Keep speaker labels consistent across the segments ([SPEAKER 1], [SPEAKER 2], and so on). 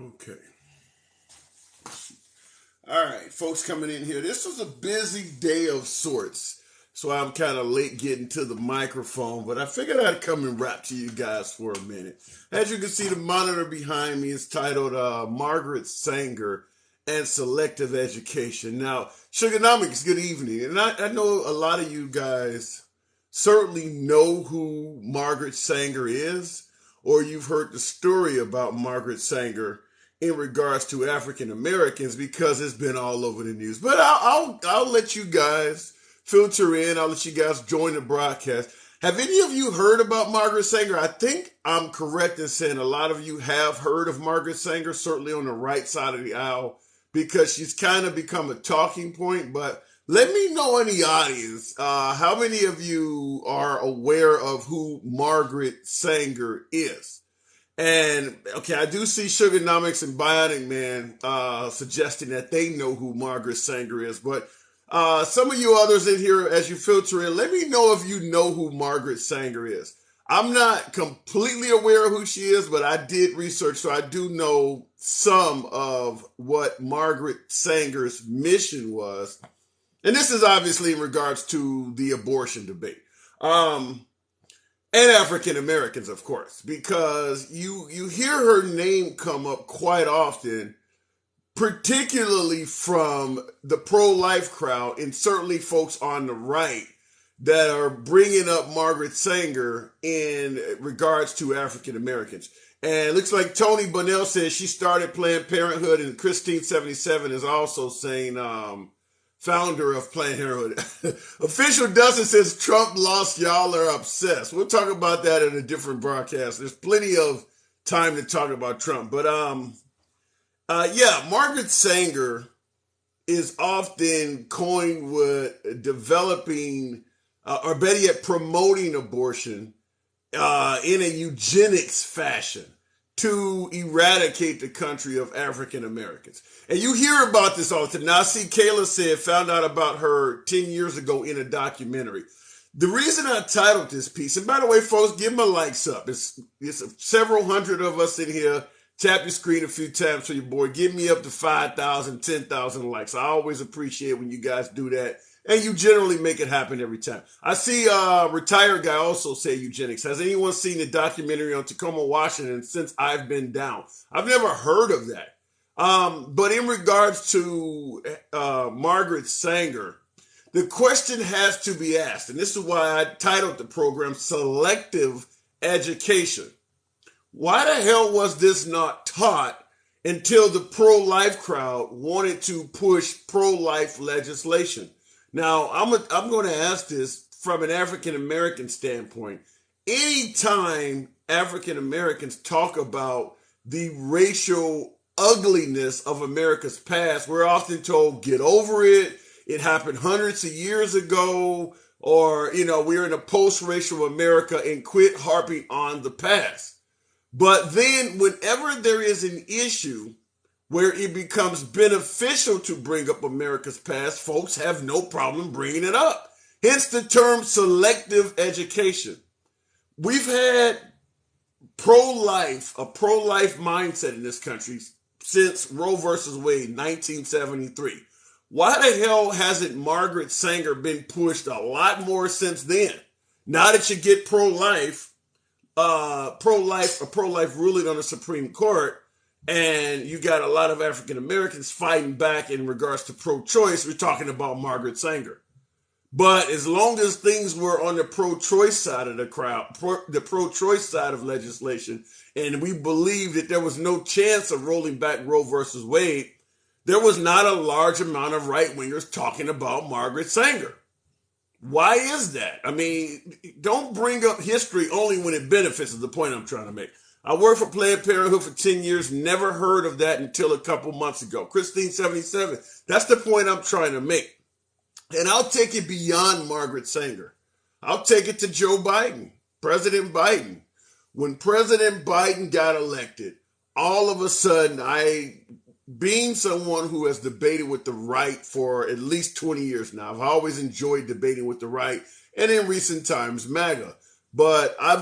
[SPEAKER 1] Okay. All right, folks coming in here. This was a busy day of sorts. So I'm kind of late getting to the microphone, but I figured I'd come and rap to you guys for a minute. As you can see, the monitor behind me is titled Margaret Sanger and Selective Education. Now, Sugarnomics, good evening. And I know a lot of you guys certainly know who Margaret Sanger is, or you've heard the story about Margaret Sanger in regards to African Americans because it's been all over the news. But I'll let you guys filter in. I'll let you guys join the broadcast. Have any of you heard about Margaret Sanger? I think I'm correct in saying a lot of you have heard of Margaret Sanger, certainly on the right side of the aisle, because she's kind of become a talking point. But let me know in the audience, how many of you are aware of who Margaret Sanger is? And okay, I do see Sugarnomics and Bionic Man suggesting that they know who Margaret Sanger is, but some of you others in here, as you filter in, let me know if you know who Margaret Sanger is. I'm not completely aware of who she is, but I did research, so I do know some of what Margaret Sanger's mission was. And this is obviously in regards to the abortion debate. And African Americans, of course, because you hear her name come up quite often, particularly from the pro-life crowd and certainly folks on the right that are bringing up Margaret Sanger in regards to African Americans. And it looks like Tony Bunnell says she started Planned Parenthood, and Christine77 is also saying founder of Planned Parenthood. Official Dustin says Trump lost, y'all are obsessed. We'll talk about that in a different broadcast. There's plenty of time to talk about Trump. But Margaret Sanger is often coined with developing, or better yet, promoting abortion in a eugenics fashion to eradicate the country of African Americans. And you hear about this all the time. Now, I see Kayla said, found out about her 10 years ago in a documentary. The reason I titled this piece, and by the way, folks, give my likes up. It's several hundred of us in here. Tap your screen a few times for your boy. Give me up to 5,000, 10,000 likes. I always appreciate when you guys do that. And you generally make it happen every time. I see retired guy also say eugenics. Has anyone seen the documentary on Tacoma, Washington since I've been down? I've never heard of that. But in regards to Margaret Sanger, the question has to be asked, and this is why I titled the program Selective Education. Why the hell was this not taught until the pro-life crowd wanted to push pro-life legislation? Now, I'm going to ask this from an African American standpoint. Anytime African Americans talk about the racial ugliness of America's past, we're often told, get over it. It happened hundreds of years ago, or, we're in a post-racial America and quit harping on the past. But then whenever there is an issue where it becomes beneficial to bring up America's past, folks have no problem bringing it up. Hence the term selective education. We've had a pro-life mindset in this country since Roe versus Wade, 1973. Why the hell hasn't Margaret Sanger been pushed a lot more since then? Now that you get pro-life ruling on the Supreme Court, and you got a lot of African Americans fighting back in regards to pro-choice, we're talking about Margaret Sanger. But as long as things were on the pro-choice side of the crowd, the pro-choice side of legislation, and we believed that there was no chance of rolling back Roe versus Wade, there was not a large amount of right-wingers talking about Margaret Sanger. Why is that? I mean, don't bring up history only when it benefits, is the point I'm trying to make. I worked for Planned Parenthood for 10 years, never heard of that until a couple months ago. Christine77, that's the point I'm trying to make. And I'll take it beyond Margaret Sanger. I'll take it to Joe Biden, President Biden. When President Biden got elected, all of a sudden, being someone who has debated with the right for at least 20 years now, I've always enjoyed debating with the right, and in recent times, MAGA. But I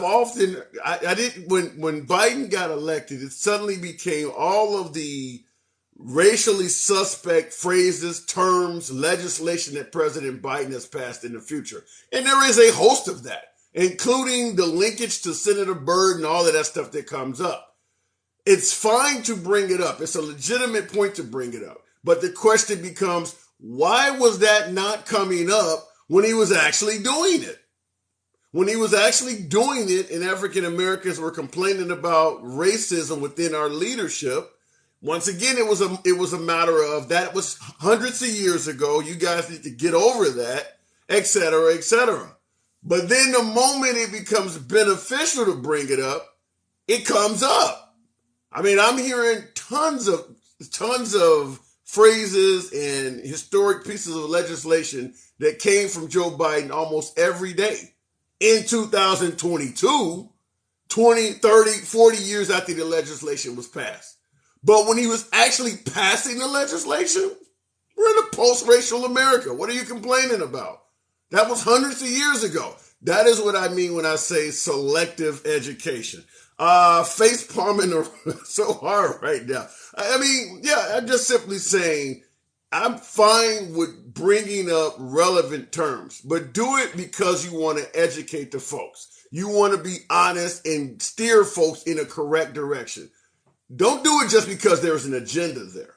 [SPEAKER 1] didn't, when Biden got elected, it suddenly became all of the racially suspect phrases, terms, legislation that President Biden has passed in the future. And there is a host of that, including the linkage to Senator Byrd and all of that stuff that comes up. It's fine to bring it up. It's a legitimate point to bring it up. But the question becomes, why was that not coming up when he was actually doing it? When he was actually doing it and African Americans were complaining about racism within our leadership, once again, it was a matter of that was hundreds of years ago. You guys need to get over that, et cetera, et cetera. But then the moment it becomes beneficial to bring it up, it comes up. I mean, I'm hearing tons of phrases and historic pieces of legislation that came from Joe Biden almost every day. In 2022, 20, 30, 40 years after the legislation was passed. But when he was actually passing the legislation, we're in a post-racial America. What are you complaining about? That was hundreds of years ago. That is what I mean when I say selective education. Face palming so hard right now. I mean, yeah, I'm just simply saying I'm fine with bringing up relevant terms, but do it because you want to educate the folks. You want to be honest and steer folks in a correct direction. Don't do it just because there's an agenda there.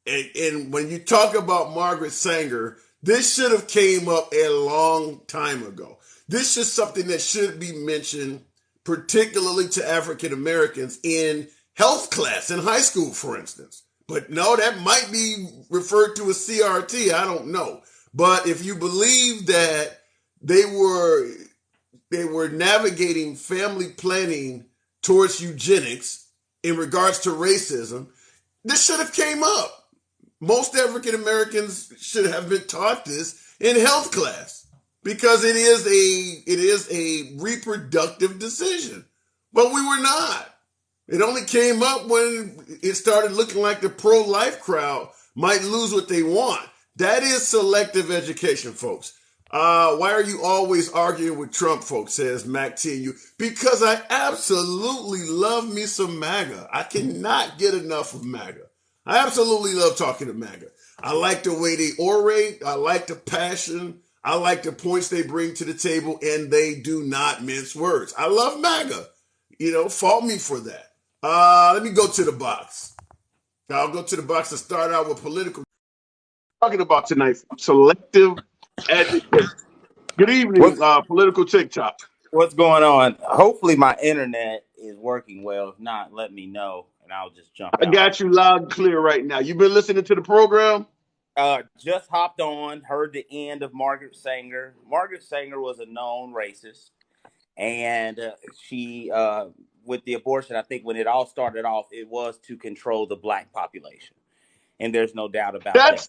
[SPEAKER 1] And when you talk about Margaret Sanger, this should have came up a long time ago. This is something that should be mentioned, particularly to African Americans in health class in high school, for instance. But no, that might be referred to as CRT. I don't know. But if you believe that they were navigating family planning towards eugenics in regards to racism, this should have came up. Most African Americans should have been taught this in health class because it is a reproductive decision. But we were not. It only came up when it started looking like the pro-life crowd might lose what they want. That is selective education, folks. Why are you always arguing with Trump, folks, says Mac TNU. Because I absolutely love me some MAGA. I cannot get enough of MAGA. I absolutely love talking to MAGA. I like the way they orate. I like the passion. I like the points they bring to the table, and they do not mince words. I love MAGA. Fault me for that. Let me go to the box. I'll go to the box and start out with political. Talking about tonight, selective education. Good evening, political TikTok.
[SPEAKER 2] What's going on? Hopefully my internet is working well. If not, let me know and I'll just jump
[SPEAKER 1] I
[SPEAKER 2] out.
[SPEAKER 1] got you loud and clear right now. You been listening to the program?
[SPEAKER 2] Just hopped on, heard the end of Margaret Sanger. Margaret Sanger was a known racist, and she, with the abortion, I think when it all started off, it was to control the black population, and there's no doubt about that.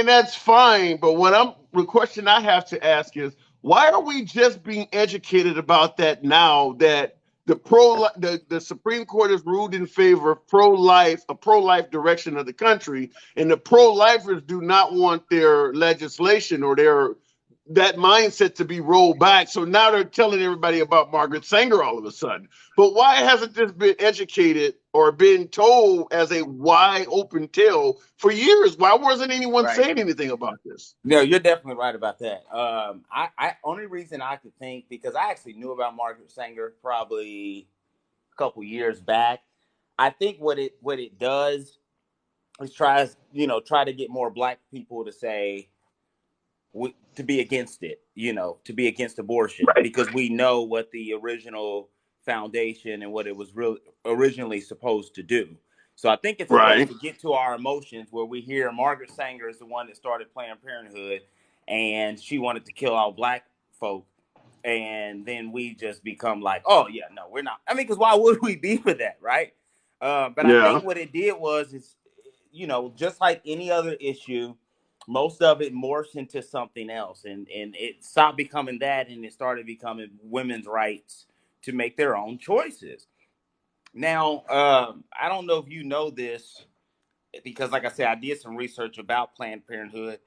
[SPEAKER 1] That's fine. But the question I have to ask is, why are we just being educated about that now that the Supreme Court has ruled in favor of a pro-life direction of the country, and the pro-lifers do not want their legislation or that mindset to be rolled back. So now they're telling everybody about Margaret Sanger all of a sudden. But why hasn't this been educated or been told as a wide open tale for years? Why wasn't anyone saying anything about this?
[SPEAKER 2] No, you're definitely right about that. I only reason I could think, because I actually knew about Margaret Sanger probably a couple years back. I think what it does is try to get more black people to say, to be against it, to be against abortion,
[SPEAKER 1] Right.
[SPEAKER 2] because we know what the original foundation and what it was originally supposed to do. So I think it's supposed to get to our emotions, where we hear Margaret Sanger is the one that started Planned Parenthood, and she wanted to kill all black folk. And then we just become like, oh yeah, no, we're not. I mean, because why would we be for that, right? But I think what it did was, just like any other issue, most of it morphs into something else, and it stopped becoming that, and it started becoming women's rights to make their own choices. Now, I don't know if you know this, because like I said, I did some research about Planned Parenthood.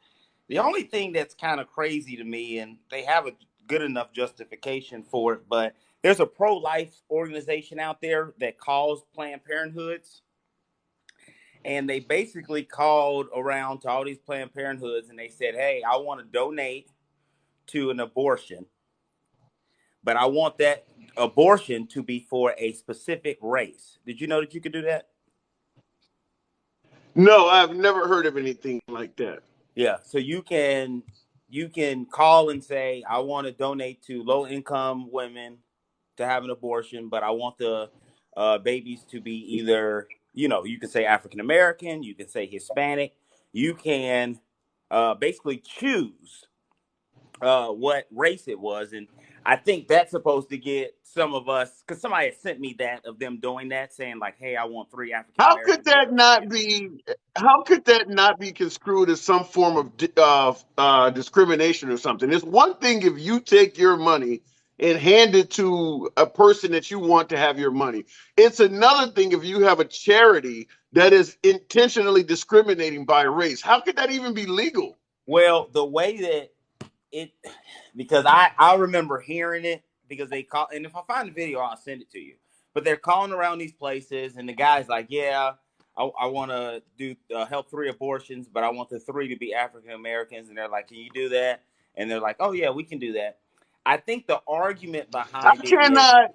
[SPEAKER 2] The only thing that's kind of crazy to me, and they have a good enough justification for it. But there's a pro-life organization out there that calls Planned Parenthoods, and they basically called around to all these Planned Parenthoods, and they said, "Hey, I want to donate to an abortion, but I want that abortion to be for a specific race." Did you know that you could do that?
[SPEAKER 1] No, I've never heard of anything like that.
[SPEAKER 2] Yeah, so you can call and say, I want to donate to low income women to have an abortion, but I want the babies to be either, you can say African American, you can say Hispanic, you can basically choose what race it was. And I think that's supposed to get some of us, because somebody had sent me that of them doing that, saying like, hey, I want 3 African
[SPEAKER 1] How could
[SPEAKER 2] American
[SPEAKER 1] that
[SPEAKER 2] babies to be
[SPEAKER 1] not
[SPEAKER 2] in.
[SPEAKER 1] be? How could that not be construed as some form of discrimination or something? It's one thing if you take your money and hand it to a person that you want to have your money. It's another thing if you have a charity that is intentionally discriminating by race. How could that even be legal?
[SPEAKER 2] Well, the way that it, because I remember hearing it, because they call, and if I find the video, I'll send it to you. But they're calling around these places, and the guy's like, "Yeah, I want to do help 3 abortions, but I want the 3 to be African Americans." And they're like, "Can you do that?" And they're like, "Oh yeah, we can do that." I think the argument
[SPEAKER 1] I
[SPEAKER 2] behind it is
[SPEAKER 1] cannot.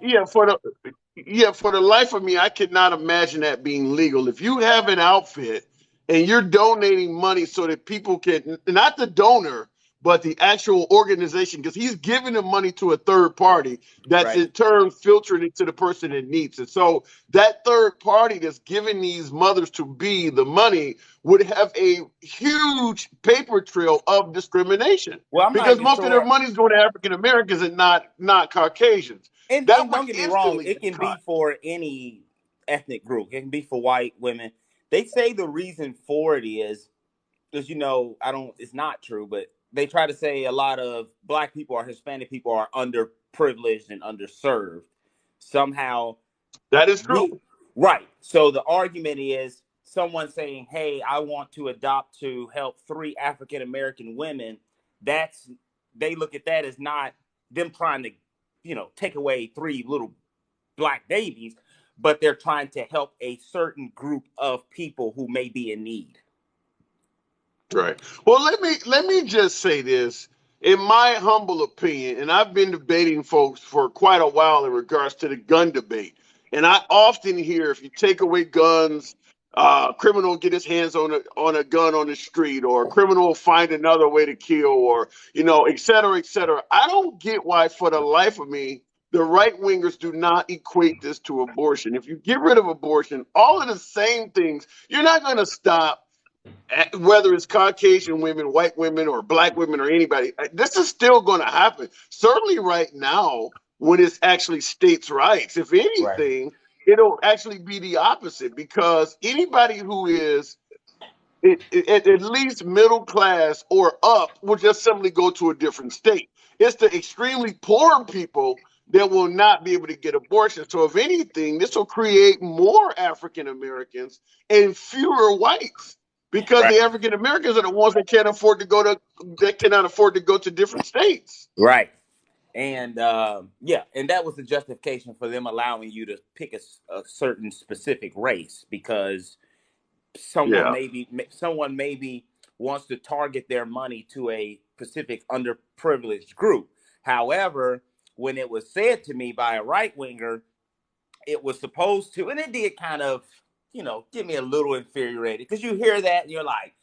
[SPEAKER 1] For the life of me, I cannot imagine that being legal. If you have an outfit and you're donating money so that people can, not the donor, but the actual organization, because he's giving the money to a third party that's
[SPEAKER 2] right.
[SPEAKER 1] in turn filtering it to the person that needs it. So that third party that's giving these mothers to be the money would have a huge paper trail of discrimination
[SPEAKER 2] Well, I'm not
[SPEAKER 1] because
[SPEAKER 2] even
[SPEAKER 1] most of their
[SPEAKER 2] sure.
[SPEAKER 1] money is going to African Americans and not Caucasians. That
[SPEAKER 2] And
[SPEAKER 1] would
[SPEAKER 2] don't get me wrong,
[SPEAKER 1] instantly
[SPEAKER 2] it
[SPEAKER 1] get
[SPEAKER 2] can
[SPEAKER 1] cut.
[SPEAKER 2] be for any ethnic group. It can be for white women. They say the reason for it is because I don't. It's not true, but they try to say a lot of black people or Hispanic people are underprivileged and underserved. Somehow
[SPEAKER 1] That is
[SPEAKER 2] we
[SPEAKER 1] true.
[SPEAKER 2] right. So the argument is someone saying, "Hey, I want to adopt to help 3 African American women." That's they look at that as not them trying to, take away 3 little black babies, but they're trying to help a certain group of people who may be in need.
[SPEAKER 1] Right. Well, let me just say this. In my humble opinion, and I've been debating folks for quite a while in regards to the gun debate, and I often hear if you take away guns, criminal get his hands on a gun on the street, or a criminal will find another way to kill, or et cetera, et cetera. I don't get why, for the life of me, the right wingers do not equate this to abortion. If you get rid of abortion, all of the same things, you're not going to stop whether it's Caucasian women, white women, or black women, or anybody. This is still going to happen. Certainly, right now, when it's actually states' rights. If
[SPEAKER 2] Right.
[SPEAKER 1] anything, it'll actually be the opposite because anybody who is at least middle class or up will just simply go to a different state. It's the extremely poor people that will not be able to get abortions. So, if anything, this will create more African Americans and fewer whites because
[SPEAKER 2] Right.
[SPEAKER 1] the African Americans are the ones that cannot afford to go to different states.
[SPEAKER 2] Right. And yeah, and that was the justification for them allowing you to pick a certain specific race, because
[SPEAKER 1] Yeah.
[SPEAKER 2] someone maybe wants to target their money to a specific underprivileged group. However, when it was said to me by a right winger, it was supposed to, and it did kind of, get me a little infuriated, because you hear that and you're like,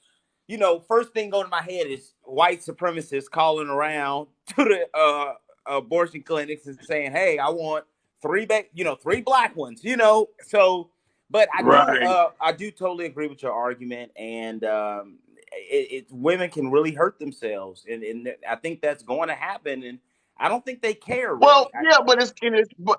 [SPEAKER 2] first thing going to my head is white supremacists calling around to the abortion clinics and saying, "Hey, I want 3 black ones." So, but
[SPEAKER 1] Right.
[SPEAKER 2] I do totally agree with your argument, and women can really hurt themselves, and I think that's going to happen, and I don't think they care
[SPEAKER 1] Well,
[SPEAKER 2] really.
[SPEAKER 1] yeah,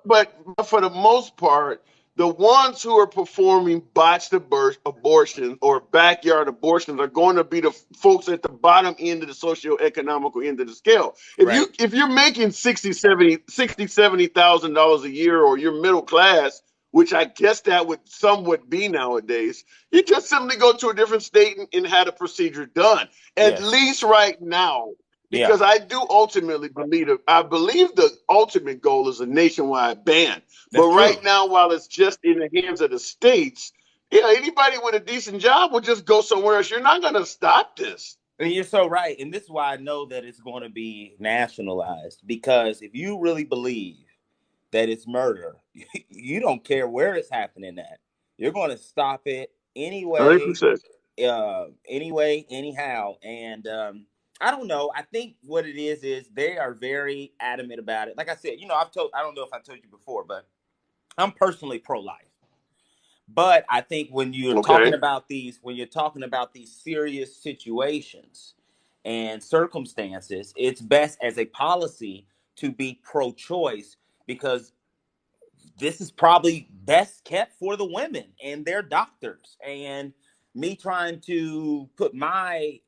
[SPEAKER 1] but for the most part, the ones who are performing botched abortions or backyard abortions are going to be the folks at the bottom end of the socioeconomical end of the scale. If you
[SPEAKER 2] Right.
[SPEAKER 1] if you're making 70,000 dollars a year, or you're middle class, which I guess that would somewhat be nowadays, you just simply go to a different state and have the procedure done. At
[SPEAKER 2] Yes.
[SPEAKER 1] least right now, Because I do ultimately I believe the ultimate goal is a nationwide ban.
[SPEAKER 2] That's
[SPEAKER 1] But
[SPEAKER 2] true.
[SPEAKER 1] right now, while it's just in the hands of the states, yeah, anybody with a decent job will just go somewhere else. You're not going to stop this.
[SPEAKER 2] And you're so right. And this is why I know that it's going to be nationalized. Because if you really believe that it's murder, you don't care where it's happening at. You're going to stop it anyway,
[SPEAKER 1] 100%.
[SPEAKER 2] anyhow. And I don't know. I think what it is they are very adamant about it. Like I said, I don't know if I told you before, but I'm personally pro-life. But I think when you're talking about these serious situations and circumstances, it's best as a policy to be pro-choice, because this is probably best kept for the women and their doctors. And me trying to put my,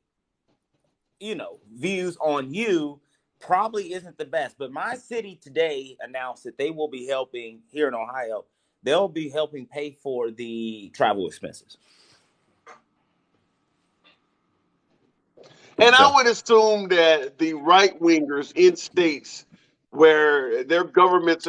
[SPEAKER 2] views on you probably isn't the best. But my city today announced that they will be helping here in Ohio. They'll be helping pay for the travel expenses.
[SPEAKER 1] And I would assume that the right wingers in states where their governments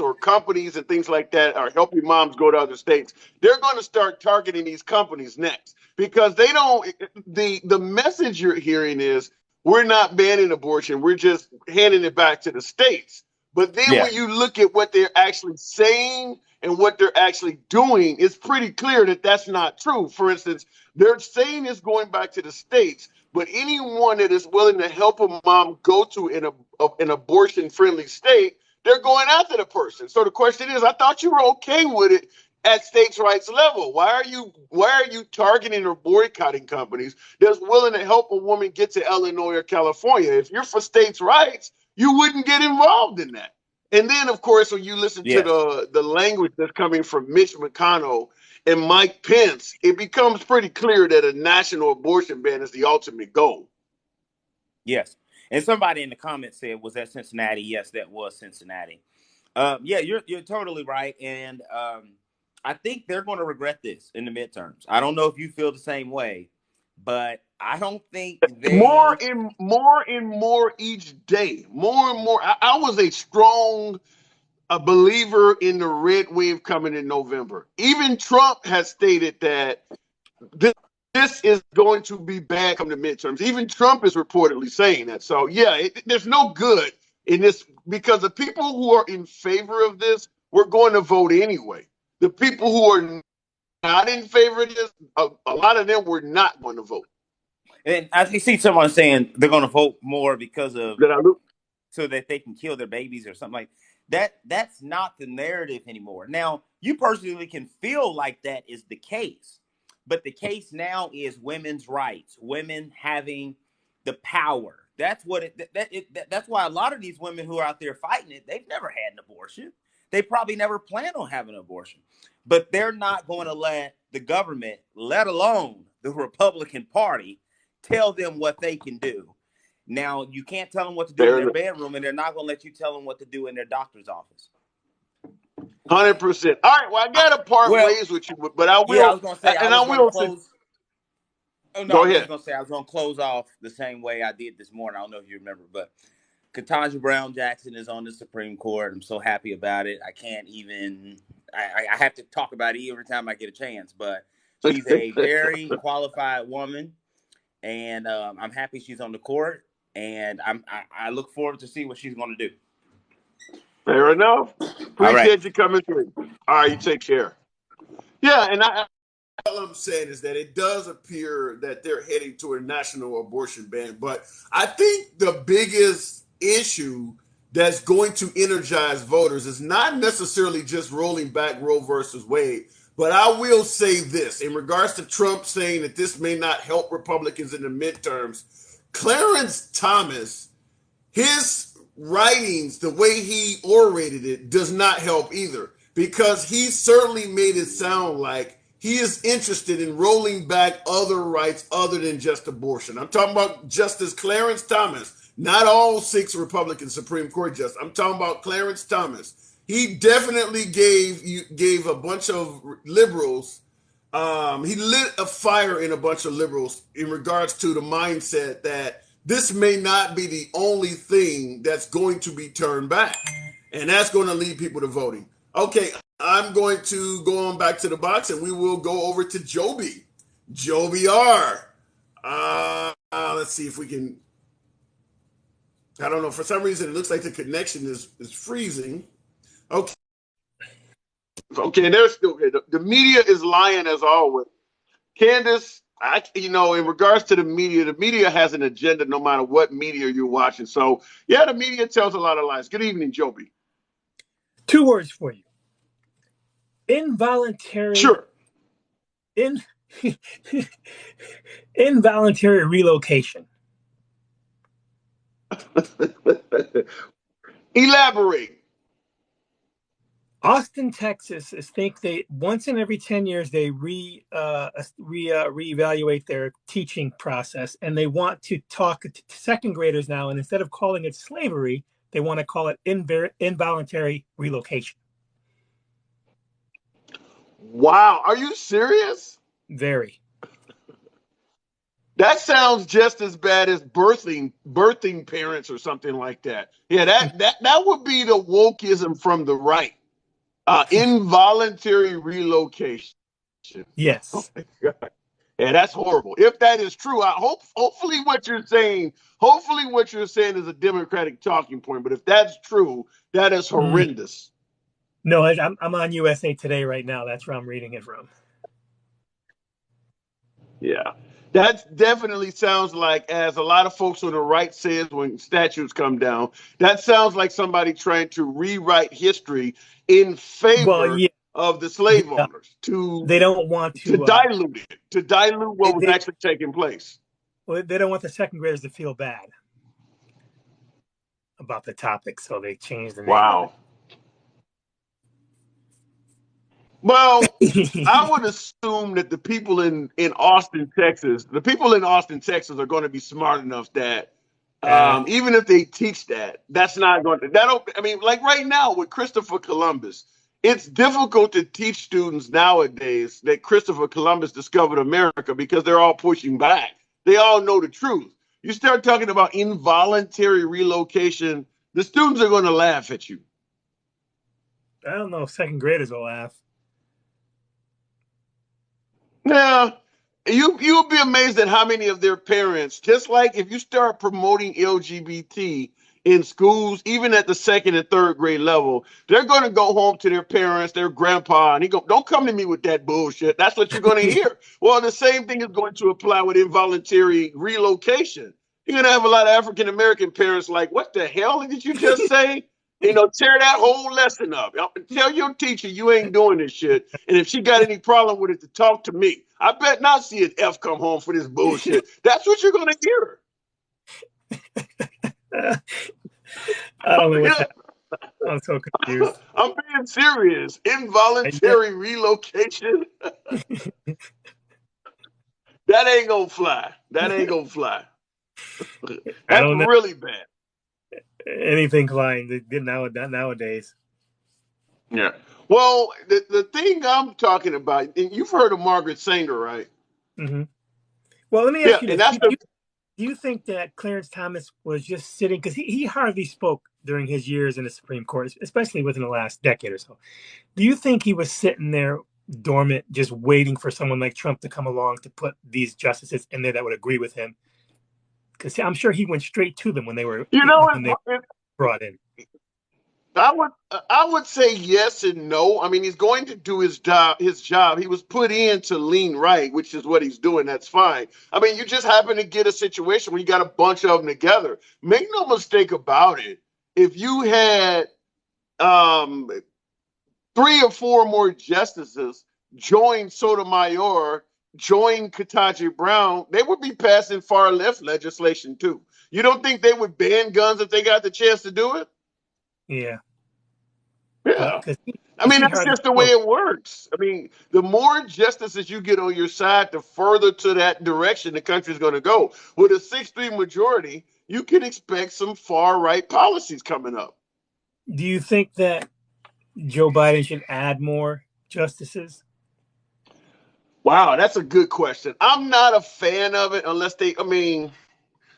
[SPEAKER 1] or companies and things like that are helping moms go to other states, they're going to start targeting these companies next, because they don't. The message you're hearing is, we're not banning abortion, we're just handing it back to the states. But then when you look at what they're actually saying and what they're actually doing, it's pretty clear that that's not true. For instance, they're saying it's going back to the states, but anyone that is willing to help a mom go to an abortion-friendly state, they're going after the person. So the question is, I thought you were okay with it at states' rights level. Why are you targeting or boycotting companies that's willing to help a woman get to Illinois or California? If you're for states' rights, you wouldn't get involved in that. And then, of course, when you listen to the language that's coming from Mitch McConnell and Mike Pence, it becomes pretty clear that a national abortion ban is the ultimate goal.
[SPEAKER 2] Yes. And somebody in the comments said, was that Cincinnati? Yes, that was Cincinnati. Yeah, you're totally right. And I think they're going to regret this in the midterms. I don't know if you feel the same way, but I don't think
[SPEAKER 1] more and more each day. More and more. I was a strong believer in the red wave coming in November. Even Trump has stated that this is going to be bad come the midterms. Even Trump is reportedly saying that. So yeah, there's no good in this, because the people who are in favor of this were going to vote anyway. The people who are not in favor of this, a lot of them were not going to vote.
[SPEAKER 2] And I see someone saying they're going to vote more because of so that they can kill their babies or something like that. That's not the narrative anymore. Now, you personally can feel like that is the case, but the case now is women's rights, women having the power. That's what that's why a lot of these women who are out there fighting it, they've never had an abortion. They probably never plan on having an abortion, but they're not going to let the government, let alone the Republican Party, tell them what they can do. Now, you can't tell them what to do in their bedroom, and they're not going to let you tell them what to do in their doctor's office.
[SPEAKER 1] 100%. All right, well, I got to part ways with you, but I will.
[SPEAKER 2] Yeah, I was going to say, I will close. Oh, no,
[SPEAKER 1] Go
[SPEAKER 2] I was
[SPEAKER 1] ahead.
[SPEAKER 2] going to say I was going to close off the same way I did this morning. I don't know if you remember, but Ketanji Brown Jackson is on the Supreme Court. I'm so happy about it. I can't even. I have to talk about it every time I get a chance, but she's a very qualified woman, and I'm happy she's on the court, and I look forward to see what she's going to do.
[SPEAKER 1] Fair enough. Appreciate you coming through. All right, you take care. Yeah, and all I'm saying is that it does appear that they're heading to a national abortion ban. But I think the biggest issue that's going to energize voters is not necessarily just rolling back Roe versus Wade. But I will say this in regards to Trump saying that this may not help Republicans in the midterms. Clarence Thomas, his writings, the way he orated it, does not help either, because he certainly made it sound like he is interested in rolling back other rights other than just abortion. I'm talking about Justice Clarence Thomas, not all 6 Republican Supreme Court justices. I'm talking about Clarence Thomas. He definitely gave a bunch of liberals, he lit a fire in a bunch of liberals in regards to the mindset that this may not be the only thing that's going to be turned back. And that's going to lead people to voting. Okay, I'm going to go on back to the box and we will go over to Joby. Joby R. Let's see if we can. I don't know. For some reason, it looks like the connection is freezing. Okay.
[SPEAKER 3] Okay, there's still the media is lying as always. Candace, in regards to the media has an agenda no matter what media you're watching. So, yeah, the media tells a lot of lies. Good evening, Joby.
[SPEAKER 4] 2 words for you. Involuntary.
[SPEAKER 3] Sure.
[SPEAKER 4] Involuntary relocation.
[SPEAKER 3] Elaborate.
[SPEAKER 4] Austin, Texas think they once in every 10 years they reevaluate their teaching process, and they want to talk to second graders now, and instead of calling it slavery, they want to call it involuntary relocation.
[SPEAKER 3] Wow, are you serious?
[SPEAKER 4] Very.
[SPEAKER 3] That sounds just as bad as birthing parents or something like that. Yeah, that would be the wokeism from the right. Involuntary relocation.
[SPEAKER 4] Yes.
[SPEAKER 3] Oh my God. Yeah, that's horrible. If that is true, hopefully what you're saying is a Democratic talking point. But if that's true, that is horrendous.
[SPEAKER 4] No, I'm on USA Today right now. That's where I'm reading it from.
[SPEAKER 3] Yeah, that definitely sounds like, as a lot of folks on the right says when statutes come down, that sounds like somebody trying to rewrite history in favor of the slave owners.
[SPEAKER 4] They don't want to
[SPEAKER 3] dilute what was actually taking place.
[SPEAKER 4] Well, they don't want the second graders to feel bad about the topic, so they changed the name.
[SPEAKER 3] Wow. Well, I would assume that the people in Austin, Texas, are going to be smart enough that even if they teach that's not going to, like right now with Christopher Columbus, it's difficult to teach students nowadays that Christopher Columbus discovered America because they're all pushing back. They all know the truth. You start talking about involuntary relocation, the students are going to laugh at you.
[SPEAKER 4] I don't know if second graders will laugh.
[SPEAKER 3] Yeah, you'll be amazed at how many of their parents, just like if you start promoting LGBT in schools, even at the second and third grade level, they're going to go home to their parents, their grandpa, and don't come to me with that bullshit. That's what you're going to hear. Well, the same thing is going to apply with involuntary relocation. You're going to have a lot of African American parents like, what the hell did you just say? Tear that whole lesson up. Tell your teacher you ain't doing this shit. And if she got any problem with it, to talk to me. I bet not see an F come home for this bullshit. That's what you're going to hear.
[SPEAKER 4] I don't know what's happening. I'm so confused.
[SPEAKER 3] I'm being serious. Involuntary relocation. That ain't going to fly. That's really bad.
[SPEAKER 4] Anything flying nowadays.
[SPEAKER 3] Yeah. Well, the thing I'm talking about, and you've heard of Margaret Sanger, right?
[SPEAKER 4] Mm-hmm. Well, let me ask you this. Do you think that Clarence Thomas was just sitting, because he hardly spoke during his years in the Supreme Court, especially within the last decade or so. Do you think he was sitting there dormant, just waiting for someone like Trump to come along to put these justices in there that would agree with him? Because I'm sure he went straight to them when they were brought in.
[SPEAKER 3] I would say yes and no. I mean, he's going to do his job. He was put in to lean right, which is what he's doing. That's fine. I mean, you just happen to get a situation where you got a bunch of them together. Make no mistake about it. If you had 3 or 4 more justices join Sotomayor, join Ketanji Brown, they would be passing far left legislation too. You don't think they would ban guns if they got the chance to do it?
[SPEAKER 4] Yeah.
[SPEAKER 3] Yeah. I mean, that's just the way it works. I mean, the more justices you get on your side, the further to that direction the country's going to go. With a 6-3 majority, you can expect some far-right policies coming up.
[SPEAKER 4] Do you think that Joe Biden should add more justices?
[SPEAKER 3] Wow, that's a good question. I'm not a fan of it unless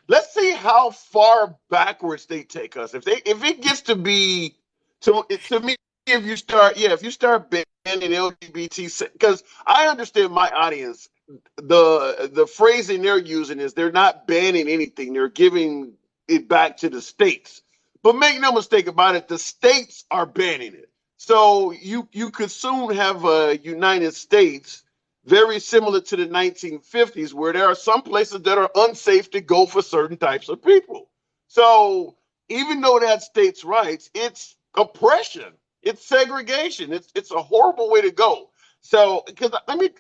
[SPEAKER 3] let's see how far backwards they take us. If it gets to be to me, if you start banning LGBT, because I understand my audience, the phrasing they're using is they're not banning anything, they're giving it back to the states. But make no mistake about it, the states are banning it. So you could soon have a United States very similar to the 1950s, where there are some places that are unsafe to go for certain types of people. So even though that's states' rights, it's oppression, it's segregation, it's a horrible way to go. So,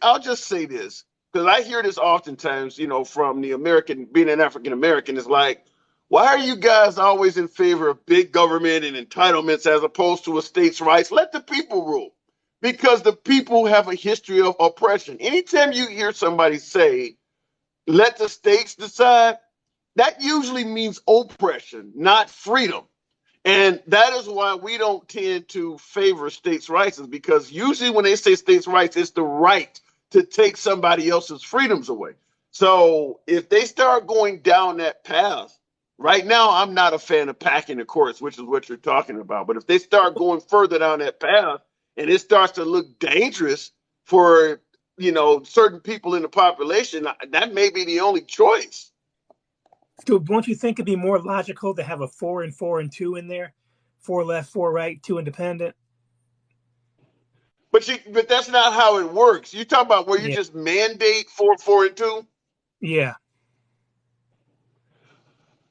[SPEAKER 3] I'll just say this, because I hear this oftentimes, from the American, being an African American, is like, why are you guys always in favor of big government and entitlements as opposed to a states' rights? Let the people rule, because the people have a history of oppression. Anytime you hear somebody say, let the states decide, that usually means oppression, not freedom. And that is why we don't tend to favor states' rights, is because usually when they say states' rights, it's the right to take somebody else's freedoms away. So if they start going down that path, right now, I'm not a fan of packing the courts, which is what you're talking about. But if they start going further down that path and it starts to look dangerous for, certain people in the population, that may be the only choice.
[SPEAKER 4] So won't you think it'd be more logical to have a 4 and 4 and 2 in there? 4 left, 4 right, 2 independent?
[SPEAKER 3] But that's not how it works. You talk about where you just mandate 4, 4, and 2?
[SPEAKER 4] Yeah.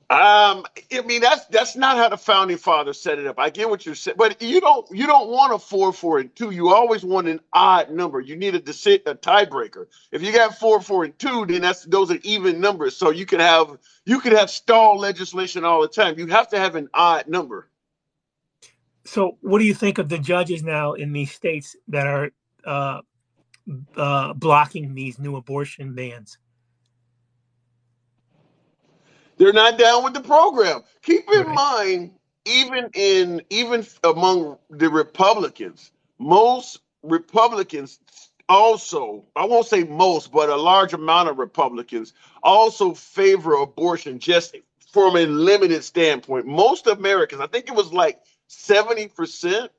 [SPEAKER 3] That's not how the founding fathers set it up. I get what you're saying, but you don't want a 4, 4, and 2. You always want an odd number. You need a tiebreaker. If you got 4, 4, and 2, then those are even numbers. So you could have stall legislation all the time. You have to have an odd number.
[SPEAKER 4] So what do you think of the judges now in these states that are blocking these new abortion bans?
[SPEAKER 3] They're not down with the program. Keep in mind, even among the Republicans, most Republicans also, I won't say most, but a large amount of Republicans also favor abortion, just from a limited standpoint. Most Americans, I think it was like 70%,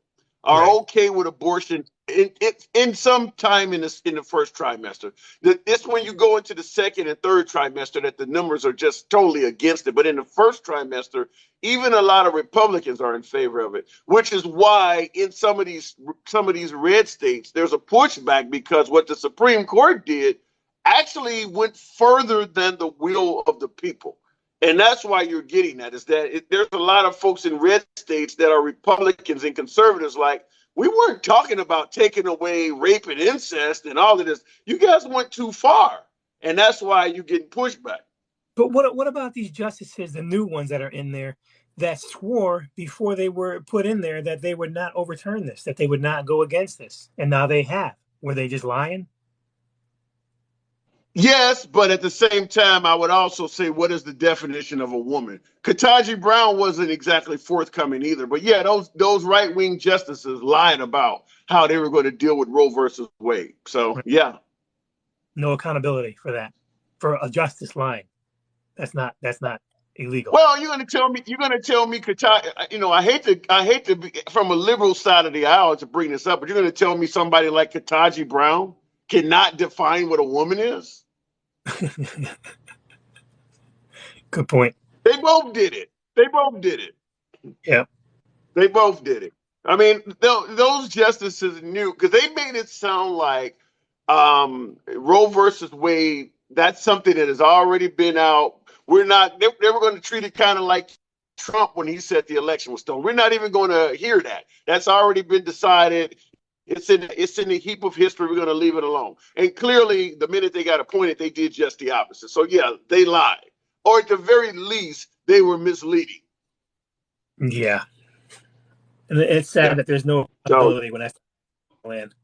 [SPEAKER 3] are okay with abortion in some time in the first trimester. It's when you go into the second and third trimester that the numbers are just totally against it. But in the first trimester, even a lot of Republicans are in favor of it, which is why in some of these red states, there's a pushback, because what the Supreme Court did actually went further than the will of the people. And that's why you're getting that, is that there's a lot of folks in red states that are Republicans and conservatives like, we weren't talking about taking away rape and incest and all of this. You guys went too far. And that's why you're getting pushback.
[SPEAKER 4] But what about these justices, the new ones that are in there, that swore before they were put in there that they would not overturn this, that they would not go against this? And now they have. Were they just lying?
[SPEAKER 3] Yes, but at the same time, I would also say, what is the definition of a woman? Ketanji Brown wasn't exactly forthcoming either. But yeah, those right-wing justices lied about how they were going to deal with Roe versus Wade. So yeah,
[SPEAKER 4] no accountability for that, for a justice lying. That's not illegal.
[SPEAKER 3] Well, you're going to tell me Ketanji. I hate to be from a liberal side of the aisle to bring this up, but you're going to tell me somebody like Ketanji Brown cannot define what a woman is?
[SPEAKER 4] Good point.
[SPEAKER 3] They both did it.
[SPEAKER 4] Yeah.
[SPEAKER 3] They both did it. I mean, those justices knew, because they made it sound like Roe versus Wade, that's something that has already been out. They were going to treat it kind of like Trump when he said the election was stolen. We're not even going to hear that. That's already been decided. It's in the heap of history. We're going to leave it alone. And clearly, the minute they got appointed, they did just the opposite. So yeah, they lied, or at the very least, they were misleading.
[SPEAKER 4] Yeah, and it's sad that there's no ability when I land.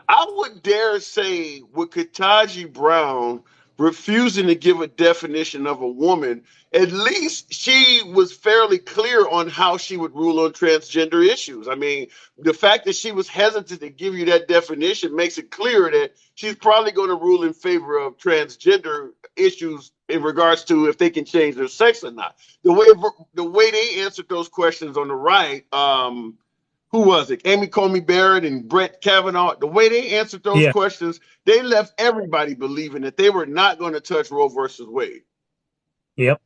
[SPEAKER 3] I would dare say with Ketanji Brown, refusing to give a definition of a woman, at least she was fairly clear on how she would rule on transgender issues. I mean, the fact that she was hesitant to give you that definition makes it clear that she's probably going to rule in favor of transgender issues in regards to if they can change their sex or not. The way they answered those questions on the right, who was it? Amy Comey Barrett and Brett Kavanaugh. The way they answered those questions, they left everybody believing that they were not going to touch Roe versus Wade.
[SPEAKER 4] Yep.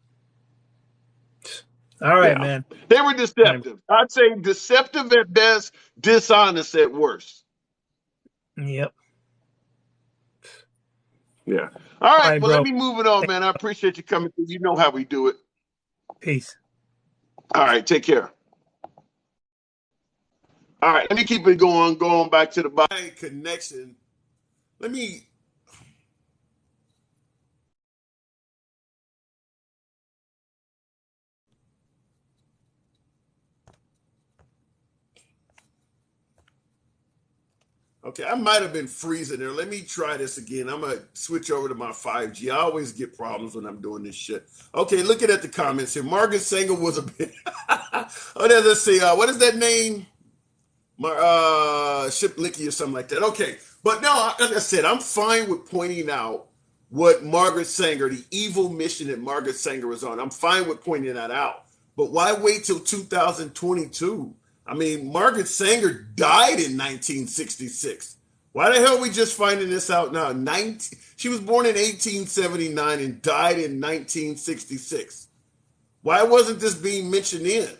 [SPEAKER 4] All right, man.
[SPEAKER 3] They were deceptive. I'd say deceptive at best, dishonest at worst.
[SPEAKER 4] Yep.
[SPEAKER 3] Yeah. All right, well, let me move it on, man. I appreciate you coming through. You know how we do it.
[SPEAKER 4] Peace.
[SPEAKER 3] All right, take care. All right, let me keep it going back to the
[SPEAKER 1] connection. Let me. Okay, I might have been freezing there. Let me try this again. I'm going to switch over to my 5G. I always get problems when I'm doing this shit. Okay, looking at the comments here. Margaret Sanger was a bit. Let's see. What is that name? Shiplicky or something like that. Okay, but no, like I said, I'm fine with pointing out what Margaret Sanger, the evil mission that Margaret Sanger was on. I'm fine with pointing that out. But why wait till 2022? I mean, Margaret Sanger died in 1966. Why the hell are we just finding this out now? She was born in 1879 and died in 1966. Why wasn't this being mentioned in?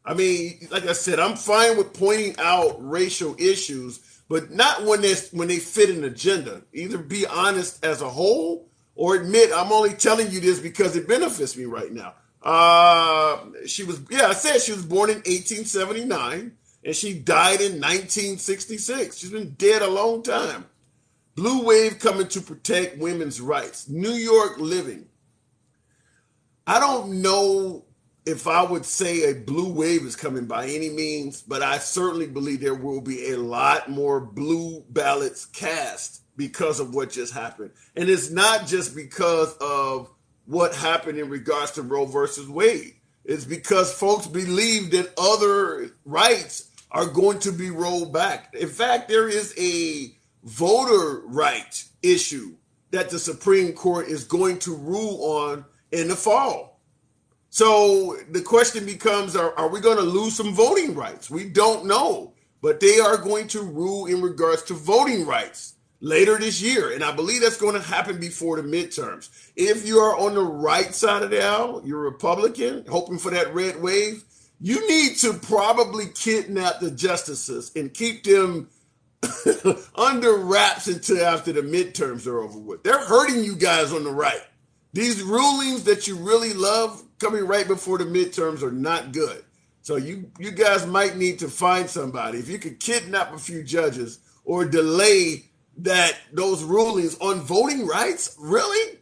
[SPEAKER 1] I mean, like I said, I'm fine with pointing out racial issues, but not when they fit an agenda. Either be honest as a whole or admit I'm only telling you this because it benefits me right now. I said she was born in 1879 and she died in 1966. She's been dead a long time. Blue wave coming to protect women's rights. New York living. I don't know if I would say a blue wave is coming by any means, but I certainly believe there will be a lot more blue ballots cast because of what just happened. And it's not just because of what happened in regards to Roe versus Wade. It's because folks believe that other rights are going to be rolled back. In fact, there is a voter right issue that the Supreme Court is going to rule on in the fall. So the question becomes, are we going to lose some voting rights? We don't know, but they are going to rule in regards to voting rights later this year. And I believe that's going to happen before the midterms. If you are on the right side of the aisle, you're a Republican, hoping for that red wave, you need to probably kidnap the justices and keep them under wraps until after the midterms are over with. They're hurting you guys on the right. These rulings that you really love coming right before the midterms are not good. So you guys might need to find somebody. If you could kidnap a few judges or delay those rulings on voting rights, really?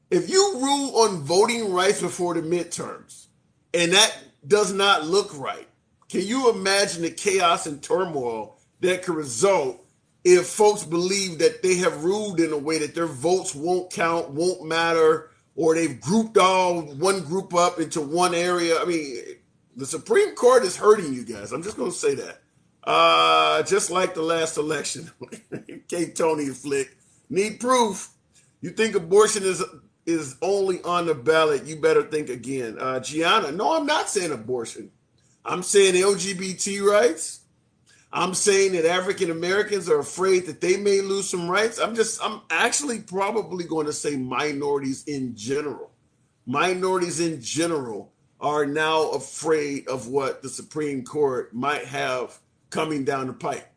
[SPEAKER 1] If you rule on voting rights before the midterms and that does not look right, can you imagine the chaos and turmoil that could result if folks believe that they have ruled in a way that their votes won't count, won't matter, or they've grouped one group up into one area? I mean, the Supreme Court is hurting you guys. I'm just going to say that. Just like the last election. K. Tony Flick. Need proof. You think abortion is only on the ballot, you better think again. Gianna, no, I'm not saying abortion. I'm saying LGBT rights. I'm saying that African Americans are afraid that they may lose some rights. I'm actually probably going to say minorities in general. Minorities in general are now afraid of what the Supreme Court might have coming down the pipe.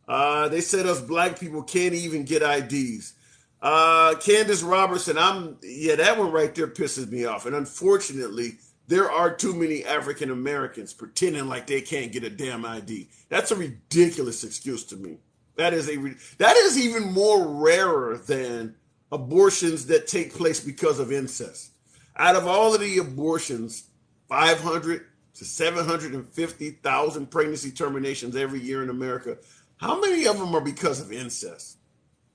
[SPEAKER 1] They said us black people can't even get IDs. Candace Robertson, that one right there pisses me off. And unfortunately, there are too many African Americans pretending like they can't get a damn ID. That's a ridiculous excuse to me. That is even more rarer than abortions that take place because of incest. Out of all of the abortions, 500 to 750,000 pregnancy terminations every year in America, how many of them are because of incest?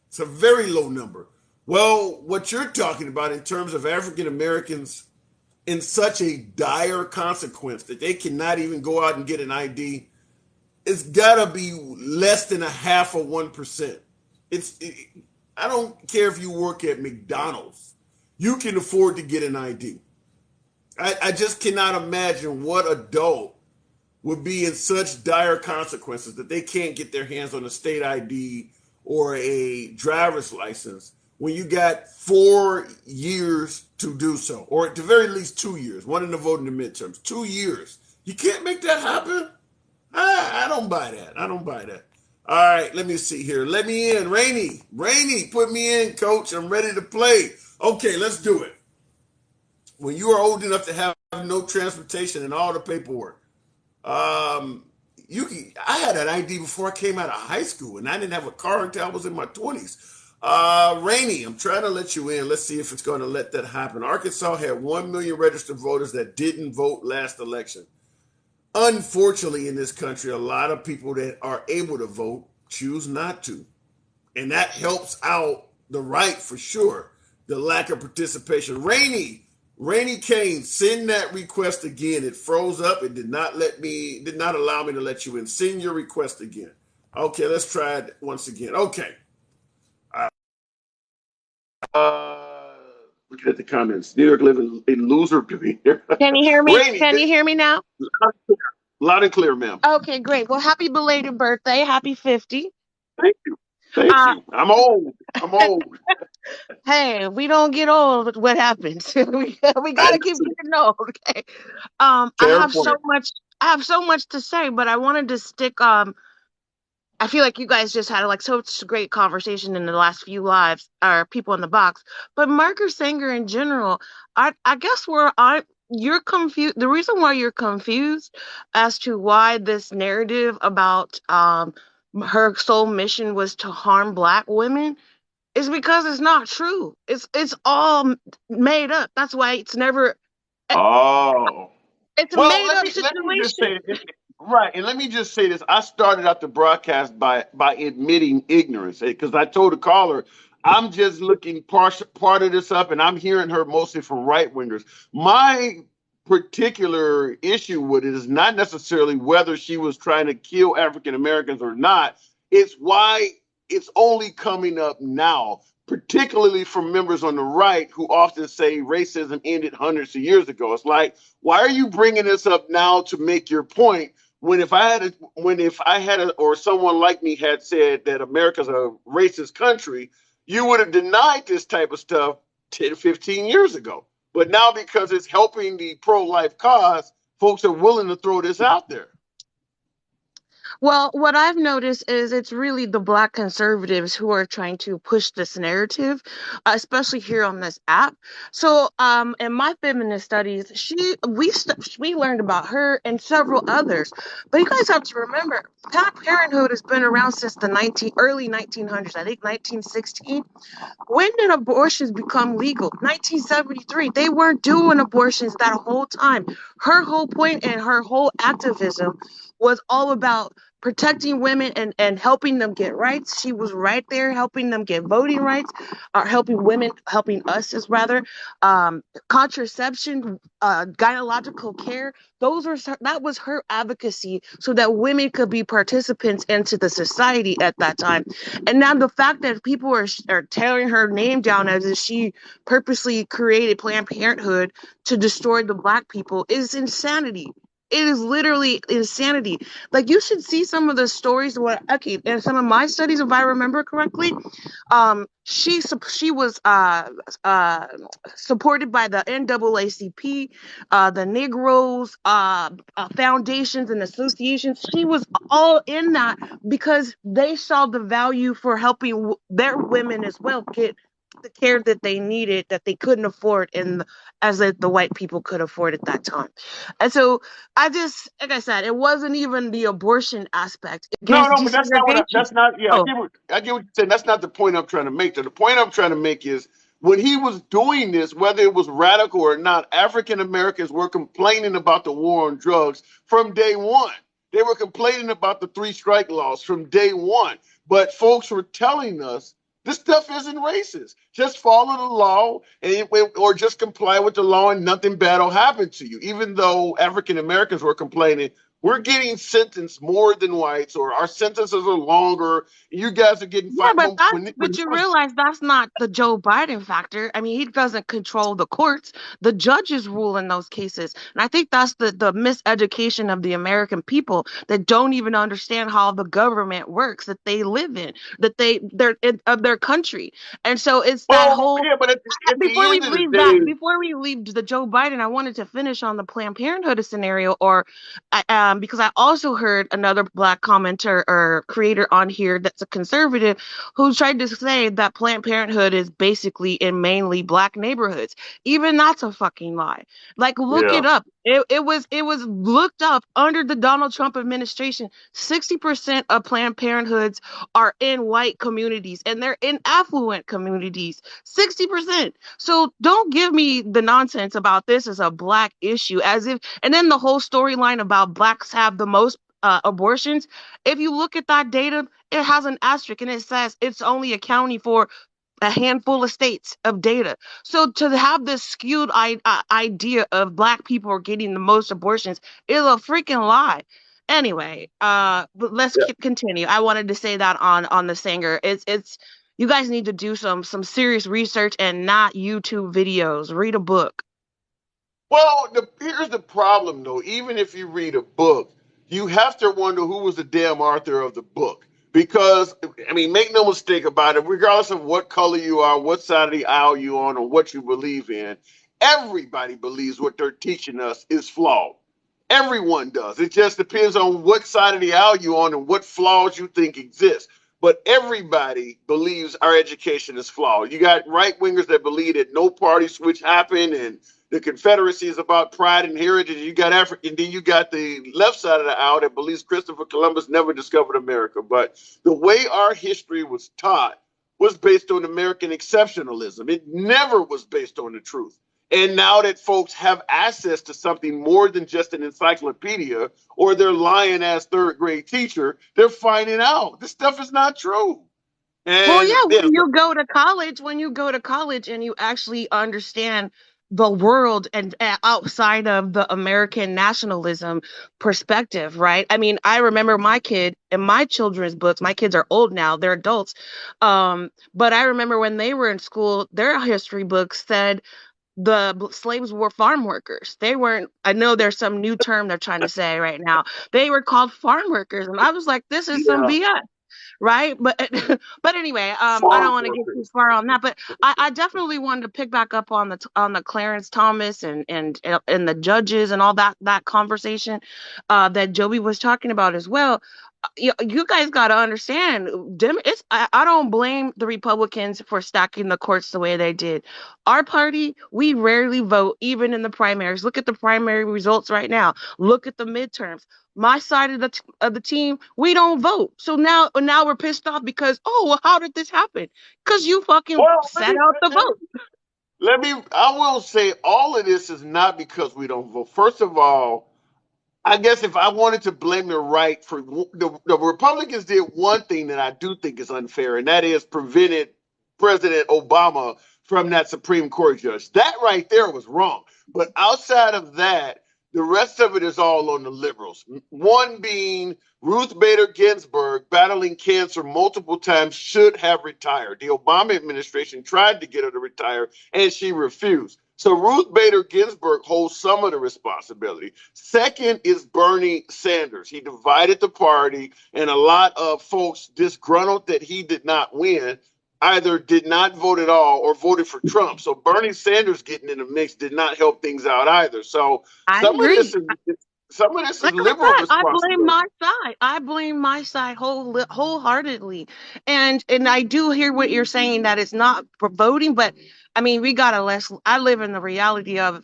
[SPEAKER 1] It's a very low number. Well, what you're talking about in terms of African Americans in such a dire consequence that they cannot even go out and get an ID, it's gotta be less than a half of 1%. I don't care if you work at McDonald's, you can afford to get an ID. I just cannot imagine what adult would be in such dire consequences that they can't get their hands on a state ID or a driver's license when you got 4 years to do so, or at the very least 2 years, one in the vote in the midterms, 2 years. You can't make that happen? I don't buy that. I don't buy that. All right, let me see here. Let me in. Rainey, put me in, coach. I'm ready to play. Okay, let's do it. When you are old enough to have no transportation and all the paperwork, I had an ID before I came out of high school, and I didn't have a car until I was in my 20s. Rainey, I'm trying to let you in. Let's see if it's going to let that happen. Arkansas had 1 million registered voters that didn't vote last election. Unfortunately, in this country, a lot of people that are able to vote choose not to. And that helps out the right for sure, the lack of participation. Rainey Kane, send that request again. It froze up. It did not allow me to let you in. Send your request again. Okay, let's try it once again. Okay. Looking at the comments. New York living in loser behavior.
[SPEAKER 5] Can you hear me? Rainey, can you hear me now?
[SPEAKER 3] Loud and clear, ma'am.
[SPEAKER 5] Okay, great. Well, happy belated birthday. Happy 50.
[SPEAKER 3] Thank you. Thank you. I'm old.
[SPEAKER 5] Hey, we don't get old. What happens? we gotta keep getting old. Okay. I have so much to say, but I wanted to stick. I feel like you guys just had like such a great conversation in the last few lives, or people in the box. But Margaret Sanger in general, I guess you're confused. The reason why you're confused as to why this narrative about her sole mission was to harm Black women is because it's not true. It's all made up. That's why it's never.
[SPEAKER 3] Oh.
[SPEAKER 5] It's a made up situation.
[SPEAKER 3] Let me just say this. Right, and let me just say this. I started out the broadcast by admitting ignorance, because I told the caller, I'm just looking part of this up, and I'm hearing her mostly from right-wingers. My particular issue with it is not necessarily whether she was trying to kill African Americans or not. It's why it's only coming up now, particularly from members on the right who often say racism ended hundreds of years ago. It's like, why are you bringing this up now to make your point? When if I had or someone like me had said that America's a racist country, you would have denied this type of stuff 10, 15 years ago. But now, because it's helping the pro-life cause, folks are willing to throw this out there.
[SPEAKER 5] Well, what I've noticed is it's really the Black conservatives who are trying to push this narrative, especially here on this app. So, in my feminist studies, we learned about her and several others. But you guys have to remember, Planned Parenthood has been around since the early 1900s. I think 1916. When did abortions become legal? 1973. They weren't doing abortions that whole time. Her whole point and her whole activism was all about protecting women and helping them get rights. She was right there helping them get voting rights, or helping us as rather, contraception, gynecological care. That was her advocacy so that women could be participants into the society at that time. And now the fact that people are tearing her name down as if she purposely created Planned Parenthood to destroy the Black people is insanity. It is literally insanity. Like, you should see some of the stories. In some of my studies, if I remember correctly, she was supported by the NAACP, the Negroes, foundations and associations. She was all in that because they saw the value for helping their women as well get the care that they needed, that they couldn't afford as the white people could afford at that time. And so like I said, it wasn't even the abortion aspect.
[SPEAKER 3] No, but that's not what I get what you're saying. That's not the point I'm trying to make. The point I'm trying to make is when he was doing this, whether it was radical or not, African Americans were complaining about the war on drugs from day one. They were complaining about the 3 strike laws from day one. But folks were telling us This stuff isn't racist. Just follow the law or just comply with the law and nothing bad will happen to you. Even though African Americans were complaining, we're getting sentenced more than whites, or our sentences are longer. You guys are getting
[SPEAKER 5] Yeah,
[SPEAKER 3] fined.
[SPEAKER 5] but you realize that's not the Joe Biden factor. I mean, he doesn't control the courts. The judges rule in those cases. And I think that's the miseducation of the American people that don't even understand how the government works that they live in, of their country. And so it's that
[SPEAKER 3] well,
[SPEAKER 5] whole
[SPEAKER 3] yeah, but at the
[SPEAKER 5] before we
[SPEAKER 3] end of the
[SPEAKER 5] leave
[SPEAKER 3] day,
[SPEAKER 5] before we leave the Joe Biden, I wanted to finish on the Planned Parenthood scenario, because I also heard another black commenter or creator on here that's a conservative who tried to say that Planned Parenthood is basically in mainly black neighborhoods. Even that's a fucking lie. Like, look
[SPEAKER 3] yeah.
[SPEAKER 5] it up. It was looked up under the Donald Trump administration. 60% of Planned Parenthoods are in white communities, and they're in affluent communities. 60%. So don't give me the nonsense about this as a black issue, as if, and then the whole storyline about blacks have the most abortions. If you look at that data, it has an asterisk and it says it's only accounting for a handful of states of data. So to have this skewed idea of black people are getting the most abortions is a freaking lie. Anyway, but let's continue. I wanted to say that on the Sanger. It's you guys need to do some serious research and not YouTube videos. Read a book.
[SPEAKER 3] Well, here's the problem, though. Even if you read a book, you have to wonder who was the damn author of the book. Because, I mean, make no mistake about it, regardless of what color you are, what side of the aisle you're on, or what you believe in, everybody believes what they're teaching us is flawed. Everyone does. It just depends on what side of the aisle you're on and what flaws you think exist. But everybody believes our education is flawed. You got right wingers that believe that no party switch happened and the Confederacy is about pride and heritage. You got African, then you got the left side of the aisle that believes Christopher Columbus never discovered America. But the way our history was taught was based on American exceptionalism. It never was based on the truth. And now that folks have access to something more than just an encyclopedia or their lying ass third grade teacher, they're finding out this stuff is not true.
[SPEAKER 5] Well,
[SPEAKER 3] And
[SPEAKER 5] yeah,
[SPEAKER 3] yeah,
[SPEAKER 5] when you go to college and you actually understand the world and outside of the American nationalism perspective, right? I mean, I remember my kid in my children's books. My kids are old now; they're adults. But I remember when they were in school, their history books said the slaves were farm workers. They weren't. I know there's some new term they're trying to say right now. They were called farm workers, and I was like, this is some
[SPEAKER 3] yeah,
[SPEAKER 5] BS, right? But but anyway, I don't
[SPEAKER 3] farm
[SPEAKER 5] want to get too
[SPEAKER 3] workers.
[SPEAKER 5] far on that. But I definitely wanted to pick back up on the Clarence Thomas and the judges and all that conversation that Joey was talking about as well. You guys got to understand, I don't blame the Republicans for stacking the courts the way they did. Our party, we rarely vote, even in the primaries. Look at the primary results right now. Look at the midterms. My side of the team, we don't vote. So now we're pissed off because, oh, well, how did this happen? Because you fucking
[SPEAKER 3] Well,
[SPEAKER 5] set out the vote.
[SPEAKER 3] I will say all of this is not because we don't vote. First of all, I guess if I wanted to blame the right for the Republicans did one thing that I do think is unfair, and that is prevented President Obama from that Supreme Court judge. That right there was wrong. But outside of that, the rest of it is all on the liberals. One being Ruth Bader Ginsburg, battling cancer multiple times, should have retired. The Obama administration tried to get her to retire, and she refused. So Ruth Bader Ginsburg holds some of the responsibility. Second is Bernie Sanders. He divided the party, and a lot of folks disgruntled that he did not win either did not vote at all or voted for Trump. So Bernie Sanders getting in the mix did not help things out either. So
[SPEAKER 5] I
[SPEAKER 3] some of
[SPEAKER 5] agree.
[SPEAKER 3] this is some of this is
[SPEAKER 5] Like I
[SPEAKER 3] liberal
[SPEAKER 5] said, I blame
[SPEAKER 3] responsibility.
[SPEAKER 5] my side. I blame my side wholeheartedly. And I do hear what you're saying that it's not for voting, but I mean, we gotta less. I live in the reality of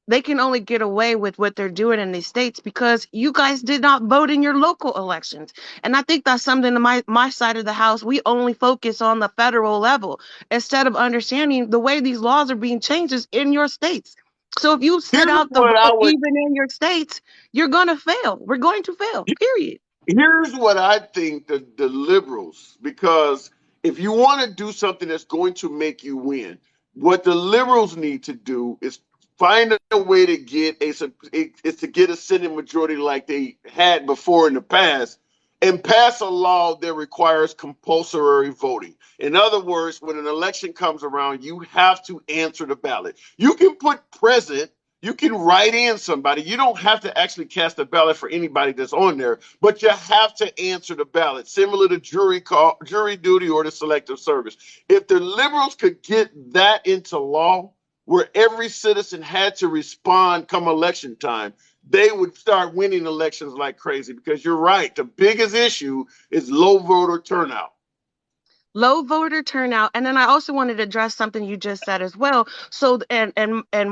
[SPEAKER 5] they can only get away with what they're doing in these states because you guys did not vote in your local elections. And I think that's something to my side of the house. We only focus on the federal level instead of understanding the way these laws are being changed is in your states. So if you set
[SPEAKER 3] Here's
[SPEAKER 5] out the
[SPEAKER 3] what I
[SPEAKER 5] vote
[SPEAKER 3] would
[SPEAKER 5] even in your states, you're gonna fail. We're going to fail. Period.
[SPEAKER 3] Here's what I think the liberals, because If you want to do something that's going to make you win, what the liberals need to do is find a way to get a Senate majority like they had before in the past, and pass a law that requires compulsory voting. In other words, when an election comes around, you have to answer the ballot. You can put present, you can write in somebody. You don't have to actually cast a ballot for anybody that's on there, but you have to answer the ballot, similar to jury duty or the selective service. If the liberals could get that into law, where every citizen had to respond come election time, they would start winning elections like crazy. Because you're right, the biggest issue is low voter turnout.
[SPEAKER 5] Low voter turnout. And then I also wanted to address something you just said as well. So and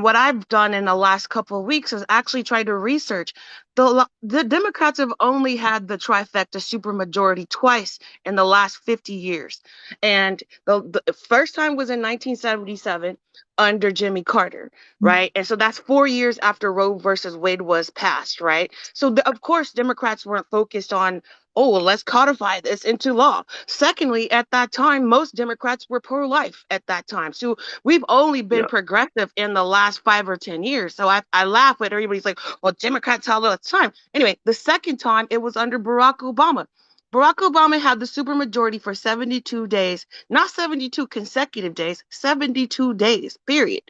[SPEAKER 5] what I've done in the last couple of weeks is actually try to research. The Democrats have only had the trifecta supermajority twice in the last 50 years. And the first time was in 1977 under Jimmy Carter, right? And so that's 4 years after Roe versus Wade was passed, right? So of course Democrats weren't focused on, oh, well, let's codify this into law. Secondly, at that time, most Democrats were pro-life at that time. So we've only been progressive in the last 5 or 10 years. So I laugh when everybody's like, well, Democrats had all the time. Anyway, the second time it was under Barack Obama. Barack Obama had the supermajority for 72 days, not 72 consecutive days, 72 days, period,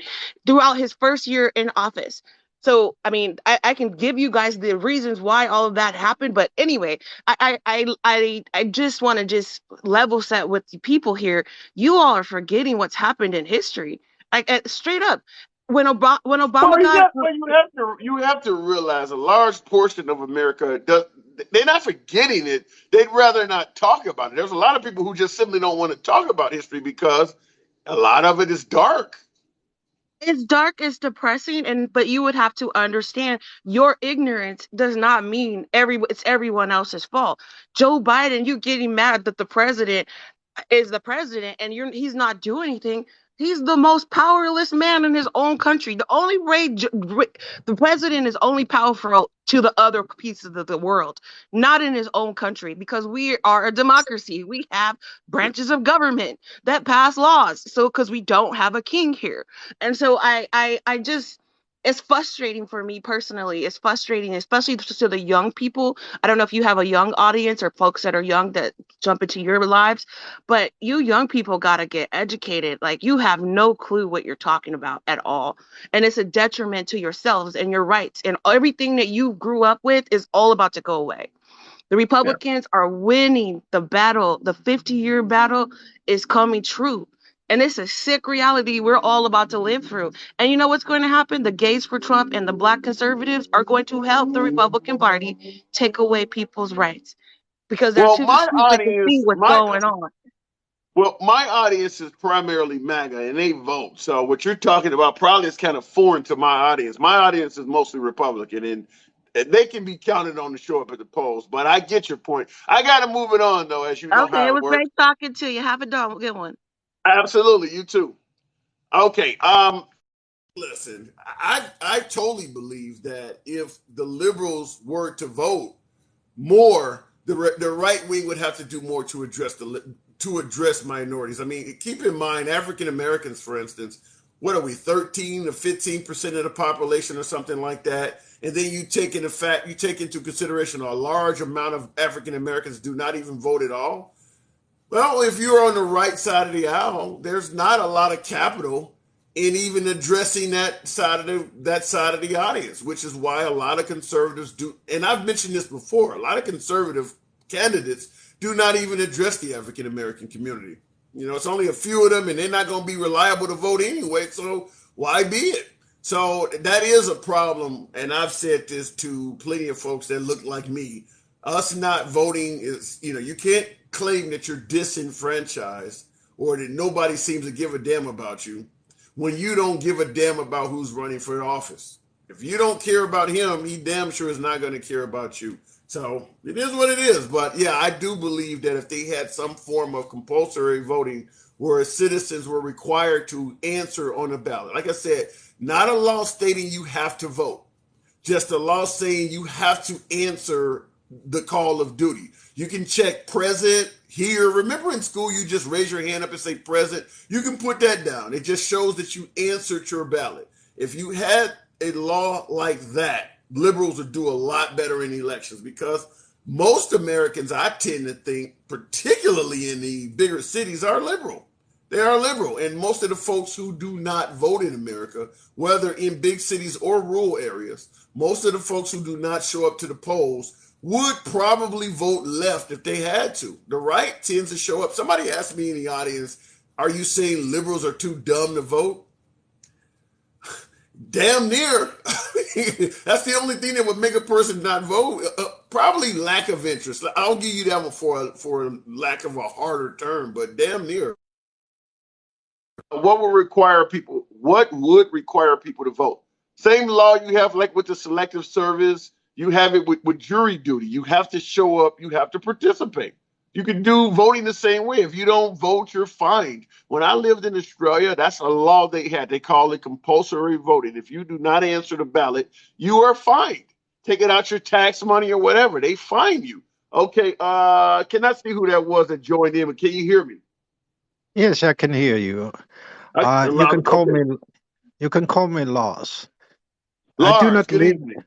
[SPEAKER 5] throughout his first year in office. So, I mean, I can give you guys the reasons why all of that happened, but anyway, I just want to just level set with the people here. You all are forgetting what's happened in history, like straight up. When Obama got,
[SPEAKER 3] you have to realize a large portion of America they're not forgetting it. They'd rather not talk about it. There's a lot of people who just simply don't want to talk about history because a lot of it is dark.
[SPEAKER 5] it's dark, it's depressing, but you would have to understand your ignorance does not mean it's everyone else's fault. Joe Biden, you getting mad that the president is the president and he's not doing anything. He's the most powerless man in his own country. The only way the president is only powerful to the other pieces of the world, not in his own country, because we are a democracy. We have branches of government that pass laws. So because we don't have a king here. And so I just, it's frustrating for me personally. It's frustrating, especially to the young people. I don't know if you have a young audience or folks that are young that jump into your lives, but you young people got to get educated. Like, you have no clue what you're talking about at all. And it's a detriment to yourselves and your rights. And everything that you grew up with is all about to go away. The Republicans are winning the battle. The 50-year battle is coming true. And it's a sick reality we're all about to live through. And you know what's going to happen? The gays for Trump and the black conservatives are going to help the Republican Party take away people's rights because they're too stupid to see what's going on.
[SPEAKER 3] Well, my audience is primarily MAGA, and they vote. So what you're talking about probably is kind of foreign to my audience. My audience is mostly Republican, and they can be counted on to show up at the polls. But I get your point. I got to move it on, though, as you know how it works.
[SPEAKER 5] Okay, it was great talking to you. Have a good one.
[SPEAKER 3] Absolutely, you too. Okay.
[SPEAKER 1] Listen, I totally believe that if the liberals were to vote more, the right wing would have to do more to address minorities. I mean, keep in mind, African Americans, for instance, what are we, 13 to 15% of the population or something like that? And then you take into consideration a large amount of African Americans do not even vote at all. Well, if you're on the right side of the aisle, there's not a lot of capital in even addressing that side of the audience, which is why a lot of conservatives do. And I've mentioned this before. A lot of conservative candidates do not even address the African American community. You know, it's only a few of them, and they're not going to be reliable to vote anyway. So why be it? So that is a problem, and I've said this to plenty of folks that look like me. Us not voting is, you can't claim that you're disenfranchised or that nobody seems to give a damn about you when you don't give a damn about who's running for office. If you don't care about him, he damn sure is not going to care about you. So it is what it is. But yeah, I do believe that if they had some form of compulsory voting where citizens were required to answer on a ballot, like I said, not a law stating you have to vote, just a law saying you have to answer the call of duty. You can check present here. Remember in school, you just raise your hand up and say present. You can put that down. It just shows that you answered your ballot. If you had a law like that, liberals would do a lot better in elections because most Americans, I tend to think, particularly in the bigger cities, are liberal. They are liberal. And most of the folks who do not vote in America, whether in big cities or rural areas, most of the folks who do not show up to the polls would probably vote left if they had to. The right tends to show up. Somebody asked me in the audience, are you saying liberals are too dumb to vote? Damn near. That's the only thing that would make a person not vote. Probably lack of interest. I'll give you that one for lack of a harder term, but damn near.
[SPEAKER 3] What would require people? What would require people to vote? Same law you have like with the Selective Service. You have it with jury duty. You have to show up. You have to participate. You can do voting the same way. If you don't vote, you're fined. When I lived in Australia, that's a law they had. They call it compulsory voting. If you do not answer the ballot, you are fined. Take it out your tax money or whatever. They fine you. Okay. Can I see who that was that joined in? Can you hear me?
[SPEAKER 6] Yes, I can hear you. You can call me. You can call me Lars.
[SPEAKER 3] Lars,
[SPEAKER 6] I do not
[SPEAKER 3] good
[SPEAKER 6] live.
[SPEAKER 3] evening.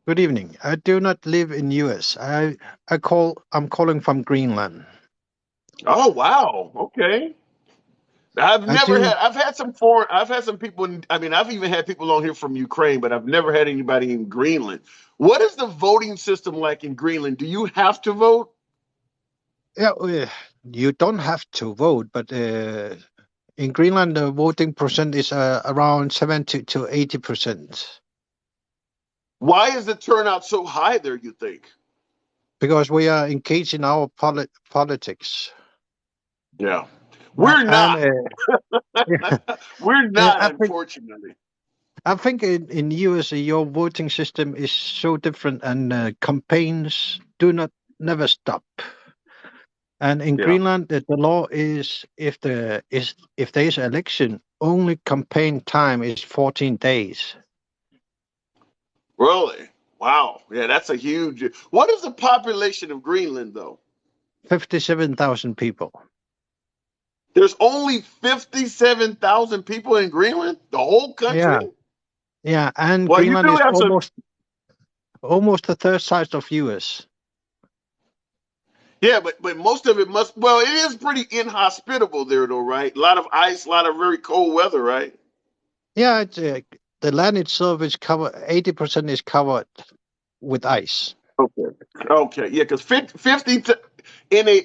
[SPEAKER 6] Good evening. I do not live in US. I'm calling from Greenland.
[SPEAKER 3] Oh wow. Okay. I've had some people I've even had people on here from Ukraine, but I've never had anybody in Greenland. What is the voting system like in Greenland? Do you have to vote?
[SPEAKER 6] Yeah, you don't have to vote, but in Greenland, the voting percent is around 70 to 80%.
[SPEAKER 3] Why is the turnout so high there, you think?
[SPEAKER 6] Because we are engaged in our politics.
[SPEAKER 3] Yeah. We're not.
[SPEAKER 6] Yeah,
[SPEAKER 3] We're not, unfortunately.
[SPEAKER 6] I think in US, your voting system is so different, and campaigns never stop. And in Greenland, the law is if there is an election, only campaign time is 14 days.
[SPEAKER 3] Really? Wow. Yeah, that's a huge. What is the population of Greenland, though?
[SPEAKER 6] 57,000 people.
[SPEAKER 3] There's only 57,000 people in Greenland? The whole country?
[SPEAKER 6] Yeah, and Greenland is almost the third size of US.
[SPEAKER 3] Yeah, but most of it it is pretty inhospitable there, though, right? A lot of ice, a lot of very cold weather, right?
[SPEAKER 6] Yeah, the land itself is covered, 80% is covered with ice.
[SPEAKER 3] Okay, yeah, because 50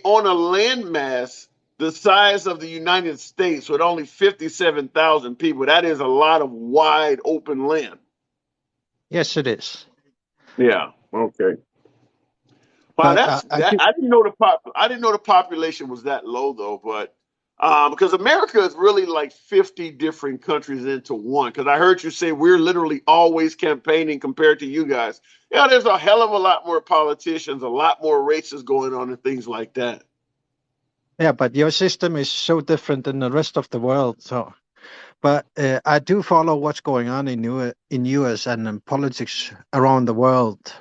[SPEAKER 3] on a landmass the size of the United States with only 57,000 people, that is a lot of wide open land.
[SPEAKER 6] Yes, it is.
[SPEAKER 3] Yeah. Okay. Wow, I didn't know the population was that low though, but because America is really like 50 different countries into one. Because I heard you say we're literally always campaigning compared to you guys. Yeah, there's a hell of a lot more politicians, a lot more races going on and things like that.
[SPEAKER 6] Yeah, but your system is so different than the rest of the world. So, but I do follow what's going on in US and in politics around the world.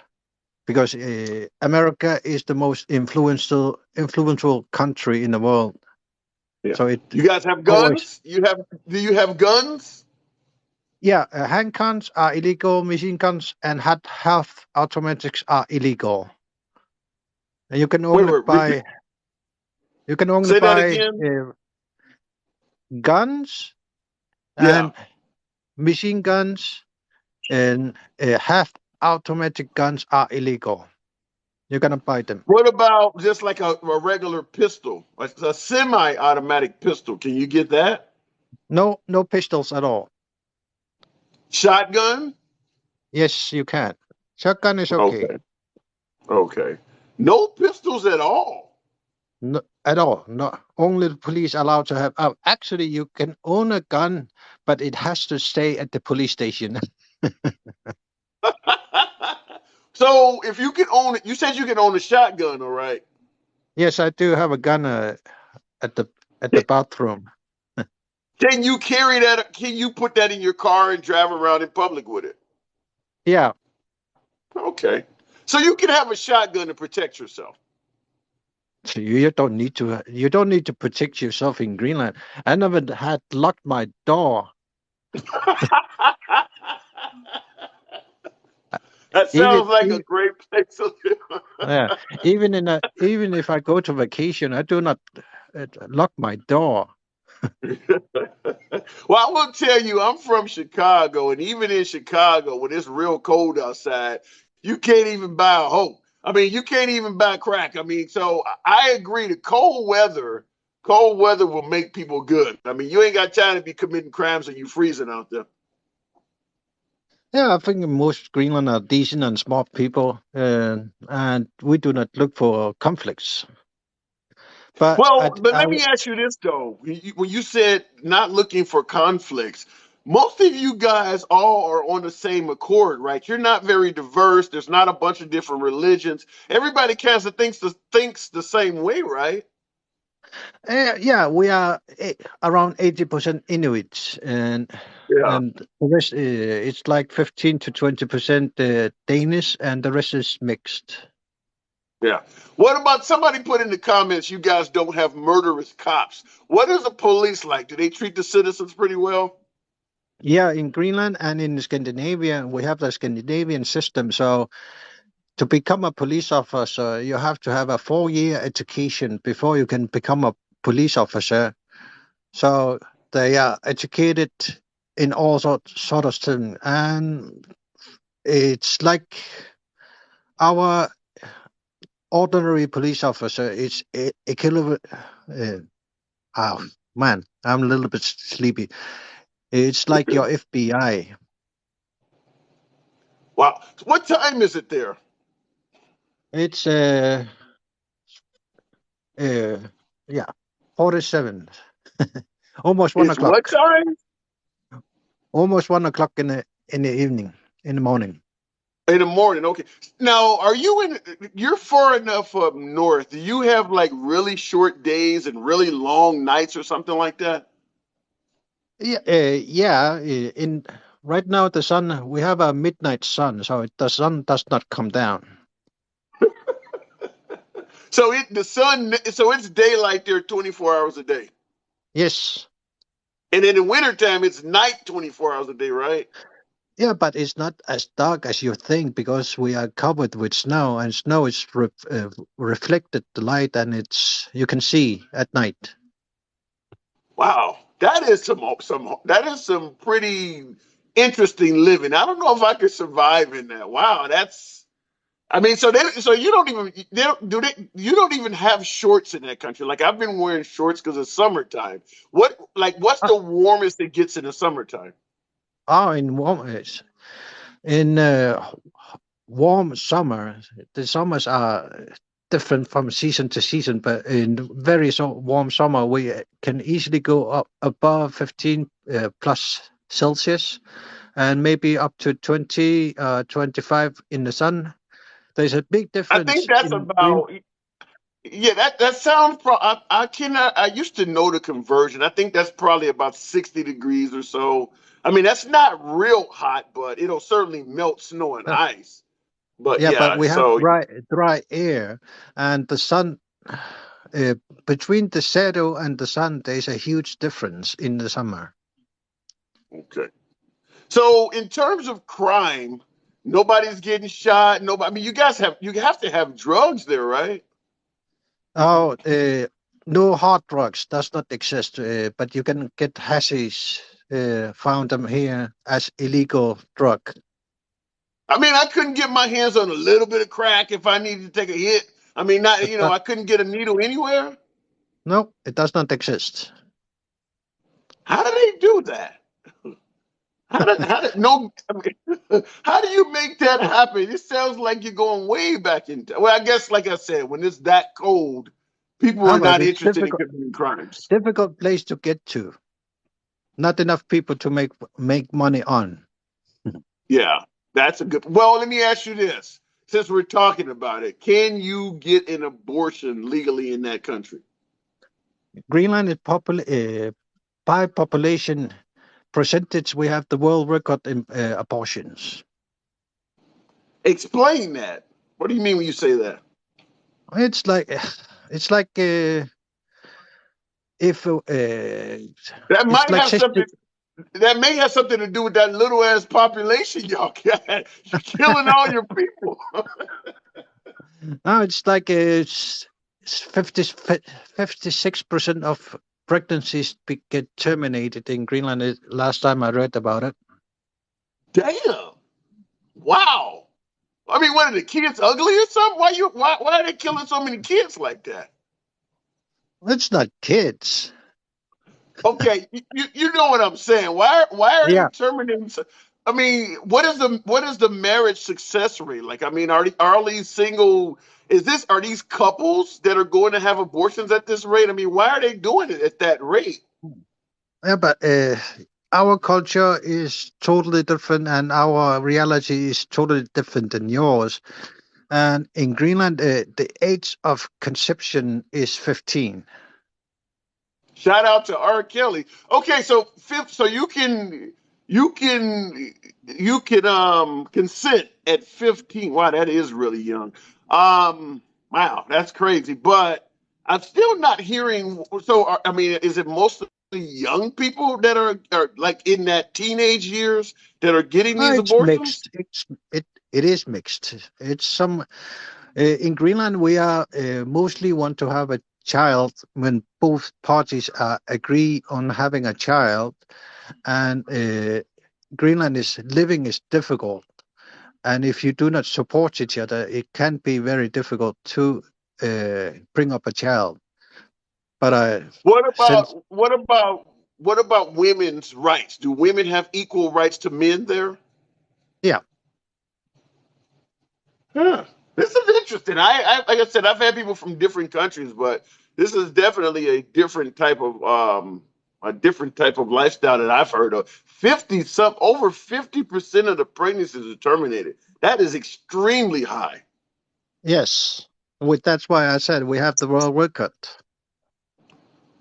[SPEAKER 6] Because America is the most influential country in the world.
[SPEAKER 3] Yeah. So you guys have guns? Do you have guns?
[SPEAKER 6] Yeah, handguns are illegal, machine guns and half automatics are illegal. And you can only buy. You can only buy guns and machine guns and half automatic guns are illegal. You're gonna buy them.
[SPEAKER 3] What about just like a regular pistol, like a semi-automatic pistol? Can you get that?
[SPEAKER 6] No pistols at all.
[SPEAKER 3] Shotgun?
[SPEAKER 6] Yes, you can. Shotgun is okay.
[SPEAKER 3] Okay. No pistols at all.
[SPEAKER 6] No, at all. No, only the police allowed to have. Actually, you can own a gun, but it has to stay at the police station.
[SPEAKER 3] So if you can own it, you said you can own a shotgun, all right?
[SPEAKER 6] Yes, I do have a gun at the bathroom.
[SPEAKER 3] Can you carry that? Can you put that in your car and drive around in public with it?
[SPEAKER 6] Yeah.
[SPEAKER 3] Okay. So you can have a shotgun to protect yourself.
[SPEAKER 6] So you don't need to. You don't need to protect yourself in Greenland. I never had locked my door.
[SPEAKER 3] That
[SPEAKER 6] Even,
[SPEAKER 3] sounds like a great place to live.
[SPEAKER 6] yeah, even if I go to vacation, I do not lock my door.
[SPEAKER 3] Well, I will tell you, I'm from Chicago, and even in Chicago, when it's real cold outside, you can't even buy a hoe. I mean, you can't even buy crack. I mean, so I agree. The cold weather will make people good. I mean, you ain't got time to be committing crimes and you freezing out there.
[SPEAKER 6] Yeah, I think most Greenland are decent and smart people, and we do not look for conflicts. But
[SPEAKER 3] But let me ask you this though: when you said not looking for conflicts, most of you guys all are on the same accord, right? You're not very diverse. There's not a bunch of different religions. Everybody kind of thinks the same way, right?
[SPEAKER 6] yeah, we are around 80% Inuits,
[SPEAKER 3] Yeah.
[SPEAKER 6] and the rest it's like 15 to 20% Danish, and the rest is mixed.
[SPEAKER 3] Yeah. What about somebody put in the comments? You guys don't have murderous cops. What is the police like? Do they treat the citizens pretty well?
[SPEAKER 6] Yeah, in Greenland and in Scandinavia, we have the Scandinavian system. So to become a police officer, you have to have a 4-year education before you can become a police officer. So they are educated in all sort of things, and it's like our ordinary police officer is equivalent. Oh man, I'm a little bit sleepy. It's like your FBI.
[SPEAKER 3] Wow. What time is it there?
[SPEAKER 6] It's uh yeah, 47. Almost one
[SPEAKER 3] It's what
[SPEAKER 6] o'clock.
[SPEAKER 3] time?
[SPEAKER 6] Almost 1 o'clock in the evening, in the morning.
[SPEAKER 3] In the morning. Okay. Now, you're far enough up north. Do you have like really short days and really long nights or something like that?
[SPEAKER 6] Yeah, yeah. In right now, the sun. We have a midnight sun, so the sun does not come down.
[SPEAKER 3] So it's daylight there 24 hours a day.
[SPEAKER 6] Yes.
[SPEAKER 3] And in the wintertime, it's night 24 hours a day, right?
[SPEAKER 6] Yeah, but it's not as dark as you think because we are covered with snow, and snow is reflected the light, and it's you can see at night.
[SPEAKER 3] Wow. That is some pretty interesting living. I don't know if I could survive in that. Wow, I mean, so you don't even they don't, do they you don't even have shorts in that country. Like I've been wearing shorts because it's summertime. What's
[SPEAKER 6] Ah,
[SPEAKER 3] the warmest it gets in the summertime?
[SPEAKER 6] in in warm summer, the summers are different from season to season, but in very warm summer, we can easily go up above 15 plus Celsius and maybe up to 20, 25 in the sun. There's a big
[SPEAKER 3] I think
[SPEAKER 6] difference
[SPEAKER 3] that's
[SPEAKER 6] in green.
[SPEAKER 3] about yeah. That sounds. I cannot. I used to know the conversion. I think that's probably about 60 degrees or so. I mean, that's not real hot, but it'll certainly melt snow and
[SPEAKER 6] Uh,
[SPEAKER 3] ice. But
[SPEAKER 6] yeah, but
[SPEAKER 3] yeah,
[SPEAKER 6] we have
[SPEAKER 3] so
[SPEAKER 6] dry air, and the sun. Between the shadow and the sun, there's a huge difference in the summer.
[SPEAKER 3] okay. So in terms of crime, nobody's getting shot. Nobody. I mean, you have to have drugs there, right?
[SPEAKER 6] Oh, no hard drugs does not exist, but you can get hashish. Found them here as illegal drug.
[SPEAKER 3] I mean, I couldn't get my hands on a little bit of crack if I needed to take a hit. I mean, not
[SPEAKER 6] But that,
[SPEAKER 3] I couldn't get a needle anywhere.
[SPEAKER 6] no, it does not exist.
[SPEAKER 3] How do they do that? How did no? I mean, how do you make that happen? It sounds like you're going way back in time. Well, I guess, like I said, when it's that cold, people
[SPEAKER 6] Ah,
[SPEAKER 3] are
[SPEAKER 6] but
[SPEAKER 3] not
[SPEAKER 6] it's
[SPEAKER 3] interested in committing crimes.
[SPEAKER 6] difficult place to get to. Not enough people to make money on.
[SPEAKER 3] Yeah, that's a good. Well, let me ask you this: since we're talking about it, can you get an abortion legally in that country?
[SPEAKER 6] Greenland is by population percentage. We have the world record in abortions.
[SPEAKER 3] Explain that. What do you mean when you say that?
[SPEAKER 6] It's like if
[SPEAKER 3] That
[SPEAKER 6] it's
[SPEAKER 3] might
[SPEAKER 6] like
[SPEAKER 3] have
[SPEAKER 6] 60.
[SPEAKER 3] something. That may have something to do with that little ass population y'all got. You're killing all your people.
[SPEAKER 6] No, it's like 56% of pregnancies get terminated in Greenland. Last time I read about it.
[SPEAKER 3] Damn! Wow. I mean, what are the kids ugly or something? Why are they killing so many kids like that?
[SPEAKER 6] It's not kids.
[SPEAKER 3] Okay, you know what I'm saying. Why are they
[SPEAKER 6] Yeah,
[SPEAKER 3] terminating? I mean, what is the marriage success rate like? I mean, are these single? Are these couples that are going to have abortions at this rate? I mean, why are they doing it at that rate?
[SPEAKER 6] yeah, but our culture is totally different, and our reality is totally different than yours. And in Greenland, the age of conception is 15.
[SPEAKER 3] Shout out to R. Kelly. Okay, so you can consent at 15. Wow, that is really young. Wow, that's crazy. But I'm still not hearing. So I mean, is it mostly young people that are like in that teenage years that are getting these
[SPEAKER 6] It's
[SPEAKER 3] abortions?
[SPEAKER 6] mixed. It is mixed. It's some in Greenland we are mostly want to have a child when both parties agree on having a child, and Greenland is living is difficult, and if you do not support each other, it can be very difficult to bring up a child. But
[SPEAKER 3] What
[SPEAKER 6] since
[SPEAKER 3] about what about what about women's rights? Do women have equal rights to men there?
[SPEAKER 6] yeah,
[SPEAKER 3] Huh. This is interesting. Like I said, I've had people from different countries, but this is definitely a different type of lifestyle that I've heard of. Over 50% of the pregnancies are terminated. That is extremely high.
[SPEAKER 6] yes, with that's why I said we have the world record.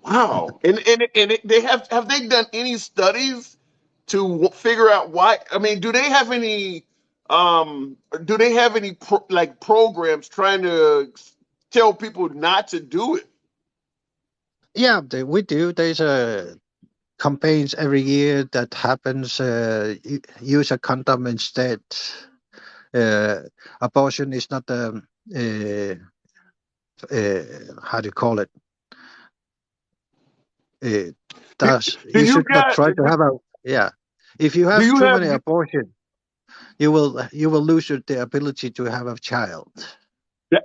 [SPEAKER 3] Wow. They have they done any studies to figure out why? I mean, do they have any programs trying to tell people not to do it?
[SPEAKER 6] Yeah, we do. There's campaigns every year that happens. Use a condom instead. Uh, Abortion is not uh, how do you call it? Uh,
[SPEAKER 3] Do, do
[SPEAKER 6] you
[SPEAKER 3] you
[SPEAKER 6] should not
[SPEAKER 3] got
[SPEAKER 6] try to have a yeah. If you
[SPEAKER 3] do
[SPEAKER 6] have
[SPEAKER 3] you
[SPEAKER 6] too
[SPEAKER 3] have
[SPEAKER 6] many abortion, you will lose the ability to have a child.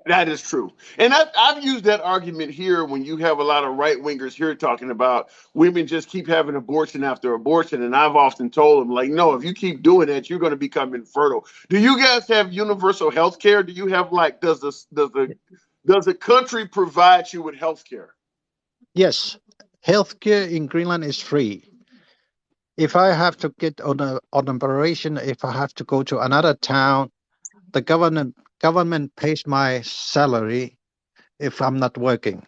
[SPEAKER 3] that is true. And I've used that argument here when you have a lot of right wingers here talking about women just keep having abortion after abortion. And I've often told them, like, no, if you keep doing that, you're going to become infertile. Do you guys have universal health care? Do you have like, does the country provide you with health care?
[SPEAKER 6] Yes, healthcare in Greenland is free. If I have to get on an operation, if I have to go to another town, the government pays my salary if I'm not working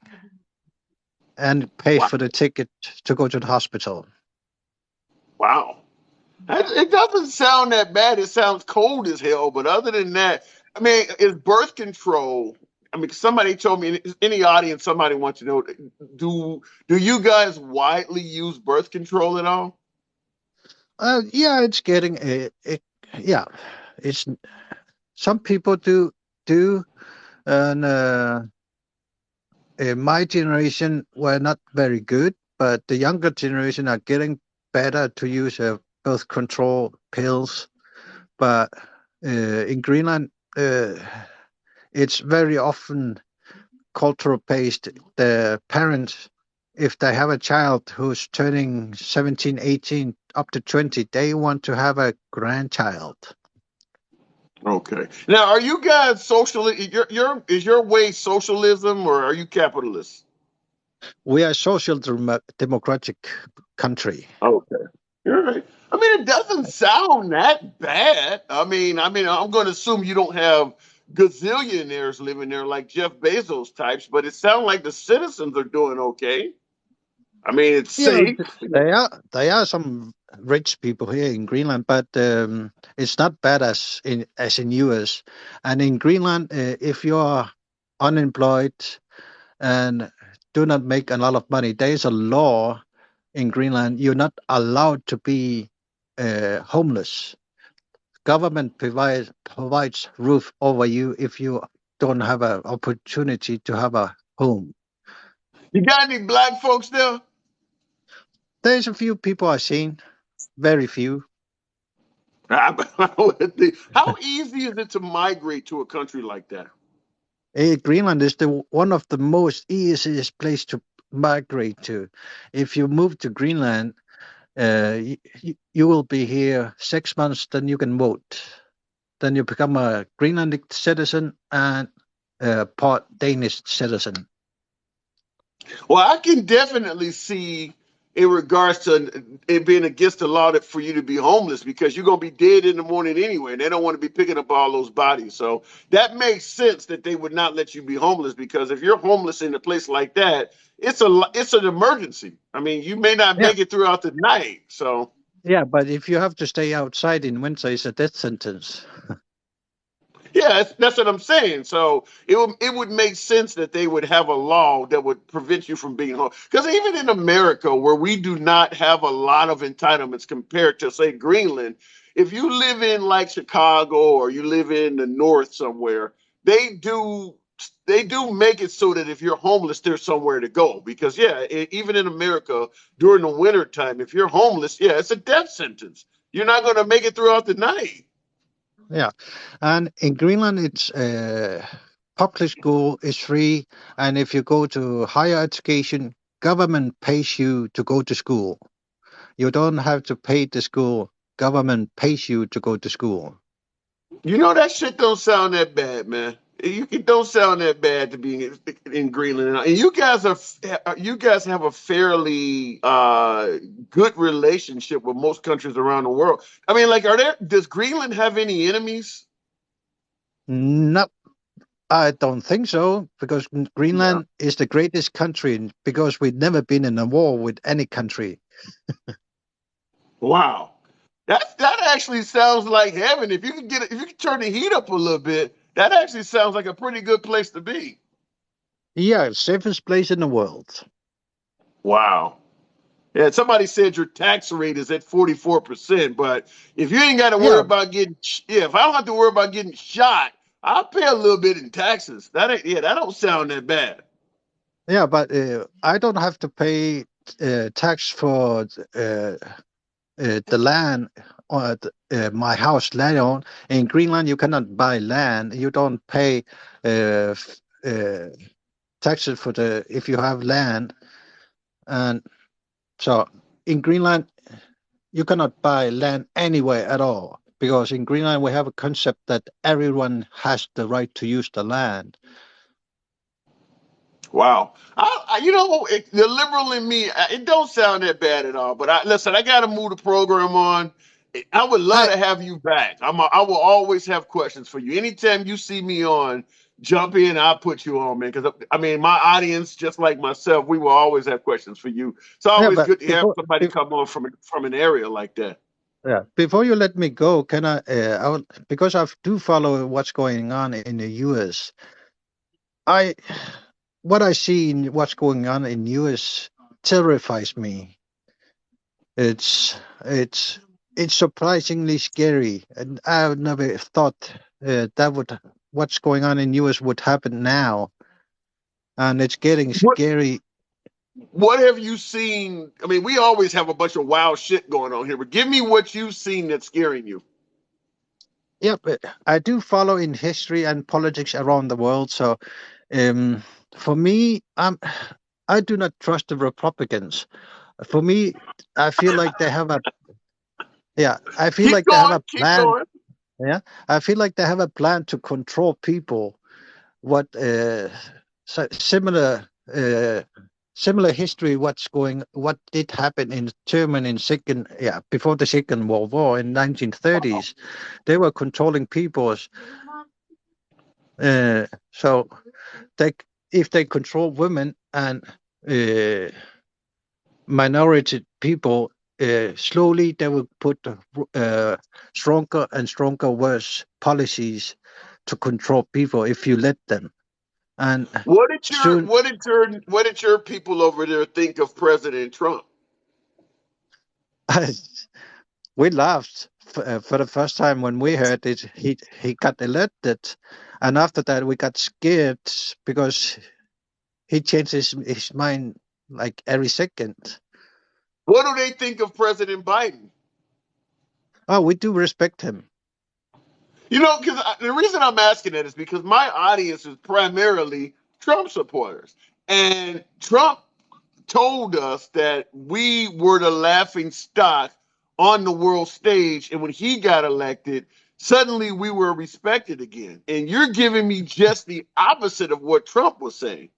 [SPEAKER 6] and pays
[SPEAKER 3] Wow.
[SPEAKER 6] for the ticket to go to the hospital.
[SPEAKER 3] Wow. It doesn't sound that bad. It sounds cold as hell. But other than that, I mean, is birth control? I mean, somebody told me in the audience, somebody wants to know, do you guys widely use birth control at all?
[SPEAKER 6] Yeah, it's getting yeah, it's some people do, and my generation were not very good, but the younger generation are getting better to use birth control pills. But in Greenland, it's very often cultural based. The parents, if they have a child who's turning 17, 18, up to 20, they want to have a grandchild.
[SPEAKER 3] Okay. Now, are you guys socially? Is your way socialism or are you capitalists?
[SPEAKER 6] We are a social democratic country.
[SPEAKER 3] Okay. All right. I mean, it doesn't sound that bad. I'm going to assume you don't have gazillionaires living there like Jeff Bezos types, but it sounds like the citizens are doing okay. I mean, it's
[SPEAKER 6] Yeah,
[SPEAKER 3] safe.
[SPEAKER 6] there are some. rich people here in Greenland, but it's not bad as in US. And in Greenland, if you are unemployed and do not make a lot of money, there is a law in Greenland. You're not allowed to be homeless. Government provides roof over you if you don't have an opportunity to have a home.
[SPEAKER 3] You got any black folks there?
[SPEAKER 6] There's a few people I've seen, very few.
[SPEAKER 3] How easy is it to migrate to a country like that?
[SPEAKER 6] Greenland is one of the most easiest place to migrate to. If you move to Greenland, you will be here 6 months, then you can vote. Then you become a Greenlandic citizen and part Danish citizen.
[SPEAKER 3] Well, I can definitely see in regards to it being against the law that for you to be homeless because you're gonna be dead in the morning anyway, and they don't want to be picking up all those bodies. So that makes sense that they would not let you be homeless because if you're homeless in a place like that, it's an emergency. I mean, you may not
[SPEAKER 6] Yeah.
[SPEAKER 3] make it throughout the night. So
[SPEAKER 6] Yeah, but if you have to stay outside in winter, it's a death sentence.
[SPEAKER 3] yeah, that's what I'm saying. So it would make sense that they would have a law that would prevent you from being home. Because even in America, where we do not have a lot of entitlements compared to say Greenland, if you live in like Chicago or you live in the north somewhere, they do make it so that if you're homeless, there's somewhere to go. Because yeah, even in America during the winter time, if you're homeless, yeah, it's a death sentence. You're not going to make it throughout the night.
[SPEAKER 6] Yeah, and in Greenland, it's public school is free, and if you go to higher education, government pays you to go to school. You don't have to pay the school. Government pays you to go to school.
[SPEAKER 3] You know that shit don't sound that bad, man. It don't sound that bad to be in Greenland, and you guys have a fairly good relationship with most countries around the world. I mean, like, does Greenland have any enemies?
[SPEAKER 6] No, I don't think so, because
[SPEAKER 3] Yeah.
[SPEAKER 6] Greenland is the greatest country because we've never been in a war with any country.
[SPEAKER 3] Wow. That actually sounds like heaven. If you could turn the heat up a little bit, that actually sounds like a pretty good place to be.
[SPEAKER 6] Yeah, safest place in the world.
[SPEAKER 3] Wow. Yeah, somebody said your tax rate is at 44%, but if you ain't got to worry
[SPEAKER 6] Yeah,
[SPEAKER 3] about if I don't have to worry about getting shot, I'll pay a little bit in taxes. That don't sound that bad.
[SPEAKER 6] yeah, but I don't have to pay tax for the land or my house land on. In Greenland, you cannot buy land. You don't pay uh, f- uh, taxes for the if you have land, and so in Greenland you cannot buy land anywhere at all because in Greenland we have a concept that everyone has the right to use the land.
[SPEAKER 3] Wow. The liberal in me, it don't sound that bad at all. But listen, I got to move the program on. I would love
[SPEAKER 6] I
[SPEAKER 3] to have you back. I will always have questions for you. Anytime you see me on, jump in. I'll put you on, man. Because I mean, my audience, just like myself, we will always have questions for you. It's
[SPEAKER 6] yeah,
[SPEAKER 3] always
[SPEAKER 6] but
[SPEAKER 3] good to have somebody come on from an area like that.
[SPEAKER 6] before you let me go, can because I do follow what's going on in the U.S. I what I see in what's going on in US terrifies me. It's it's it's surprisingly scary, and I would never thought that would what's going on in US would happen now, and it's getting
[SPEAKER 3] What
[SPEAKER 6] scary.
[SPEAKER 3] What have you seen? I mean, we always have a bunch of wild shit going on here, but give me what you've seen that's scaring you.
[SPEAKER 6] Yeah, but I do follow in history and politics around the world. So, um, for me, I do not trust the Republicans. For me, I feel like they have a I feel
[SPEAKER 3] Keep
[SPEAKER 6] like they have
[SPEAKER 3] going.
[SPEAKER 6] a
[SPEAKER 3] Keep
[SPEAKER 6] plan.
[SPEAKER 3] going.
[SPEAKER 6] Yeah, I feel like they have a plan to control people. What similar similar history? What did happen in Germany in second? Yeah, before the Second World War in 1930s, they were controlling peoples. So they if they control women and uh, minority people, slowly they will put stronger and stronger worse policies to control people if you let them. And
[SPEAKER 3] What did
[SPEAKER 6] soon,
[SPEAKER 3] your people over there think of President Trump?
[SPEAKER 6] we laughed for the first time when we heard it. He got elected, and after that we got scared because he changed his mind like every second.
[SPEAKER 3] What do they think of President Biden?
[SPEAKER 6] Oh, we do respect him.
[SPEAKER 3] You know, because the reason I'm asking that is because my audience is primarily Trump supporters, and Trump told us that we were the laughing stock on the world stage, and when he got elected, suddenly we were respected again. And you're giving me just the opposite of what Trump was saying.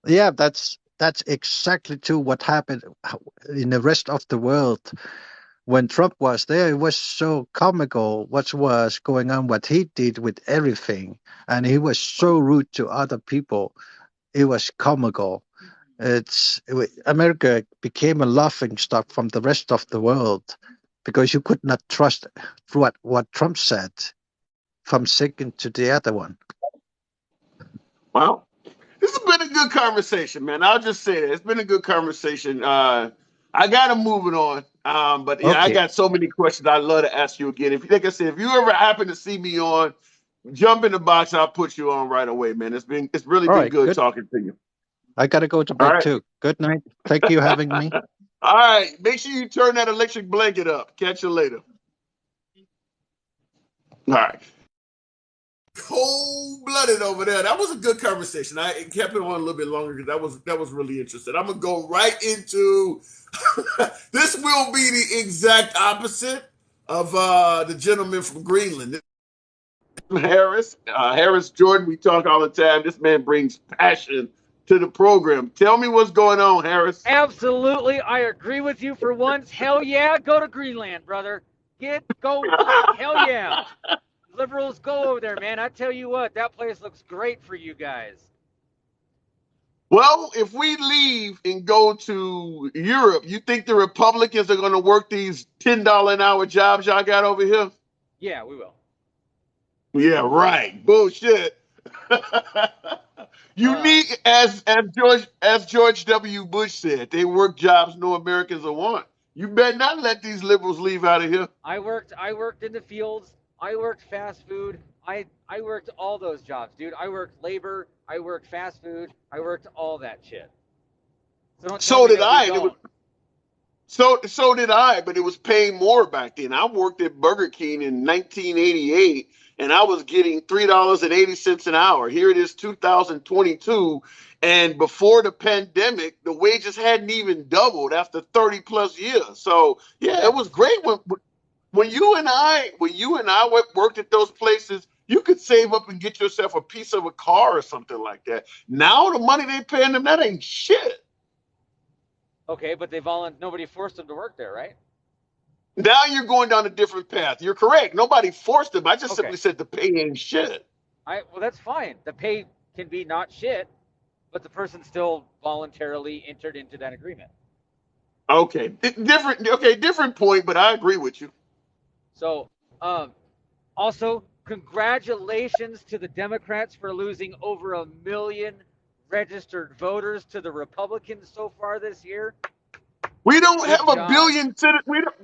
[SPEAKER 6] Yeah, that's exactly to what happened in the rest of the world. When Trump was there, it was so comical what was going on, what he did with everything, and he was so rude to other people. It was comical. America became a laughing stock from the rest of the world because you could not trust what Trump said from second to the other one.
[SPEAKER 3] Wow. This has been a good conversation, man. I'll just say that. It's been a good conversation. I got to move it on. But yeah, I
[SPEAKER 6] Okay.
[SPEAKER 3] got so many questions I'd love to ask you again. If, like I said, if you ever happen to see me on, jump in the box. I'll put you on right away, man. It's really
[SPEAKER 6] All
[SPEAKER 3] been
[SPEAKER 6] right.
[SPEAKER 3] good
[SPEAKER 6] Good.
[SPEAKER 3] talking to you.
[SPEAKER 6] I gotta go to
[SPEAKER 3] All
[SPEAKER 6] bed
[SPEAKER 3] right.
[SPEAKER 6] too. Good night. Thank you having me.
[SPEAKER 3] All right. Make sure you turn that electric blanket up. Catch you later. All right. Cold-blooded over there. That was a good conversation. I kept it on a little bit longer because that was really interesting. I'm gonna go right into this. Will be the exact opposite of the gentleman from Greenland, Harris Jordan. We talk all the time. This man brings passion to the program. Tell me what's going on, Harris.
[SPEAKER 7] Absolutely, I agree with you for once. Hell yeah, go to Greenland, brother. Go, hell yeah. Liberals, go over there, man. I tell you what, that place looks great for you guys.
[SPEAKER 3] Well, if we leave and go to Europe, you think the Republicans are going to work these $10 an hour jobs y'all got over here?
[SPEAKER 7] Yeah, we will.
[SPEAKER 3] Yeah, right. Bullshit. You need, as George W. Bush said, they work jobs no Americans will want. You better not let these liberals leave out of here.
[SPEAKER 7] I worked in the fields. I worked fast food. I worked all those jobs, dude. I worked labor. I worked fast food. I worked all that shit. So don't tell
[SPEAKER 3] So
[SPEAKER 7] me
[SPEAKER 3] did
[SPEAKER 7] that we
[SPEAKER 3] I. And it was
[SPEAKER 7] don't.
[SPEAKER 3] so did I, but it was paying more back then. I worked at Burger King in 1988, and I was getting $3.80 an hour. Here it is, 2022, and before the pandemic, the wages hadn't even doubled after 30 plus years. So yeah, it was great when you and I worked at those places. You could save up and get yourself a piece of a car or something like that. Now the money they paying them, that ain't shit.
[SPEAKER 7] Okay, but nobody forced them to work there, right?
[SPEAKER 3] Now you're going down a different path. You're correct. Nobody forced them. I just
[SPEAKER 7] Okay.
[SPEAKER 3] simply said the pay ain't shit.
[SPEAKER 7] Well, that's fine. The pay can be not shit, but the person still voluntarily entered into that agreement.
[SPEAKER 3] Okay, different. Okay, different point, but I agree with you.
[SPEAKER 7] So, also, congratulations to the Democrats for losing over 1 million registered voters to the Republicans so far this year.
[SPEAKER 3] We don't
[SPEAKER 7] Good
[SPEAKER 3] have
[SPEAKER 7] job.
[SPEAKER 3] a billion. We don't.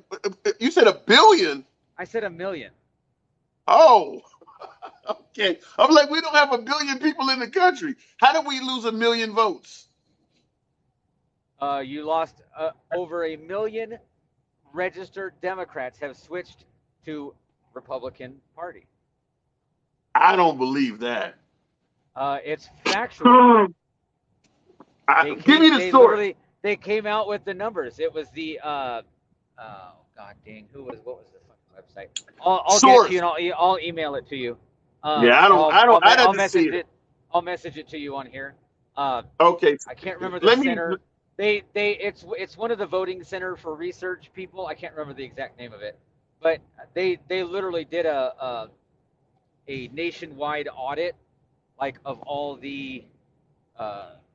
[SPEAKER 3] You said a billion.
[SPEAKER 7] I said 1 million.
[SPEAKER 3] Oh, okay. I'm like, we don't have a billion people in the country. How did we lose 1 million votes?
[SPEAKER 7] You lost over 1 million registered Democrats have switched to Republican Party.
[SPEAKER 3] I don't believe that.
[SPEAKER 7] It's factual.
[SPEAKER 3] Give me the source.
[SPEAKER 7] They came out with the numbers. It was the oh god dang, what was the fucking website? I'll get it to you and I'll email it to you.
[SPEAKER 3] Yeah,
[SPEAKER 7] I'll
[SPEAKER 3] to see
[SPEAKER 7] message
[SPEAKER 3] it.
[SPEAKER 7] I'll message it to you on here.
[SPEAKER 3] Okay.
[SPEAKER 7] I can't remember the center. It's one of the voting center for research people. I can't remember the exact name of it, but they literally did a nationwide audit, like of all the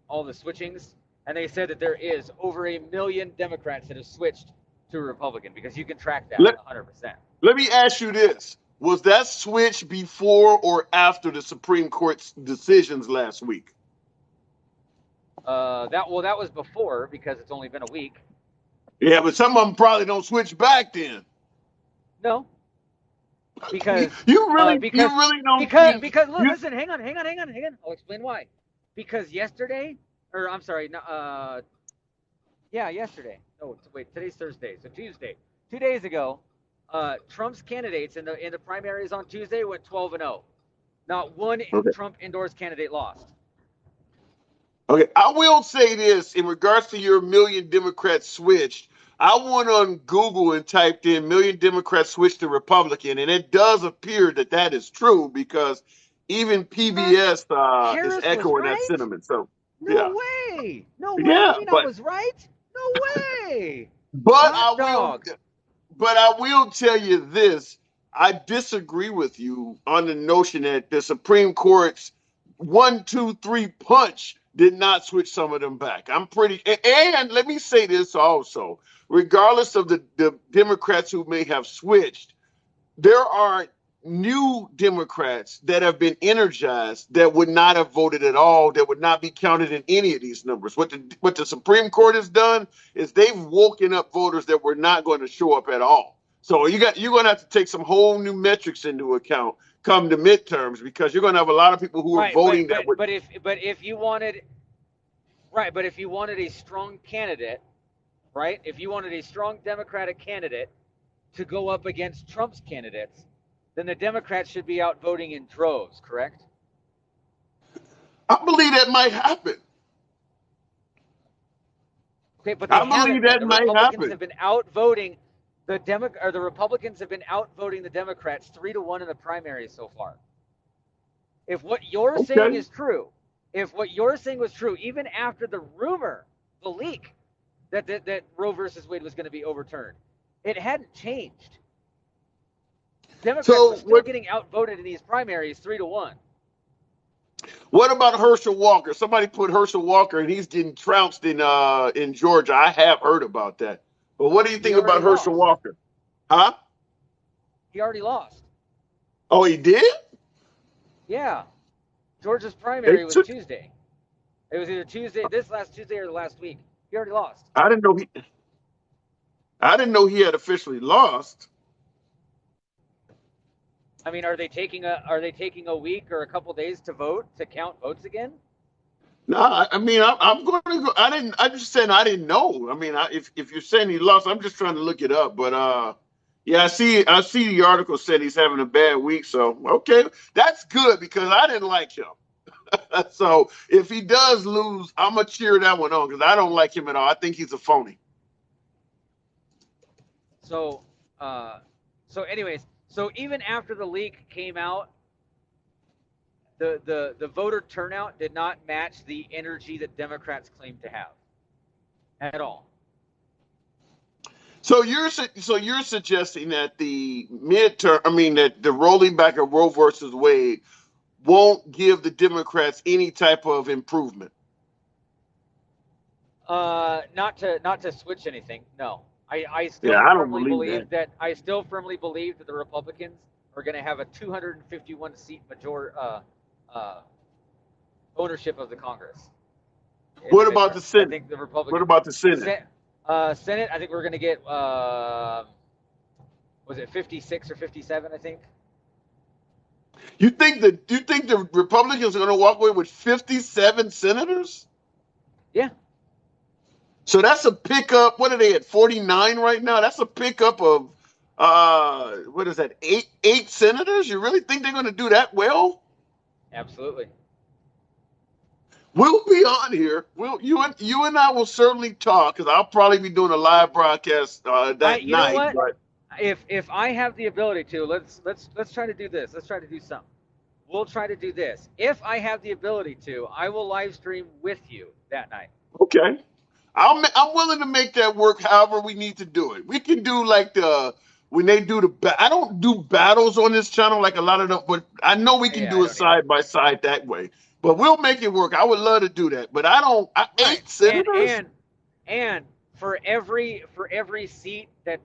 [SPEAKER 7] switchings, and they said that there is over 1 million Democrats that have switched to a Republican because you can track that
[SPEAKER 3] Let,
[SPEAKER 7] 100%.
[SPEAKER 3] let me ask you this. Was that switch before or after the Supreme Court's decisions last week?
[SPEAKER 7] That was before because it's only been a week.
[SPEAKER 3] Yeah, but some of them probably don't switch back then.
[SPEAKER 7] No. Because
[SPEAKER 3] you really don't
[SPEAKER 7] because listen, hang on. I'll explain why. Because yesterday, or I'm sorry, yesterday. Oh, wait, today's Thursday, so Tuesday. 2 days ago, Trump's candidates in the primaries on Tuesday went 12-0. Not one Trump endorsed candidate lost.
[SPEAKER 3] Okay, I will say this in regards to your million Democrats switched. I went on Google and typed in million Democrats switched to Republican, and it does appear that that is true because even PBS is echoing that sentiment. So,
[SPEAKER 7] no way.
[SPEAKER 3] But
[SPEAKER 7] was right. No way.
[SPEAKER 3] But I will tell you this. I disagree with you on the notion that the Supreme Court's 1, 2, 3 punch did not switch some of them back. And let me say this also, regardless of the Democrats who may have switched, there are new Democrats that have been energized that would not have voted at all, that would not be counted in any of these numbers. What the Supreme Court has done is they've woken up voters that were not going to show up at all. So you're going to have to take some whole new metrics into account come the midterms because you're going to have a lot of people who are voting that would.
[SPEAKER 7] But if you wanted a strong candidate, right? If you wanted a strong Democratic candidate to go up against Trump's candidates, then the Democrats should be out voting in droves, correct?
[SPEAKER 3] I believe that might happen.
[SPEAKER 7] Okay, but I believe that might happen. Have been outvoting the Republicans have been outvoting the Democrats 3-1 in the primaries so far. If what you're saying is true, even after the rumor, the leak, that Roe versus Wade was going to be overturned, it hadn't changed. Democrats are still getting outvoted in these primaries 3-1.
[SPEAKER 3] What about Herschel Walker? Somebody put Herschel Walker, and he's getting trounced in Georgia. I have heard about that. But what do you think about Herschel Walker? Huh?
[SPEAKER 7] He already lost.
[SPEAKER 3] Oh, he did?
[SPEAKER 7] Yeah. Georgia's primary was Tuesday. It was either this last Tuesday or the last week. He already lost.
[SPEAKER 3] I didn't know he had officially lost.
[SPEAKER 7] I mean, are they taking a week or a couple days to count votes again?
[SPEAKER 3] No, I mean, I'm going to go. I'm just saying I didn't know. I mean, if you're saying he lost, I'm just trying to look it up. But yeah, I see the article said he's having a bad week. So okay, that's good because I didn't like him. So if he does lose, I'm gonna cheer that one on because I don't like him at all. I think he's a phony.
[SPEAKER 7] So anyways, so even after the leak came out, the voter turnout did not match the energy that Democrats claim to have at all.
[SPEAKER 3] So you're suggesting that that the rolling back of Roe versus Wade won't give the Democrats any type of improvement?
[SPEAKER 7] Not to switch anything. No, I still firmly believe that. I still firmly believe that the Republicans are going to have a 251 seat ownership of the Congress.
[SPEAKER 3] What about the Senate?
[SPEAKER 7] I think the Republicans.
[SPEAKER 3] What about the Senate?
[SPEAKER 7] Senate, I think we're going to get. Was it 56 or 57? I think.
[SPEAKER 3] You think the Republicans are going to walk away with 57 senators?
[SPEAKER 7] Yeah.
[SPEAKER 3] So that's a pickup. What are they at 49 right now? That's a pickup of what is that? Eight senators? You really think they're going to do that well?
[SPEAKER 7] Absolutely.
[SPEAKER 3] We'll be on here. You and I will certainly talk because I'll probably be doing a live broadcast that night.
[SPEAKER 7] Know what? But if I have the ability to, let's try to do this. Let's try to do something. We'll try to do this. If I have the ability to, I will live stream with you that night.
[SPEAKER 3] Okay. I'm willing to make that work however we need to do it. We can do like when they do I don't do battles on this channel like a lot of them, but I know we can do it side by side that way. But we'll make it work. I would love to do that. But I don't. 8 senators?
[SPEAKER 7] And for every seat that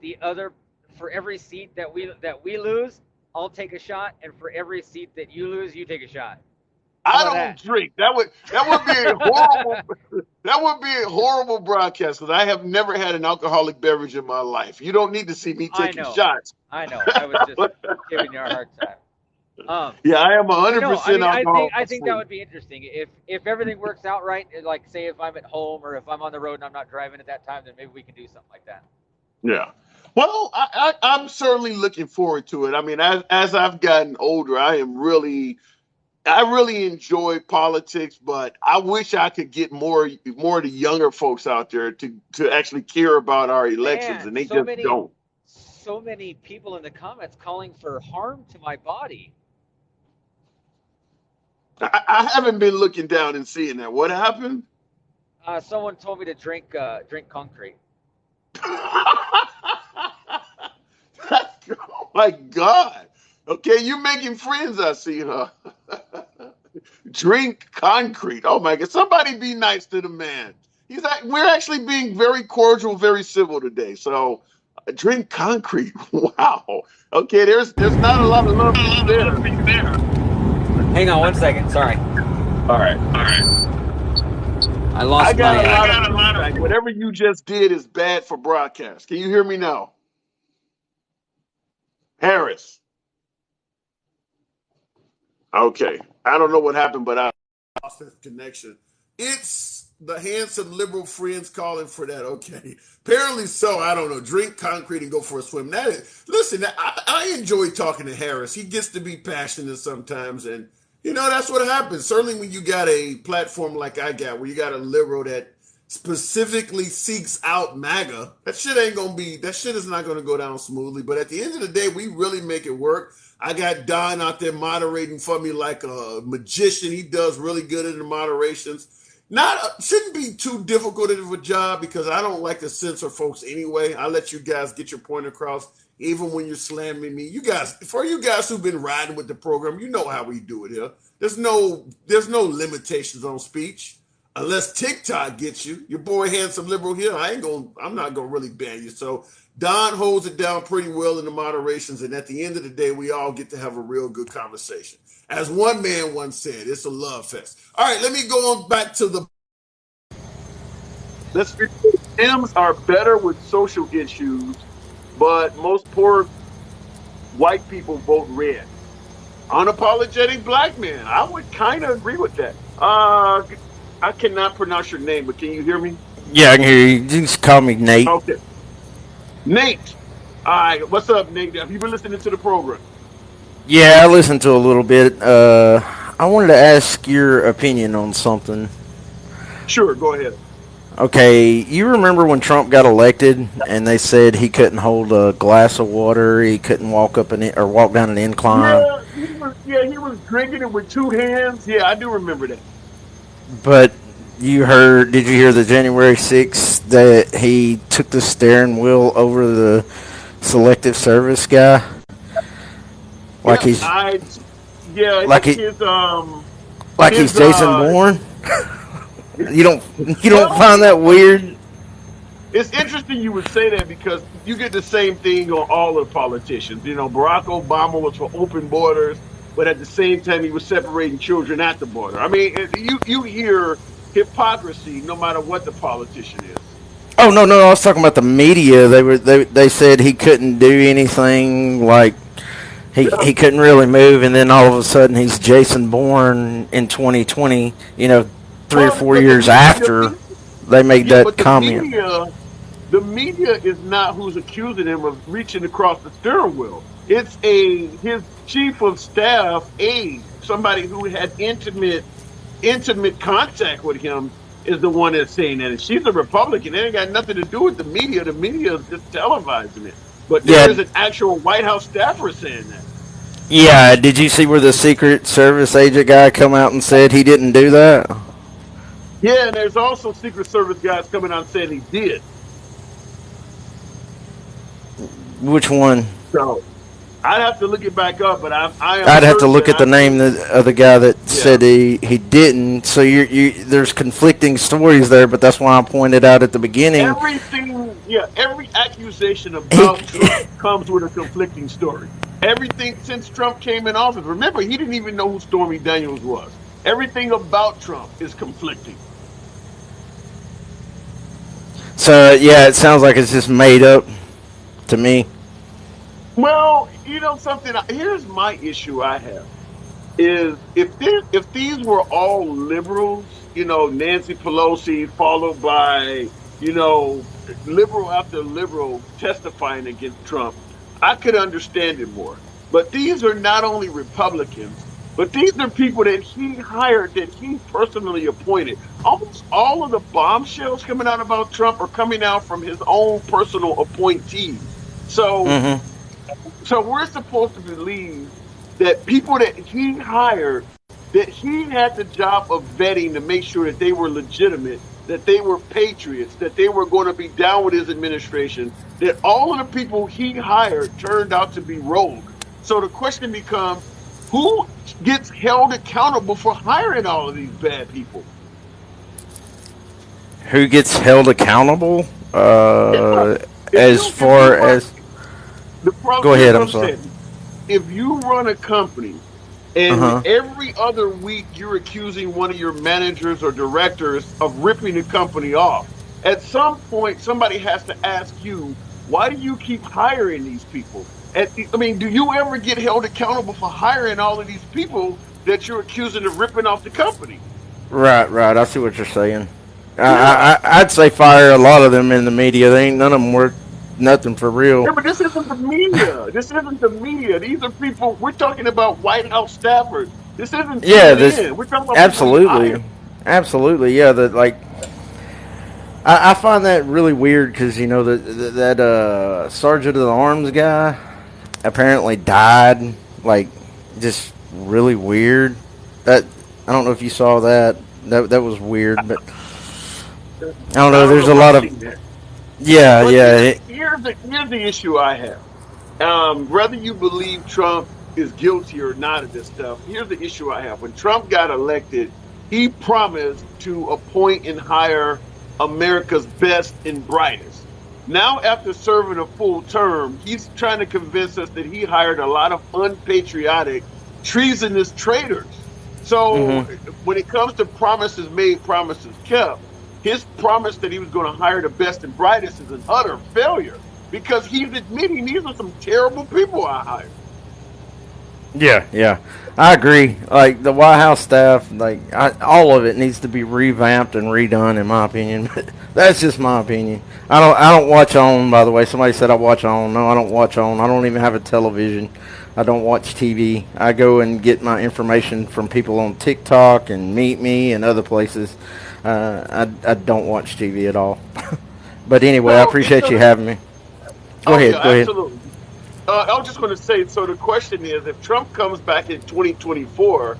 [SPEAKER 7] we lose, I'll take a shot, and for every seat that you lose, you take a shot. How
[SPEAKER 3] I
[SPEAKER 7] about
[SPEAKER 3] don't
[SPEAKER 7] that?
[SPEAKER 3] drink. That would be a horrible. That would be a horrible broadcast because I have never had an alcoholic beverage in my life. You don't need to see me
[SPEAKER 7] I
[SPEAKER 3] taking
[SPEAKER 7] know.
[SPEAKER 3] shots.
[SPEAKER 7] I know. I was just giving you a hard time.
[SPEAKER 3] Yeah, I am
[SPEAKER 7] But
[SPEAKER 3] 100% alcohol
[SPEAKER 7] I think that
[SPEAKER 3] free.
[SPEAKER 7] would be interesting. If everything works out right, like say if I'm at home or if I'm on the road and I'm not driving at that time, then maybe we can do something like that.
[SPEAKER 3] Yeah. Well, I'm certainly looking forward to it. I mean, as I've gotten older, I really enjoy politics, but I wish I could get more of the younger folks out there to actually care about our elections,
[SPEAKER 7] Man,
[SPEAKER 3] and they just don't.
[SPEAKER 7] so many people in the comments calling for harm to my body.
[SPEAKER 3] I haven't been looking down and seeing that. What happened?
[SPEAKER 7] Someone told me to drink concrete.
[SPEAKER 3] Oh my God. Okay, you making friends, I see, huh? Drink concrete. Oh my God. Somebody be nice to the man. We're actually being very cordial, very civil today. So drink concrete. Wow. Okay, there's not a lot of love for you there.
[SPEAKER 7] Hang on 1 second. Sorry.
[SPEAKER 3] All right.
[SPEAKER 7] I lost
[SPEAKER 3] I got
[SPEAKER 7] my.
[SPEAKER 3] a lot of feedback. Whatever you just did is bad for broadcast. Can you hear me now? Harris. Okay. I don't know what happened, but I lost that connection. It's the handsome liberal friends calling for that. Okay. Apparently so. I don't know. Drink concrete and go for a swim. Listen, I enjoy talking to Harris. He gets to be passionate sometimes. And, that's what happens. Certainly when you got a platform like I got, where you got a liberal that specifically seeks out MAGA, that shit is not going to go down smoothly. But at the end of the day, we really make it work. I got Don out there moderating for me like a magician. He does really good in the moderations. Shouldn't be too difficult of a job because I don't like to censor folks anyway. I let you guys get your point across, even when you're slamming me. For you guys who've been riding with the program, you know how we do it here. There's no limitations on speech. Unless TikTok gets you, your boy handsome liberal here, I'm not gonna really ban you. So Don holds it down pretty well in the moderations, and at the end of the day, we all get to have a real good conversation. As one man once said, it's a love fest. All right, let me go on back to the. Dems are better with social issues, but most poor white people vote red. Unapologetic black man. I would kind of agree with that. I cannot pronounce your name, but can you hear me?
[SPEAKER 8] Yeah, I can hear you. You just call me Nate.
[SPEAKER 3] Okay. Nate. All right. What's up, Nate? Have you been listening to the program?
[SPEAKER 8] Yeah, I listened to a little bit. I wanted to ask your opinion on something.
[SPEAKER 3] Sure, go ahead.
[SPEAKER 8] Okay, you remember when Trump got elected and they said he couldn't hold a glass of water, he couldn't walk down an incline?
[SPEAKER 3] Yeah, he was drinking it with two hands. Yeah, I do remember that.
[SPEAKER 8] But did you hear the January 6th that he took the steering wheel over the Selective Service guy? Like he's Jason Bourne? You don't find that weird?
[SPEAKER 3] It's interesting you would say that because you get the same thing on all the politicians. Barack Obama was for open borders, but at the same time he was separating children at the border. I mean, you hear hypocrisy no matter what the politician is.
[SPEAKER 8] Oh no, I was talking about the media. They said he couldn't do anything, like he couldn't really move, and then all of a sudden he's Jason Bourne in 2020. 3 or 4 years after they made that comment.
[SPEAKER 3] The media is not who's accusing him of reaching across the steering wheel. It's his chief of staff aide, somebody who had intimate contact with him, is the one that's saying that. And she's a Republican. It ain't got nothing to do with the media. The media is just televising it. But there is an actual White House staffer saying that.
[SPEAKER 8] Yeah, did you see where the Secret Service agent guy come out and said he didn't do that?
[SPEAKER 3] Yeah, and there's also Secret Service guys coming out saying he did.
[SPEAKER 8] Which one?
[SPEAKER 3] So I'd have to look it back up, but I'd
[SPEAKER 8] have to look at the name of the guy that said he didn't. So there's conflicting stories there, but that's why I pointed out at the beginning.
[SPEAKER 3] Every accusation
[SPEAKER 8] He,
[SPEAKER 3] about Trump comes with a conflicting story. Everything since Trump came in office, remember, he didn't even know who Stormy Daniels was. Everything about Trump is conflicting.
[SPEAKER 8] so yeah, it sounds like it's just made up to me.
[SPEAKER 3] Well, you know something. Here's my issue I have is if these were all liberals, Nancy Pelosi followed by liberal after liberal testifying against Trump, I could understand it more. But these are not only Republicans, but these are people that he hired, that he personally appointed. Almost all of the bombshells coming out about Trump are coming out from his own personal appointees. So
[SPEAKER 8] Mm-hmm.
[SPEAKER 3] so we're supposed to believe that people that he hired, that he had the job of vetting to make sure that they were legitimate, that they were patriots, that they were going to be down with his administration, that all of the people he hired turned out to be rogue. So the question becomes, who gets held accountable for hiring all of these bad people?
[SPEAKER 8] Who gets held accountable?
[SPEAKER 3] Yeah.
[SPEAKER 8] As
[SPEAKER 3] If you
[SPEAKER 8] far
[SPEAKER 3] run
[SPEAKER 8] as
[SPEAKER 3] the problem,
[SPEAKER 8] go
[SPEAKER 3] here's
[SPEAKER 8] ahead.
[SPEAKER 3] what
[SPEAKER 8] I'm
[SPEAKER 3] I'm
[SPEAKER 8] sorry.
[SPEAKER 3] saying. If you run a company
[SPEAKER 8] Uh
[SPEAKER 3] and
[SPEAKER 8] huh.
[SPEAKER 3] every other week you're accusing one of your managers or directors of ripping the company off, at some point somebody has to ask you, why do you keep hiring these people? I mean, do you ever get held accountable for hiring all of these people that you're accusing of ripping off the company?
[SPEAKER 8] Right, right. I see what you're saying.
[SPEAKER 3] Yeah.
[SPEAKER 8] I'd say fire a lot of them in the media. They ain't none of them worth nothing for real.
[SPEAKER 3] Yeah, but this isn't the media. This isn't the media. These are people, we're talking about White House staffers. This isn't
[SPEAKER 8] Yeah, this
[SPEAKER 3] CNN. We're talking about people he hired.
[SPEAKER 8] absolutely, absolutely. Yeah, that like I find that really weird because that sergeant of the arms guy apparently died. Like, just really weird. That I don't know if you saw that. That was weird, but I don't
[SPEAKER 3] I
[SPEAKER 8] know.
[SPEAKER 3] don't
[SPEAKER 8] There's
[SPEAKER 3] know
[SPEAKER 8] a
[SPEAKER 3] if I've
[SPEAKER 8] lot of
[SPEAKER 3] seen that.
[SPEAKER 8] yeah,
[SPEAKER 3] But
[SPEAKER 8] yeah.
[SPEAKER 3] here's the issue I have. Whether you believe Trump is guilty or not of this stuff, here's the issue I have. When Trump got elected, he promised to appoint and hire America's best and brightest. Now, after serving a full term, he's trying to convince us that he hired a lot of unpatriotic, treasonous traitors. So,
[SPEAKER 8] Hmm.
[SPEAKER 3] when it comes to promises made, promises kept, his promise that he was going to hire the best and brightest is an utter failure because he's admitting these are some terrible people I hired.
[SPEAKER 8] Yeah, yeah, I agree. Like the White House staff, all of it needs to be revamped and redone, in my opinion. But that's just my opinion. I don't watch on. By the way, somebody said I watch on. No, I don't watch on. I don't even have a television. I don't watch TV. I go and get my information from people on TikTok and Meet Me and other places. I don't watch TV at all. But anyway, I
[SPEAKER 3] So it's
[SPEAKER 8] appreciate you having me. Go
[SPEAKER 3] oh yeah,
[SPEAKER 8] ahead. Go ahead.
[SPEAKER 3] absolutely. I was just going to say. So the question is, if Trump comes back in 2024,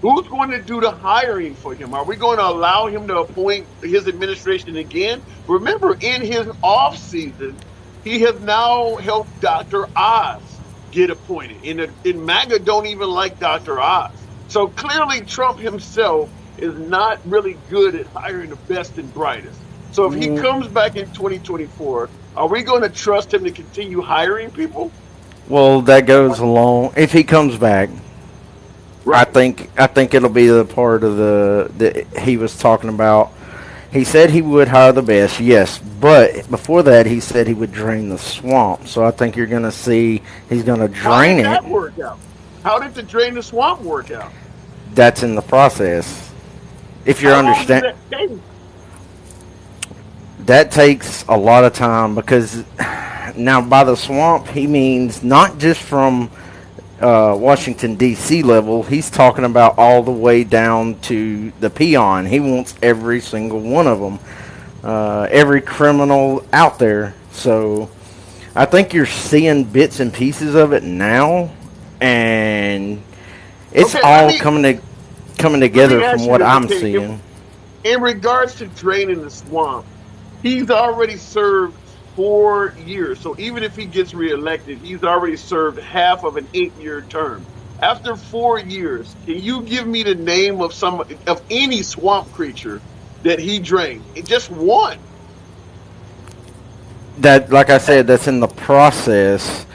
[SPEAKER 3] who's going to do the hiring for him? Are we going to allow him to appoint his administration again? Remember, in his off season, he has now helped Dr. Oz get appointed. In MAGA don't even like Dr. Oz. So clearly, Trump himself is not really good at hiring the best and brightest. So if he comes back in 2024, are we going to trust him to continue hiring people?
[SPEAKER 8] Well, that goes along. If he comes back,
[SPEAKER 3] Right.
[SPEAKER 8] I think it'll be the part of the that he was talking about. He said he would hire the best, yes, but before that he said he would drain the swamp. So I think you're going to see he's going to
[SPEAKER 3] How
[SPEAKER 8] drain
[SPEAKER 3] did
[SPEAKER 8] it.
[SPEAKER 3] that work out? How did the drain the swamp work out?
[SPEAKER 8] That's in the process. If you're
[SPEAKER 3] How long does
[SPEAKER 8] understand,
[SPEAKER 3] that take?
[SPEAKER 8] that takes a lot of time because now by the swamp he means not just from Washington D.C. level. He's talking about all the way down to the peon. He wants every single one of them, every criminal out there. So I think you're seeing bits and pieces of it now, and it's
[SPEAKER 3] Okay,
[SPEAKER 8] all coming
[SPEAKER 3] let me
[SPEAKER 8] together from
[SPEAKER 3] ask you
[SPEAKER 8] what
[SPEAKER 3] this.
[SPEAKER 8] I'm
[SPEAKER 3] Okay,
[SPEAKER 8] seeing.
[SPEAKER 3] in regards to draining the swamp, he's already served 4 years. So even if he gets reelected, he's already served half of an 8-year term. After 4 years, can you give me the name of any swamp creature that he drained? Just one.
[SPEAKER 8] That, like I said, that's in the process.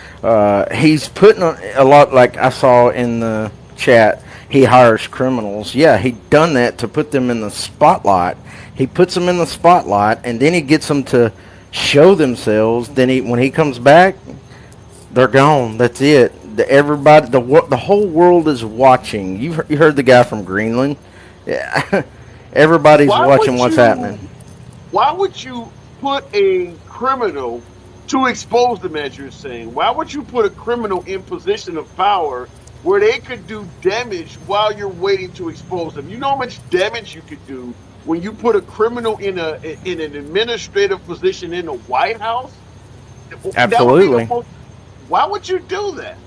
[SPEAKER 8] He's putting a lot, like I saw in the chat, he hires criminals. Yeah, he done that to put them in the spotlight. He puts them in the spotlight, and then he gets them to show themselves. Then when he comes back, they're gone. That's it. Everybody, the whole world is watching. You heard the guy from Greenland. Yeah, everybody's
[SPEAKER 3] Why
[SPEAKER 8] watching
[SPEAKER 3] would
[SPEAKER 8] what's
[SPEAKER 3] you
[SPEAKER 8] happening.
[SPEAKER 3] why would you put a criminal to expose them, as you're saying? Why would you put a criminal in position of power where they could do damage while you're waiting to expose them? You know how much damage you could do when you put a criminal in an administrative position in the White House? That would be the
[SPEAKER 8] Absolutely.
[SPEAKER 3] most. Why would you do that?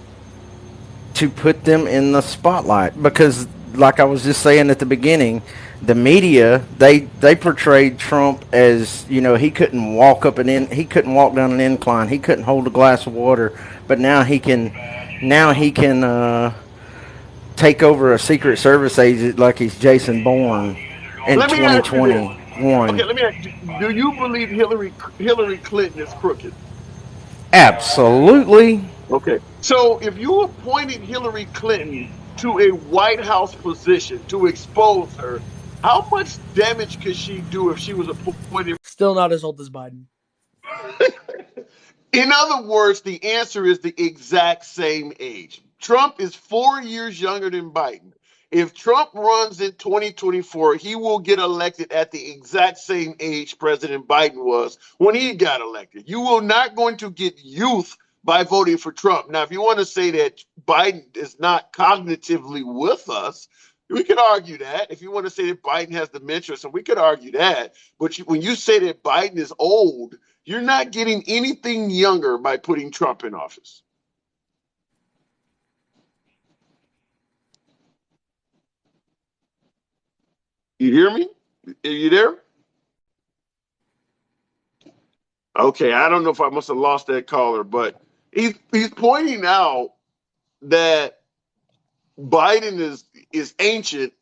[SPEAKER 8] To put them in the spotlight, because like I was just saying at the beginning, the media, they portrayed Trump as, he couldn't he couldn't walk down an incline, he couldn't hold a glass of water, but now he can take over a Secret Service agent like he's Jason Bourne in
[SPEAKER 3] Let me ask you this. Okay,
[SPEAKER 8] 2021.
[SPEAKER 3] let me ask you, do you believe Hillary Clinton is crooked?
[SPEAKER 8] Absolutely.
[SPEAKER 3] Okay. So if you appointed Hillary Clinton to a White House position to expose her, how much damage could she do if she was appointed?
[SPEAKER 9] Still not as old as Biden.
[SPEAKER 3] In other words, the answer is the exact same age. Trump is 4 years younger than Biden. If Trump runs in 2024, he will get elected at the exact same age President Biden was when he got elected. You will not going to get youth by voting for Trump. Now, if you want to say that Biden is not cognitively with us, we could argue that. If you want to say that Biden has dementia, so we could argue that. But when you say that Biden is old, you're not getting anything younger by putting Trump in office. You hear me? Are you there? Okay, I don't know if I must have lost that caller, but he's pointing out that Biden is ancient.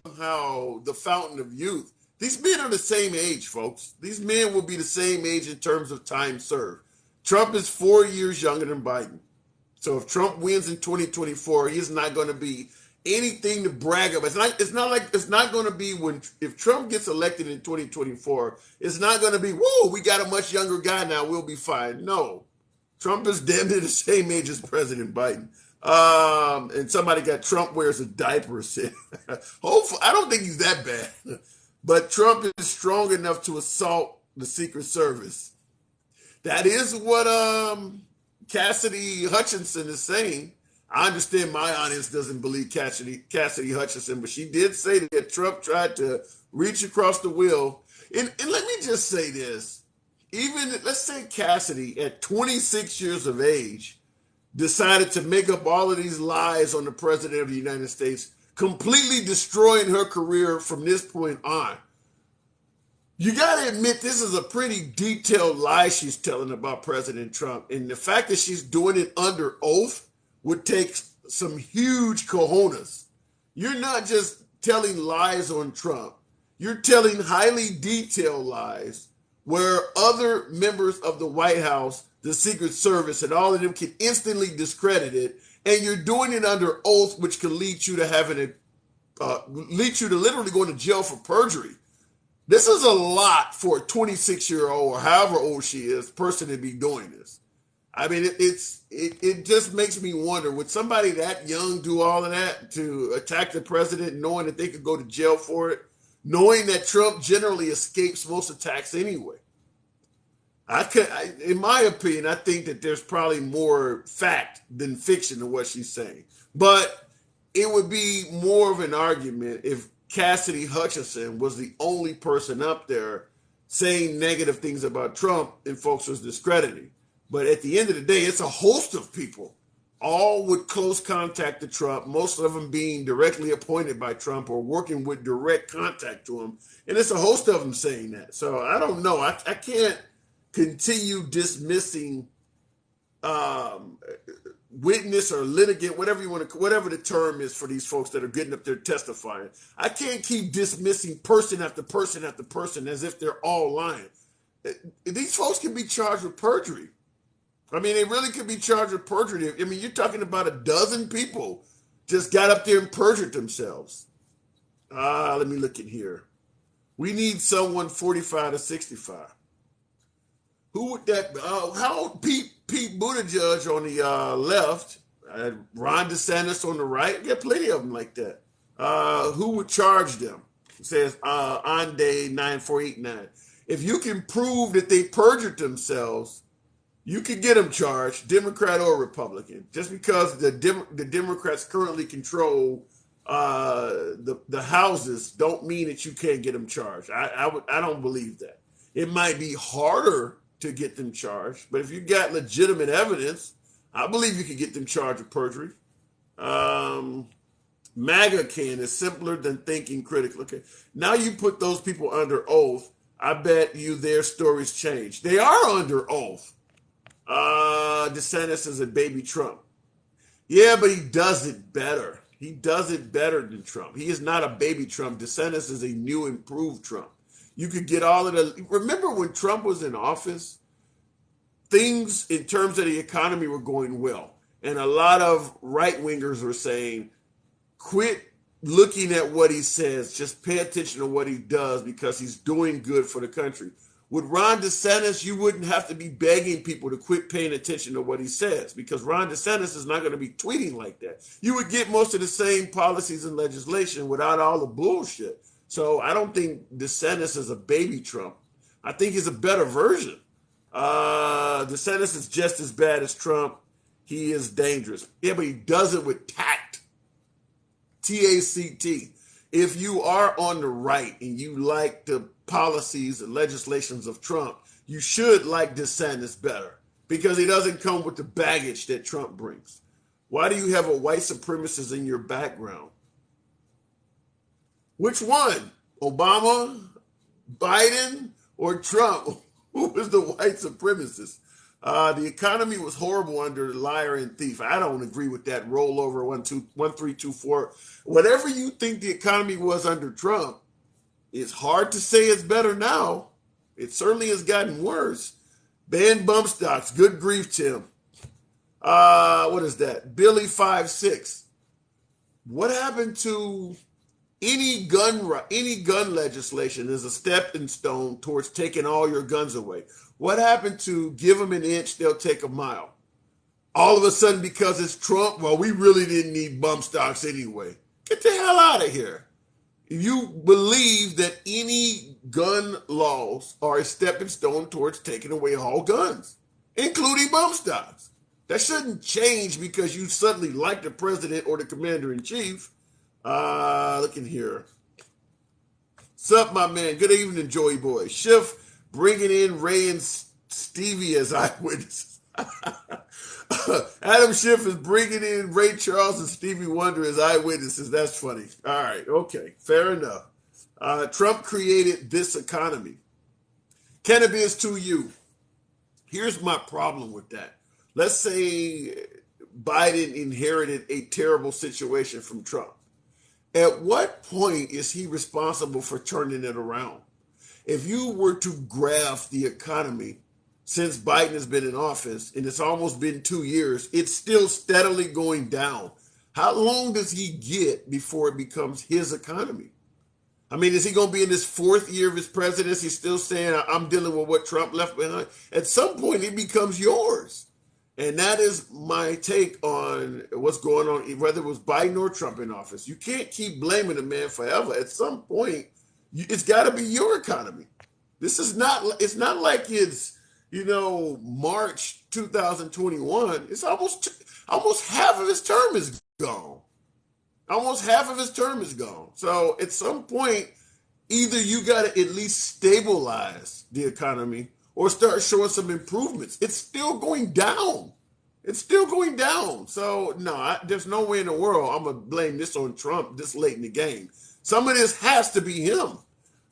[SPEAKER 1] Somehow the fountain of youth. These men are the same age, folks. These men will be the same age in terms of time served. Trump is 4 years younger than Biden. So if Trump wins in 2024, he's not going to be anything to brag about. It's not going to be if Trump gets elected in 2024, it's not going to be, whoa, we got a much younger guy now, we'll be fine. No. Trump is damn near the same age as President Biden. And somebody got Trump wears a diaper. Hopefully, I don't think he's that bad. But Trump is strong enough to assault the Secret Service. That is what Cassidy Hutchinson is saying. I understand my audience doesn't believe Cassidy Hutchinson, but she did say that Trump tried to reach across the wheel. And let me just say this. Even, let's say Cassidy, at 26 years of age, decided to make up all of these lies on the president of the United States, completely destroying her career from this point on. You got to admit, this is a pretty detailed lie she's telling about President Trump. And the fact that she's doing it under oath would take some huge cojones. You're not just telling lies on Trump. You're telling highly detailed lies where other members of the White House, the Secret Service, and all of them can instantly discredit it. And you're doing it under oath, which can lead you to literally going to jail for perjury. This is a lot for a 26-year-old or however old she is person to be doing this. I mean, it just makes me wonder, would somebody that young do all of that to attack the president, knowing that they could go to jail for it, knowing that Trump generally escapes most attacks anyway? In my opinion, I think that there's probably more fact than fiction in what she's saying. But it would be more of an argument if Cassidy Hutchinson was the only person up there saying negative things about Trump and folks was discrediting. But at the end of the day, it's a host of people, all with close contact to Trump, most of them being directly appointed by Trump or working with direct contact to him. And it's a host of them saying that. So I don't know. I can't continue dismissing witness or litigant, whatever you want to, whatever the term is for these folks that are getting up there testifying. I can't keep dismissing person after person after person as if they're all lying. These folks can be charged with perjury. I mean, they really could be charged with perjury. I mean, you're talking about a dozen people just got up there and perjured themselves. Let me look in here. We need someone 45 to 65. Who would that be? How Pete Buttigieg on the left, Ron DeSantis on the right? Get plenty of them like that. Who would charge them? It says Ande 9489. If you can prove that they perjured themselves, you can get them charged, Democrat or Republican. Just because the Democrats currently control the houses, don't mean that you can't get them charged. I don't believe that. It might be harder to get them charged, but if you got legitimate evidence, I believe you can get them charged with perjury. MAGA can is simpler than thinking critically. Okay, now you put those people under oath. I bet you their stories change. They are under oath. DeSantis is a baby Trump. Yeah, but he does it better. He does it better than Trump. He is not a baby Trump. DeSantis is a new, improved Trump. You could get all of the... Remember when Trump was in office? Things in terms of the economy were going well. And a lot of right-wingers were saying, quit looking at what he says. Just pay attention to what he does because he's doing good for the country. With Ron DeSantis, you wouldn't have to be begging people to quit paying attention to what he says because Ron DeSantis is not going to be tweeting like that. You would get most of the same policies and legislation without all the bullshit. So I don't think DeSantis is a baby Trump. I think he's a better version. DeSantis is just as bad as Trump. He is dangerous. Yeah, but he does it with tact. T-A-C-T. If you are on the right and you like the policies and legislations of Trump, you should like DeSantis better because he doesn't come with the baggage that Trump brings. Why do you have a white supremacist in your background? Which one? Obama, Biden, or Trump? Who is the white supremacist? The economy was horrible under liar and thief. I don't agree with that rollover 1324. Whatever you think the economy was under Trump, it's hard to say it's better now. It certainly has gotten worse. Ban bump stocks. Good grief, Tim. What is that? Billy 56. What happened to any gun legislation is a stepping stone towards taking all your guns away. What happened to give them an inch, they'll take a mile? All of a sudden, because it's Trump, well, we really didn't need bump stocks anyway. Get the hell out of here. You believe that any gun laws are a stepping stone towards taking away all guns, including bump stocks. That shouldn't change because you suddenly like the president or the commander-in-chief. Look in here. Sup, my man? Good evening, Joey Boy. Schiff bringing in Ray and Stevie as eyewitnesses. Adam Schiff is bringing in Ray Charles and Stevie Wonder as eyewitnesses. That's funny. All right. Okay. Fair enough. Trump created this economy. Cannabis to you. Here's my problem with that. Let's say Biden inherited a terrible situation from Trump. At what point is he responsible for turning it around? If you were to graph the economy since Biden has been in office, and it's almost been 2 years, it's still steadily going down. How long does he get before it becomes his economy? I mean, is he going to be in his 4th year of his presidency still saying, I'm dealing with what Trump left behind? At some point, it becomes yours. And that is my take on what's going on, whether it was Biden or Trump in office. You can't keep blaming the man forever. At some point, it's got to be your economy. It's not like it's, March 2021. It's almost half of his term is gone. Almost half of his term is gone. So at some point, either you got to at least stabilize the economy or start showing some improvements. It's still going down. It's still going down. So, no, there's no way in the world I'm going to blame this on Trump this late in the game. Some of this has to be him.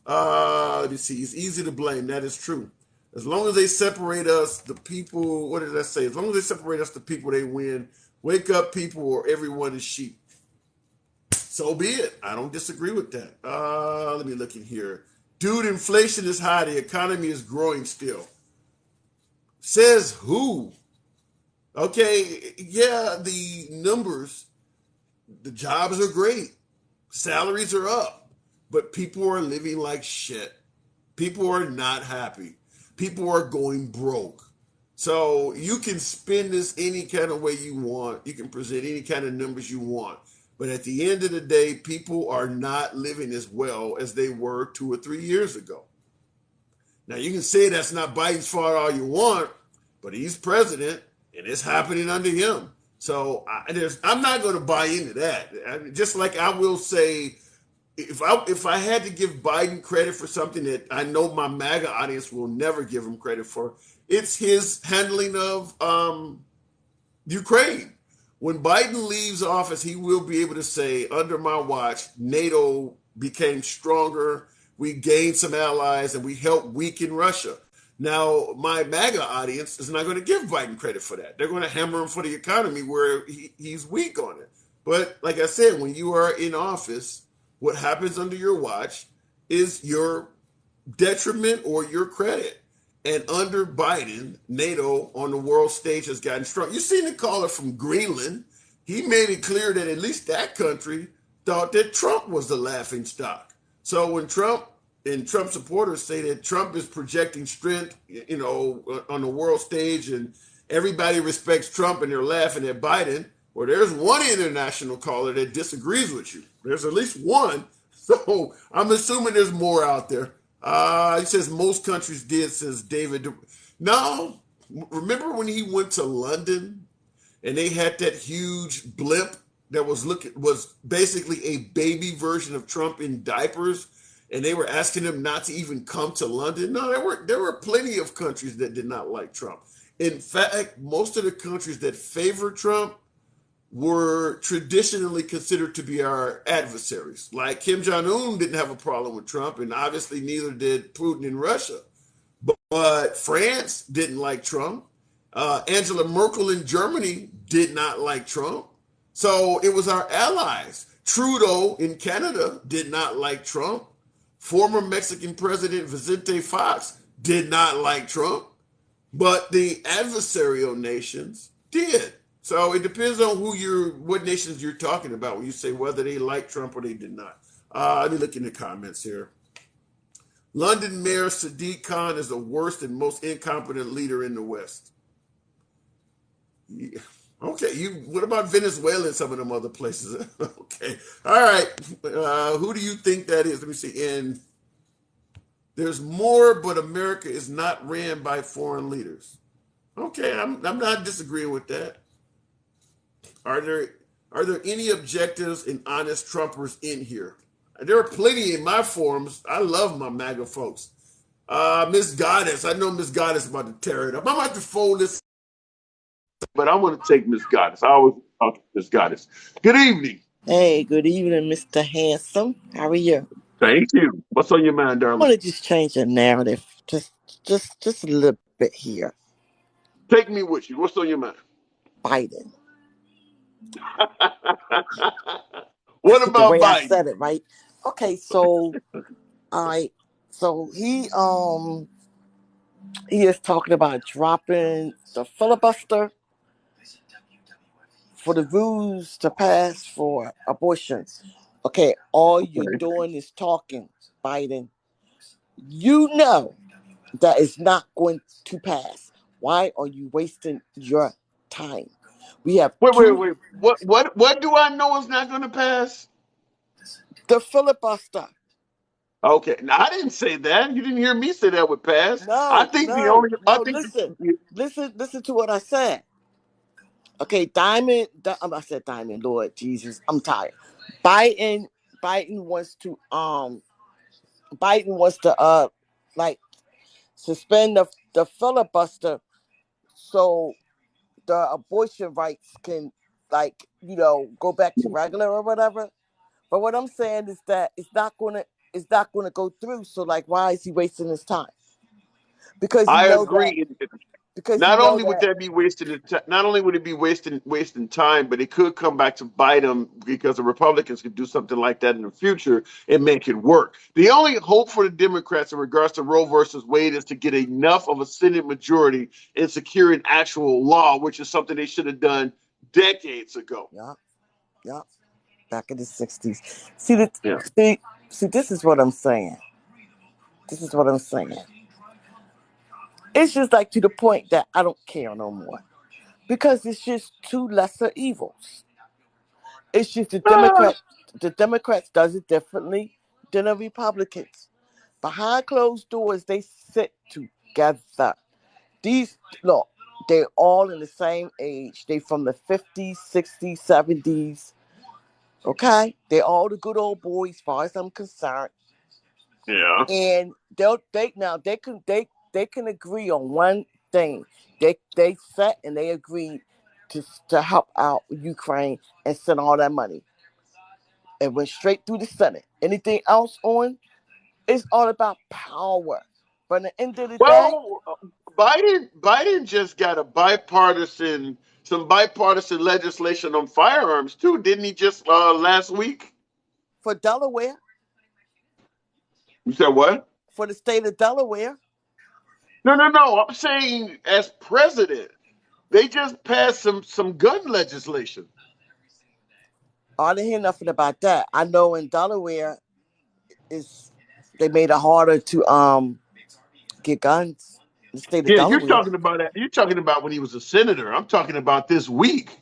[SPEAKER 1] Let me see. It's easy to blame. That is true. As long as they separate us, the people, what did I say? As long as they separate us, the people, they win. Wake up, people, or everyone is sheep. So be it. I don't disagree with that. Let me look in here. Dude, inflation is high. The economy is growing still. Says who? Okay, yeah, the numbers, the jobs are great. Salaries are up. But people are living like shit. People are not happy. People are going broke. So you can spin this any kind of way you want. You can present any kind of numbers you want. But at the end of the day, people are not living as well as they were 2 or 3 years ago. Now, you can say that's not Biden's fault all you want, but he's president and it's happening under him. So I'm not going to buy into that. Just like I will say, if I had to give Biden credit for something that I know my MAGA audience will never give him credit for, it's his handling of Ukraine. When Biden leaves office, he will be able to say, under my watch, NATO became stronger, we gained some allies, and we helped weaken Russia. Now, my MAGA audience is not going to give Biden credit for that. They're going to hammer him for the economy where he's weak on it. But like I said, when you are in office, what happens under your watch is your detriment or your credit. And under Biden, NATO on the world stage has gotten strong. You seen the caller from Greenland. He made it clear that at least that country thought that Trump was the laughing stock. So when Trump and Trump supporters say that Trump is projecting strength, on the world stage and everybody respects Trump and they're laughing at Biden, well, there's one international caller that disagrees with you. There's at least one. So I'm assuming there's more out there. He says most countries did, says David. No, remember when he went to London and they had that huge blimp that was basically a baby version of Trump in diapers, and they were asking him not to even come to London? No, there were plenty of countries that did not like Trump. In fact, most of the countries that favor Trump were traditionally considered to be our adversaries. Like Kim Jong-un didn't have a problem with Trump, and obviously neither did Putin in Russia. But France didn't like Trump. Angela Merkel in Germany did not like Trump. So it was our allies. Trudeau in Canada did not like Trump. Former Mexican President Vicente Fox did not like Trump. But the adversarial nations did. So it depends on what nations you're talking about when you say whether they like Trump or they did not. Let me look in the comments here. London Mayor Sadiq Khan is the worst and most incompetent leader in the West. Yeah. Okay, what about Venezuela and some of them other places? Okay, all right. Who do you think that is? Let me see. And there's more, but America is not ran by foreign leaders. Okay, I'm not disagreeing with that. Are there any objectives and honest Trumpers in here? There are plenty in my forums. I love my MAGA folks. Miss Goddess, I know Miss Goddess about to tear it up. I'm about to fold this, but I want to take Miss Goddess. I always talk to Miss Goddess. Good evening.
[SPEAKER 9] Hey, good evening, Mr. Handsome. How are you?
[SPEAKER 3] Thank you. What's on your mind, darling?
[SPEAKER 9] I want to just change the narrative, just a little bit here.
[SPEAKER 3] Take me with you. What's on your mind?
[SPEAKER 9] Biden.
[SPEAKER 3] What about
[SPEAKER 9] the way
[SPEAKER 3] Biden?
[SPEAKER 9] I said it, right? Okay, so he is talking about dropping the filibuster for the rules to pass for abortion. Okay, all you're doing is talking, Biden. You know that is not going to pass. Why are you wasting your time? We have
[SPEAKER 3] wait. What do I know is not going to pass?
[SPEAKER 9] The filibuster.
[SPEAKER 3] Okay, now I didn't say that. You didn't hear me say that would pass.
[SPEAKER 9] Listen to what I said. Okay, I said Diamond. Lord Jesus, I'm tired. Biden wants to like suspend the filibuster so the abortion rights can go back to regular or whatever. But what I'm saying is that it's not gonna go through. So like, why is he wasting his time? Because
[SPEAKER 3] I agree.
[SPEAKER 9] Because
[SPEAKER 3] not
[SPEAKER 9] you know
[SPEAKER 3] only would
[SPEAKER 9] that
[SPEAKER 3] that be not only would it be wasting time, but it could come back to bite them because the Republicans could do something like that in the future and make it work. The only hope for the Democrats in regards to Roe versus Wade is to get enough of a Senate majority and secure an actual law, which is something they should have done decades ago.
[SPEAKER 9] yeah, yeah, back in the 60s. See the
[SPEAKER 3] Yeah.
[SPEAKER 9] see this is what I'm saying. This is what I'm saying. It's just like to the point that I don't care no more. Because it's just two lesser evils. It's just the Democrats does it differently than the Republicans. Behind closed doors, they sit together. These look, they're all in the same age. They from the 50s, 60s, 70s. Okay? They're all the good old boys, as far as I'm concerned.
[SPEAKER 3] Yeah.
[SPEAKER 9] And they can agree on one thing. They set and they agreed to help out Ukraine and send all that money. It went straight through the Senate. Anything else on? It's all about power. But at the end of the day,
[SPEAKER 3] Well, Biden just got some bipartisan legislation on firearms too, didn't he? Just last week.
[SPEAKER 9] for Delaware,
[SPEAKER 3] You said what?
[SPEAKER 9] for the state of Delaware,
[SPEAKER 3] No, no, no. I'm saying as president, they just passed some gun legislation.
[SPEAKER 9] I didn't hear nothing about that. I know in Delaware is they made it harder to get guns. The state of
[SPEAKER 3] Yeah,
[SPEAKER 9] Delaware.
[SPEAKER 3] you're talking about when he was a senator. I'm talking about this week.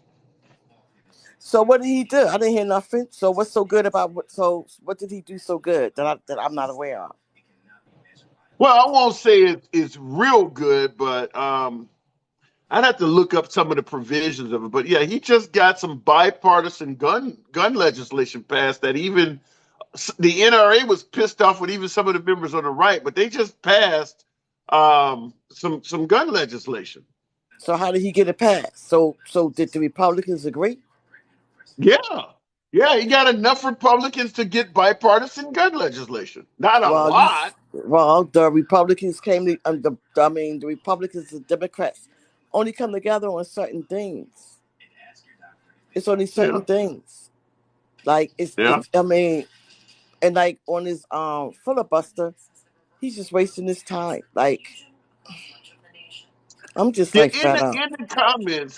[SPEAKER 9] So what did he do? I didn't hear nothing. So what's so good about what? So what did he do so good that I'm not aware of?
[SPEAKER 3] Well, I won't say it's real good, but I'd have to look up some of the provisions of it. But yeah, he just got some bipartisan gun legislation passed that even the NRA was pissed off with even some of the members on the right, but they just passed some gun legislation.
[SPEAKER 9] So how did he get it passed? So did the Republicans agree?
[SPEAKER 3] Yeah. Yeah, he got enough Republicans to get bipartisan gun legislation. Not a lot.
[SPEAKER 9] The Republicans came to the Republicans and Democrats only come together on certain things. It's only certain
[SPEAKER 3] Yeah.
[SPEAKER 9] things. Like
[SPEAKER 3] Yeah.
[SPEAKER 9] it's I mean, and like on his filibuster, he's just wasting his time. Like I'm just
[SPEAKER 3] Yeah,
[SPEAKER 9] like fed up.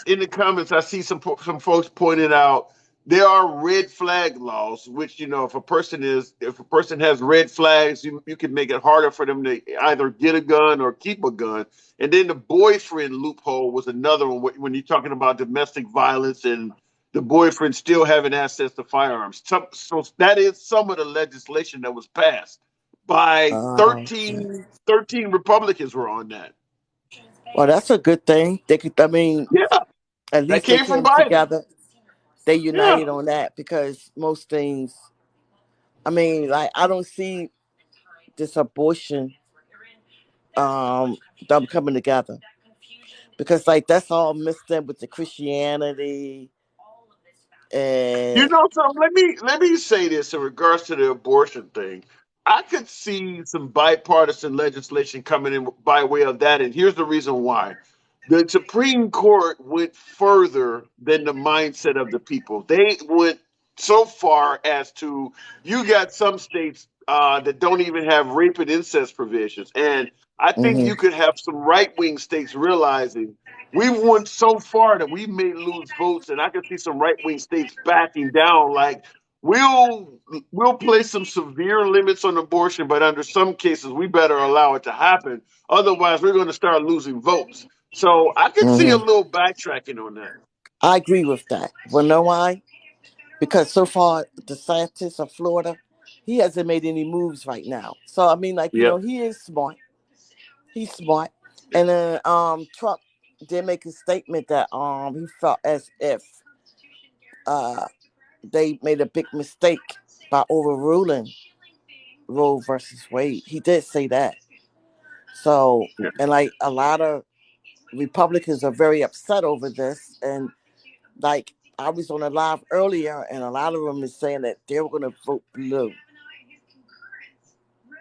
[SPEAKER 3] in the comments, I see some folks pointing out there are red flag laws, which if a person has red flags, you can make it harder for them to either get a gun or keep a gun. And then the boyfriend loophole was another one when you're talking about domestic violence and the boyfriend still having access to firearms. So that is some of the legislation that was passed by
[SPEAKER 9] Okay.
[SPEAKER 3] 13 Republicans were on that.
[SPEAKER 9] Well, that's a good thing. They could. I mean,
[SPEAKER 3] Yeah.
[SPEAKER 9] at
[SPEAKER 3] That
[SPEAKER 9] least they
[SPEAKER 3] came from
[SPEAKER 9] came
[SPEAKER 3] Biden.
[SPEAKER 9] together. They
[SPEAKER 3] Yeah.
[SPEAKER 9] united on that because most things. I mean, like I don't see this abortion them coming together because like that's all mixed in with the Christianity
[SPEAKER 3] You
[SPEAKER 9] and
[SPEAKER 3] know something? Let me say this in regards to the abortion thing. I could see some bipartisan legislation coming in by way of that, and here's the reason why. The Supreme Court went further than the mindset of the people. They went so far as to you got some states that don't even have rape and incest provisions, and I think
[SPEAKER 9] mhm.
[SPEAKER 3] you could have some right wing states realizing we've went so far that we may lose votes, and I can see some right wing states backing down. Like we'll we'll place some severe limits on abortion, but under some cases we better allow it to happen. Otherwise, we're going to start losing votes. So I could see a
[SPEAKER 9] Mhm.
[SPEAKER 3] little backtracking on that.
[SPEAKER 9] I agree with that. Well, know why? Because so far the scientist of Florida, he hasn't made any moves right now. So I mean, like
[SPEAKER 3] Yep.
[SPEAKER 9] he is smart. He's smart. And then Trump did make a statement that he felt as if uh they made a big mistake by overruling Roe versus Wade. He did say that. So
[SPEAKER 3] Yeah.
[SPEAKER 9] and like a lot of Republicans are very upset over this and like I was on a live earlier and a lot of them is saying that they're gonna vote blue.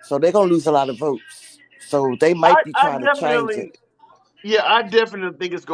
[SPEAKER 9] So they're gonna lose a lot of votes. So they
[SPEAKER 3] I,
[SPEAKER 9] might be
[SPEAKER 3] I
[SPEAKER 9] trying to change
[SPEAKER 3] definitely
[SPEAKER 9] it.
[SPEAKER 3] Yeah, I definitely think it's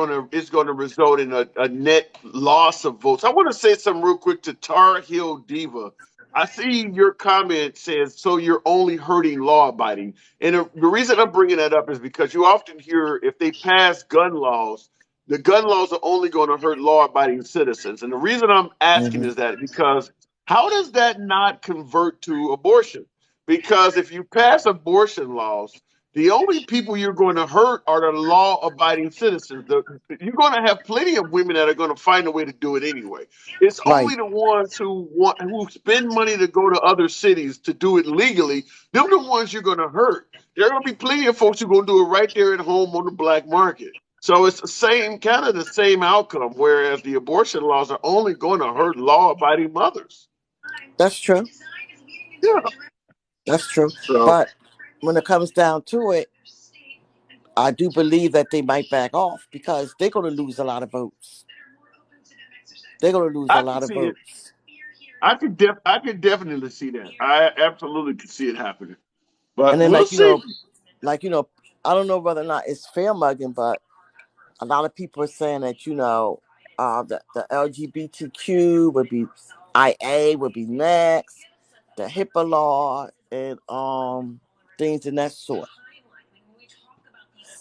[SPEAKER 3] gonna result in a net loss of votes. I want to say something real quick to Tar Heel Diva. I see your comment says, so you're only hurting law abiding. And the reason I'm bringing that up is because you often hear if they pass gun laws, the gun laws are only going to hurt law abiding citizens. And the reason I'm asking
[SPEAKER 9] Mm-hmm.
[SPEAKER 3] is that because how does that not convert to abortion? Because if you pass abortion laws, the only people you're going to hurt are the law-abiding citizens. You're going to have plenty of women that are going to find a way to do it anyway. It's
[SPEAKER 9] Right.
[SPEAKER 3] only the ones who spend money to go to other cities to do it legally. They're the ones you're going to hurt. There are going to be plenty of folks who are going to do it right there at home on the black market. So it's the same outcome. Whereas the abortion laws are only going to hurt law-abiding mothers.
[SPEAKER 9] That's true.
[SPEAKER 3] Yeah.
[SPEAKER 9] That's true.
[SPEAKER 3] So
[SPEAKER 9] But when it comes down to it, I do believe that they might back off because they're going to lose a lot of votes. They're going to lose a
[SPEAKER 3] I can
[SPEAKER 9] lot of
[SPEAKER 3] see it.
[SPEAKER 9] votes.
[SPEAKER 3] I could definitely see that. I absolutely could see it happening.
[SPEAKER 9] And
[SPEAKER 3] But
[SPEAKER 9] then,
[SPEAKER 3] we'll see.
[SPEAKER 9] I don't know whether or not it's fair mugging, but a lot of people are saying that the LGBTQ would be IA would be next, the HIPAA law, and things in that sort.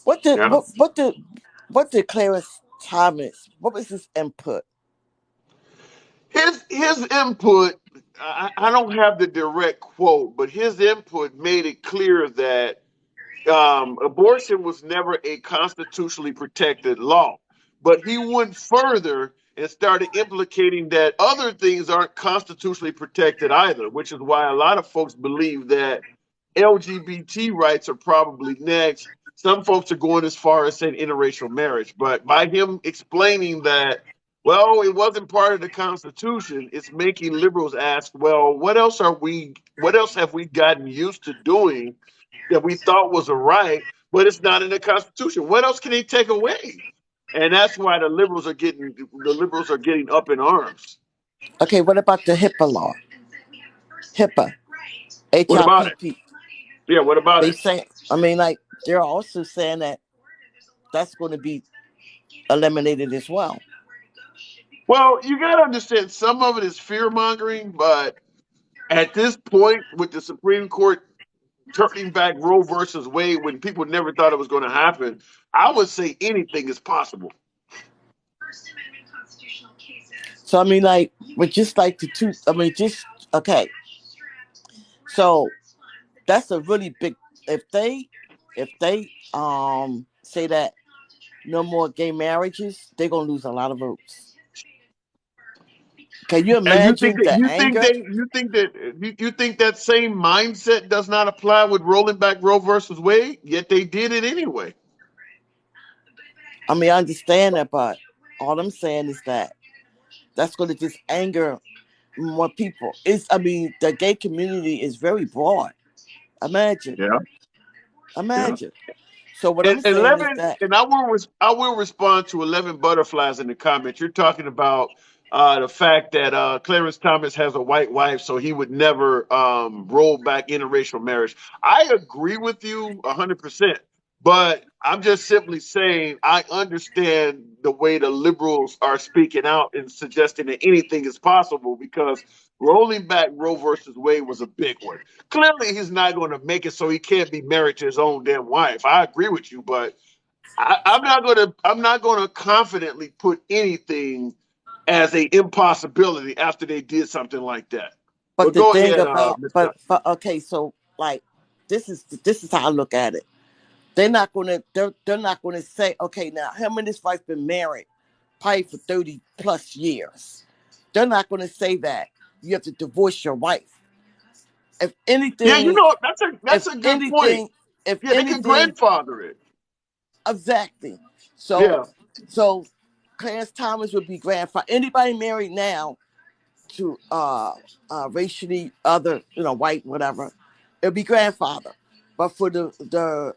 [SPEAKER 9] What did
[SPEAKER 3] Yeah.
[SPEAKER 9] what did Clarence Thomas? What was his input?
[SPEAKER 3] His input, I don't have the direct quote, but his input made it clear that abortion was never a constitutionally protected law. But he went further and started implicating that other things aren't constitutionally protected either, which is why a lot of folks believe that LGBT rights are probably next. Some folks are going as far as saying interracial marriage. But by him explaining that, well, it wasn't part of the Constitution, it's making liberals ask, well, what else have we gotten used to doing that we thought was a right, but it's not in the Constitution? What else can they take away? And that's why the liberals are getting up in arms.
[SPEAKER 9] Okay, what about the HIPAA law? HIPAA,
[SPEAKER 3] What about it?
[SPEAKER 9] HIPP.
[SPEAKER 3] Yeah, what about
[SPEAKER 9] They
[SPEAKER 3] it?
[SPEAKER 9] say, I mean, like they're also saying that that's going to be eliminated as well.
[SPEAKER 3] Well, you got to understand some of it is fear mongering, but at this point, with the Supreme Court turning back Roe versus Wade when people never thought it was going to happen, I would say anything is possible.
[SPEAKER 9] So I mean, like, but just like the two, I mean, just okay. So that's a really big. If they say that no more gay marriages, they're gonna lose a lot of votes. Can you
[SPEAKER 3] And
[SPEAKER 9] imagine the anger?
[SPEAKER 3] you think that same mindset does not apply with rolling back Roe versus Wade? Yet they did it anyway.
[SPEAKER 9] I mean, I understand that, but all I'm saying is that that's going to just anger more people. I mean, the gay community is very broad. Imagine,
[SPEAKER 3] Yeah, yeah.
[SPEAKER 9] imagine. So what
[SPEAKER 3] And
[SPEAKER 9] I'm saying is
[SPEAKER 3] 11,
[SPEAKER 9] that
[SPEAKER 3] and I will respond to 11 butterflies in the comments. You're talking about the fact that Clarence Thomas has a white wife, so he would never roll back interracial marriage. I agree with you 100%, but I'm just simply saying I understand the way the liberals are speaking out and suggesting that anything is possible because rolling back Roe versus Wade was a big one. Clearly, he's not going to make it so he can't be married to his own damn wife. I agree with you, but I'm not going to confidently put anything as a impossibility after they did something like that.
[SPEAKER 9] but
[SPEAKER 3] But
[SPEAKER 9] the
[SPEAKER 3] go
[SPEAKER 9] thing
[SPEAKER 3] ahead,
[SPEAKER 9] about
[SPEAKER 3] Mister.
[SPEAKER 9] but okay, so like this is how I look at it. They're not gonna say, okay, now him and his wife been married probably for 30 plus years. They're not gonna say that you have to divorce your wife. If
[SPEAKER 3] Yeah,
[SPEAKER 9] anything,
[SPEAKER 3] that's
[SPEAKER 9] if
[SPEAKER 3] a good point.
[SPEAKER 9] anything, if
[SPEAKER 3] Yeah, they can
[SPEAKER 9] anything,
[SPEAKER 3] grandfather it.
[SPEAKER 9] exactly. So
[SPEAKER 3] Yeah,
[SPEAKER 9] so Clarence Thomas would be grandfather. Anybody married now to racially other, white, whatever, it'll be grandfather. But for the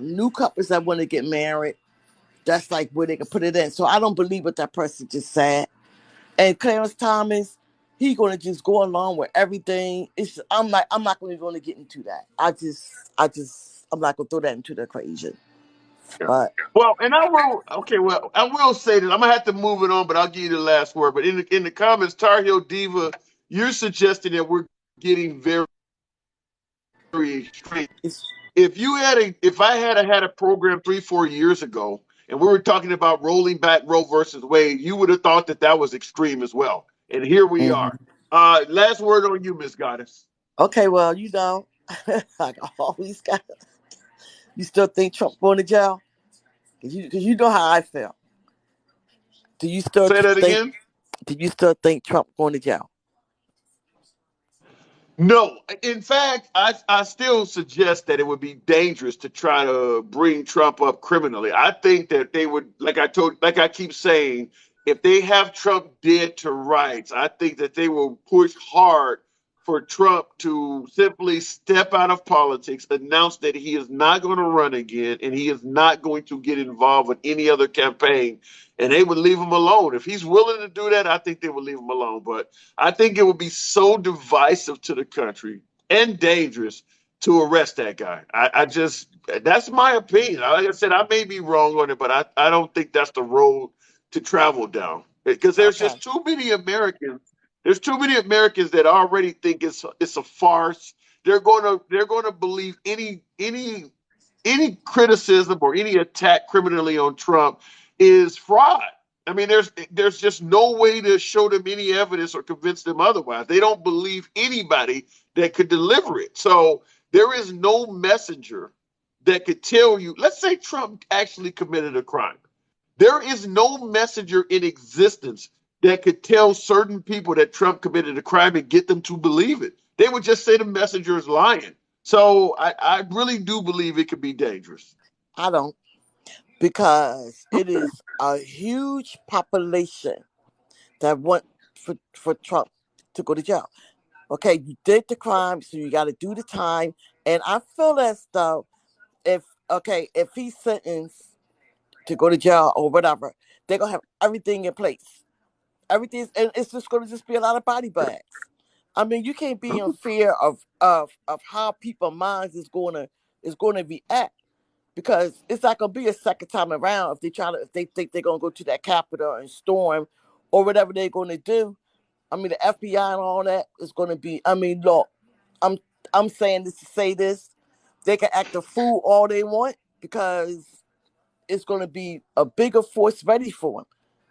[SPEAKER 9] new couples that want to get married, that's like where they can put it in. So I don't believe what that person just said. And Clarence Thomas, he gonna just go along with everything. I'm not gonna get into that. I'm not gonna throw that into the equation.
[SPEAKER 3] Yeah.
[SPEAKER 9] But
[SPEAKER 3] Well, and I will. Okay, well, I will say that I'm gonna have to move it on, but I'll give you the last word. But in the comments, Tar Heel Diva, you're suggesting that we're getting very, very extreme.
[SPEAKER 9] it's
[SPEAKER 3] If I had a program 3-4 years ago, and we were talking about rolling back Roe versus Wade, you would have thought that that was extreme as well. And here we
[SPEAKER 9] mhm.
[SPEAKER 3] are. Last word on you, Miss Goddess.
[SPEAKER 9] Okay. Well, like I always got. You still think Trump going to jail? Cause you know how I feel. Do you still
[SPEAKER 3] Say that
[SPEAKER 9] think?
[SPEAKER 3] again.
[SPEAKER 9] Do you still think Trump going to jail?
[SPEAKER 3] No, in fact, I still suggest that it would be dangerous to try to bring Trump up criminally. I think that they would, like I keep saying, if they have Trump dead to rights, I think that they will push hard for Trump to simply step out of politics, announce that he is not going to run again, and he is not going to get involved with any other campaign, and they would leave him alone. If he's willing to do that, I think they would leave him alone. But I think it would be so divisive to the country and dangerous to arrest that guy. That's my opinion. Like I said, I may be wrong on it, but I don't think that's the road to travel down because there's
[SPEAKER 9] Okay.
[SPEAKER 3] just too many Americans. There's too many Americans that already think it's a farce. They're gonna believe any criticism or any attack criminally on Trump is fraud. I mean, there's just no way to show them any evidence or convince them otherwise. They don't believe anybody that could deliver it. So there is no messenger that could tell you. Let's say Trump actually committed a crime. There is no messenger in existence that could tell certain people that Trump committed a crime and get them to believe it. They would just say the messenger is lying. So I really do believe it could be dangerous.
[SPEAKER 9] I don't, because it is a huge population that want for Trump to go to jail. Okay, you did the crime, so you got to do the time. And I feel as though if he's sentenced to go to jail or whatever, they're gonna have everything in place. Everything's, and it's just gonna just be a lot of body bags. I mean, you can't be in fear of how people's minds is gonna react, because it's not gonna be a second time around if they think they're gonna go to that Capitol and storm or whatever they're gonna do. I mean, the FBI and all that is gonna be. I mean, look, I'm I'm saying this to say this. They can act a fool all they want, because it's gonna be a bigger force ready for them.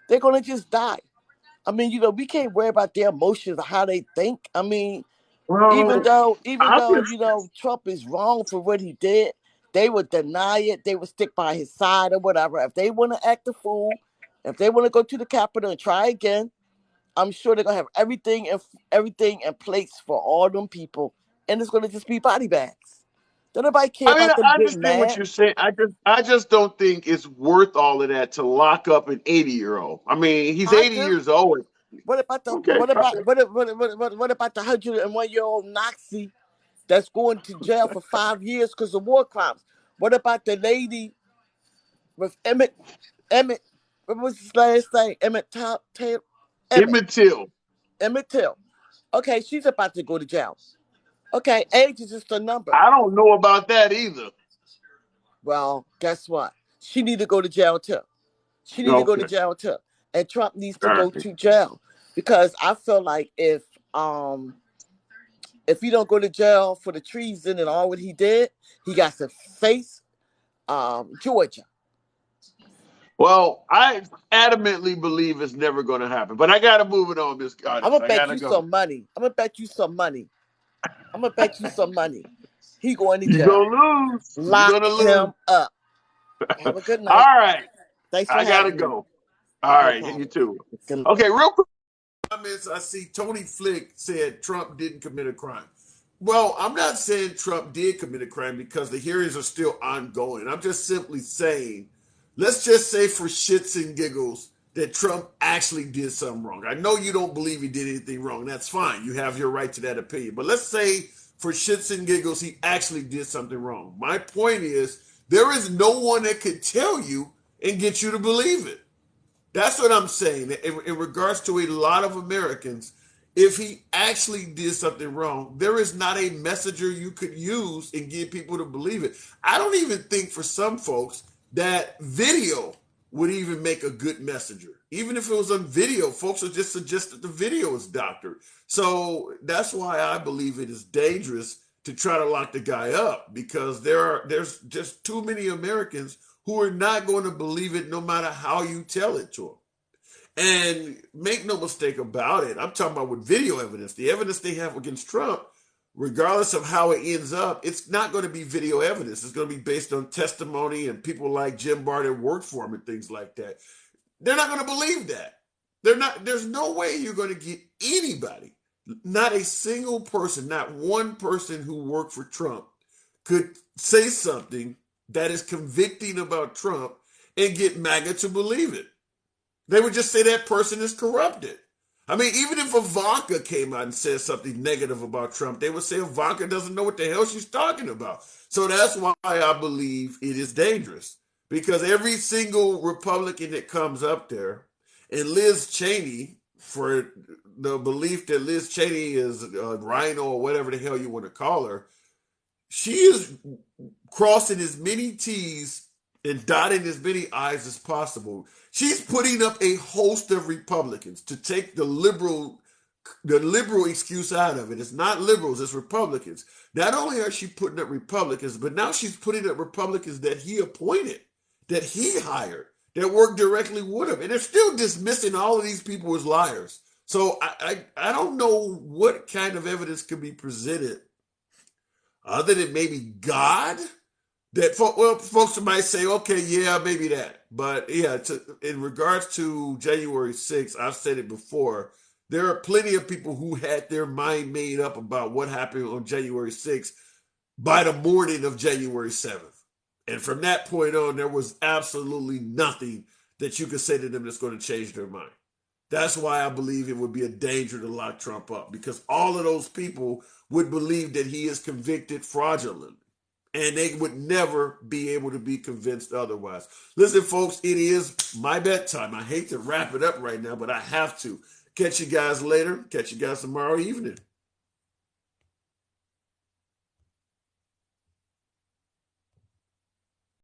[SPEAKER 9] They're gonna just die. I mean, we can't worry about their emotions or how they think. I mean, even
[SPEAKER 3] Well,
[SPEAKER 9] though even
[SPEAKER 3] I
[SPEAKER 9] though
[SPEAKER 3] just
[SPEAKER 9] Trump is wrong for what he did, they would deny it. They would stick by his side or whatever. If they want to act a fool, if they want to go to the Capitol and try again, I'm sure they're gonna have everything in place for all them people, and it's gonna just be body bags. Don't nobody care
[SPEAKER 3] I mean,
[SPEAKER 9] about them
[SPEAKER 3] I
[SPEAKER 9] getting
[SPEAKER 3] understand what
[SPEAKER 9] mad.
[SPEAKER 3] you're saying. I just don't think it's worth all of that to lock up an 80-year-old. I mean, he's
[SPEAKER 9] I
[SPEAKER 3] 80
[SPEAKER 9] do.
[SPEAKER 3] years old.
[SPEAKER 9] What about the
[SPEAKER 3] Okay, okay.
[SPEAKER 9] what about the 101-year-old Nazi that's going to jail for 5 years because of war crimes? What about the lady with Emmett? What was his last name? Emmett
[SPEAKER 3] Emmett Till.
[SPEAKER 9] Emmett Till. Okay, she's about to go to jail. Okay, age is just a number.
[SPEAKER 3] I don't know about that either.
[SPEAKER 9] Well, guess what? She need to go to jail too. She need to go to
[SPEAKER 3] Okay,
[SPEAKER 9] jail too. And Trump needs
[SPEAKER 3] all
[SPEAKER 9] to go
[SPEAKER 3] right.
[SPEAKER 9] to jail, because I feel like if he don't go to jail for the treason and all what he did, he got to face Georgia.
[SPEAKER 3] Well, I adamantly believe it's never going to happen, but I got to move it on, Miss
[SPEAKER 9] I'm
[SPEAKER 3] Goddess.
[SPEAKER 9] gonna
[SPEAKER 3] I got
[SPEAKER 9] bet
[SPEAKER 3] to
[SPEAKER 9] you
[SPEAKER 3] go.
[SPEAKER 9] some money. I'm gonna bet you some money. I'm gonna bet you some money. He going to
[SPEAKER 3] You're
[SPEAKER 9] jail.
[SPEAKER 3] going to lose. You're
[SPEAKER 9] Lock
[SPEAKER 3] going to lose.
[SPEAKER 9] him up. Have a good
[SPEAKER 3] All
[SPEAKER 9] night.
[SPEAKER 3] right.
[SPEAKER 9] Thanks for
[SPEAKER 3] I got to
[SPEAKER 9] having me.
[SPEAKER 3] go. All
[SPEAKER 9] No
[SPEAKER 3] right. You
[SPEAKER 9] problem.
[SPEAKER 3] too.
[SPEAKER 9] Good.
[SPEAKER 3] Okay, real quick. Comments, I see Tony Flick said Trump didn't commit a crime. Well, I'm not saying Trump did commit a crime because the hearings are still ongoing. I'm just simply saying, let's just say for shits and giggles that Trump actually did something wrong. I know you don't believe he did anything wrong. That's fine. You have your right to that opinion. But let's say for shits and giggles he actually did something wrong. My point is, there is no one that could tell you and get you to believe it. That's what I'm saying. In regards to a lot of Americans, if he actually did something wrong, there is not a messenger you could use and get people to believe it. I don't even think for some folks
[SPEAKER 1] that video would even make a good messenger. Even if it was on video, folks would just suggest that the video is doctored. So that's why I believe it is dangerous to try to lock the guy up, because there's just too many Americans who are not going to believe it no matter how you tell it to them. And make no mistake about it, I'm talking about with video evidence. The evidence they have against Trump, regardless of how it ends up, it's not going to be video evidence. It's going to be based on testimony and people like Jim Barr that worked for him and things like that. They're not going to believe that. There's no way you're going to get anybody, not a single person, not one person who worked for Trump could say something that is convicting about Trump and get MAGA to believe it. They would just say that person is corrupted. I mean, even if Ivanka came out and said something negative about Trump, they would say Ivanka doesn't know what the hell she's talking about. So that's why I believe it is dangerous. Because every single Republican that comes up there, and Liz Cheney, for the belief that Liz Cheney is a rhino or whatever the hell you want to call her, she is crossing as many T's and dotting as many I's as possible. She's putting up a host of Republicans to take the liberal excuse out of it. It's not liberals, it's Republicans. Not only are she putting up Republicans, but now she's putting up Republicans that he appointed, that he hired, that worked directly with him. And they're still dismissing all of these people as liars. So I don't know what kind of evidence could be presented other than maybe God. Folks might say, okay, yeah, maybe that. But yeah, in regards to January 6th, I've said it before, there are plenty of people who had their mind made up about what happened on January 6th by the morning of January 7th. And from that point on, there was absolutely nothing that you could say to them that's going to change their mind. That's why I believe it would be a danger to lock Trump up, because all of those people would believe that he is convicted fraudulently. And they would never be able to be convinced otherwise. Listen, folks, it is my bedtime. I hate to wrap it up right now, but I have to. Catch you guys later. Catch you guys tomorrow evening.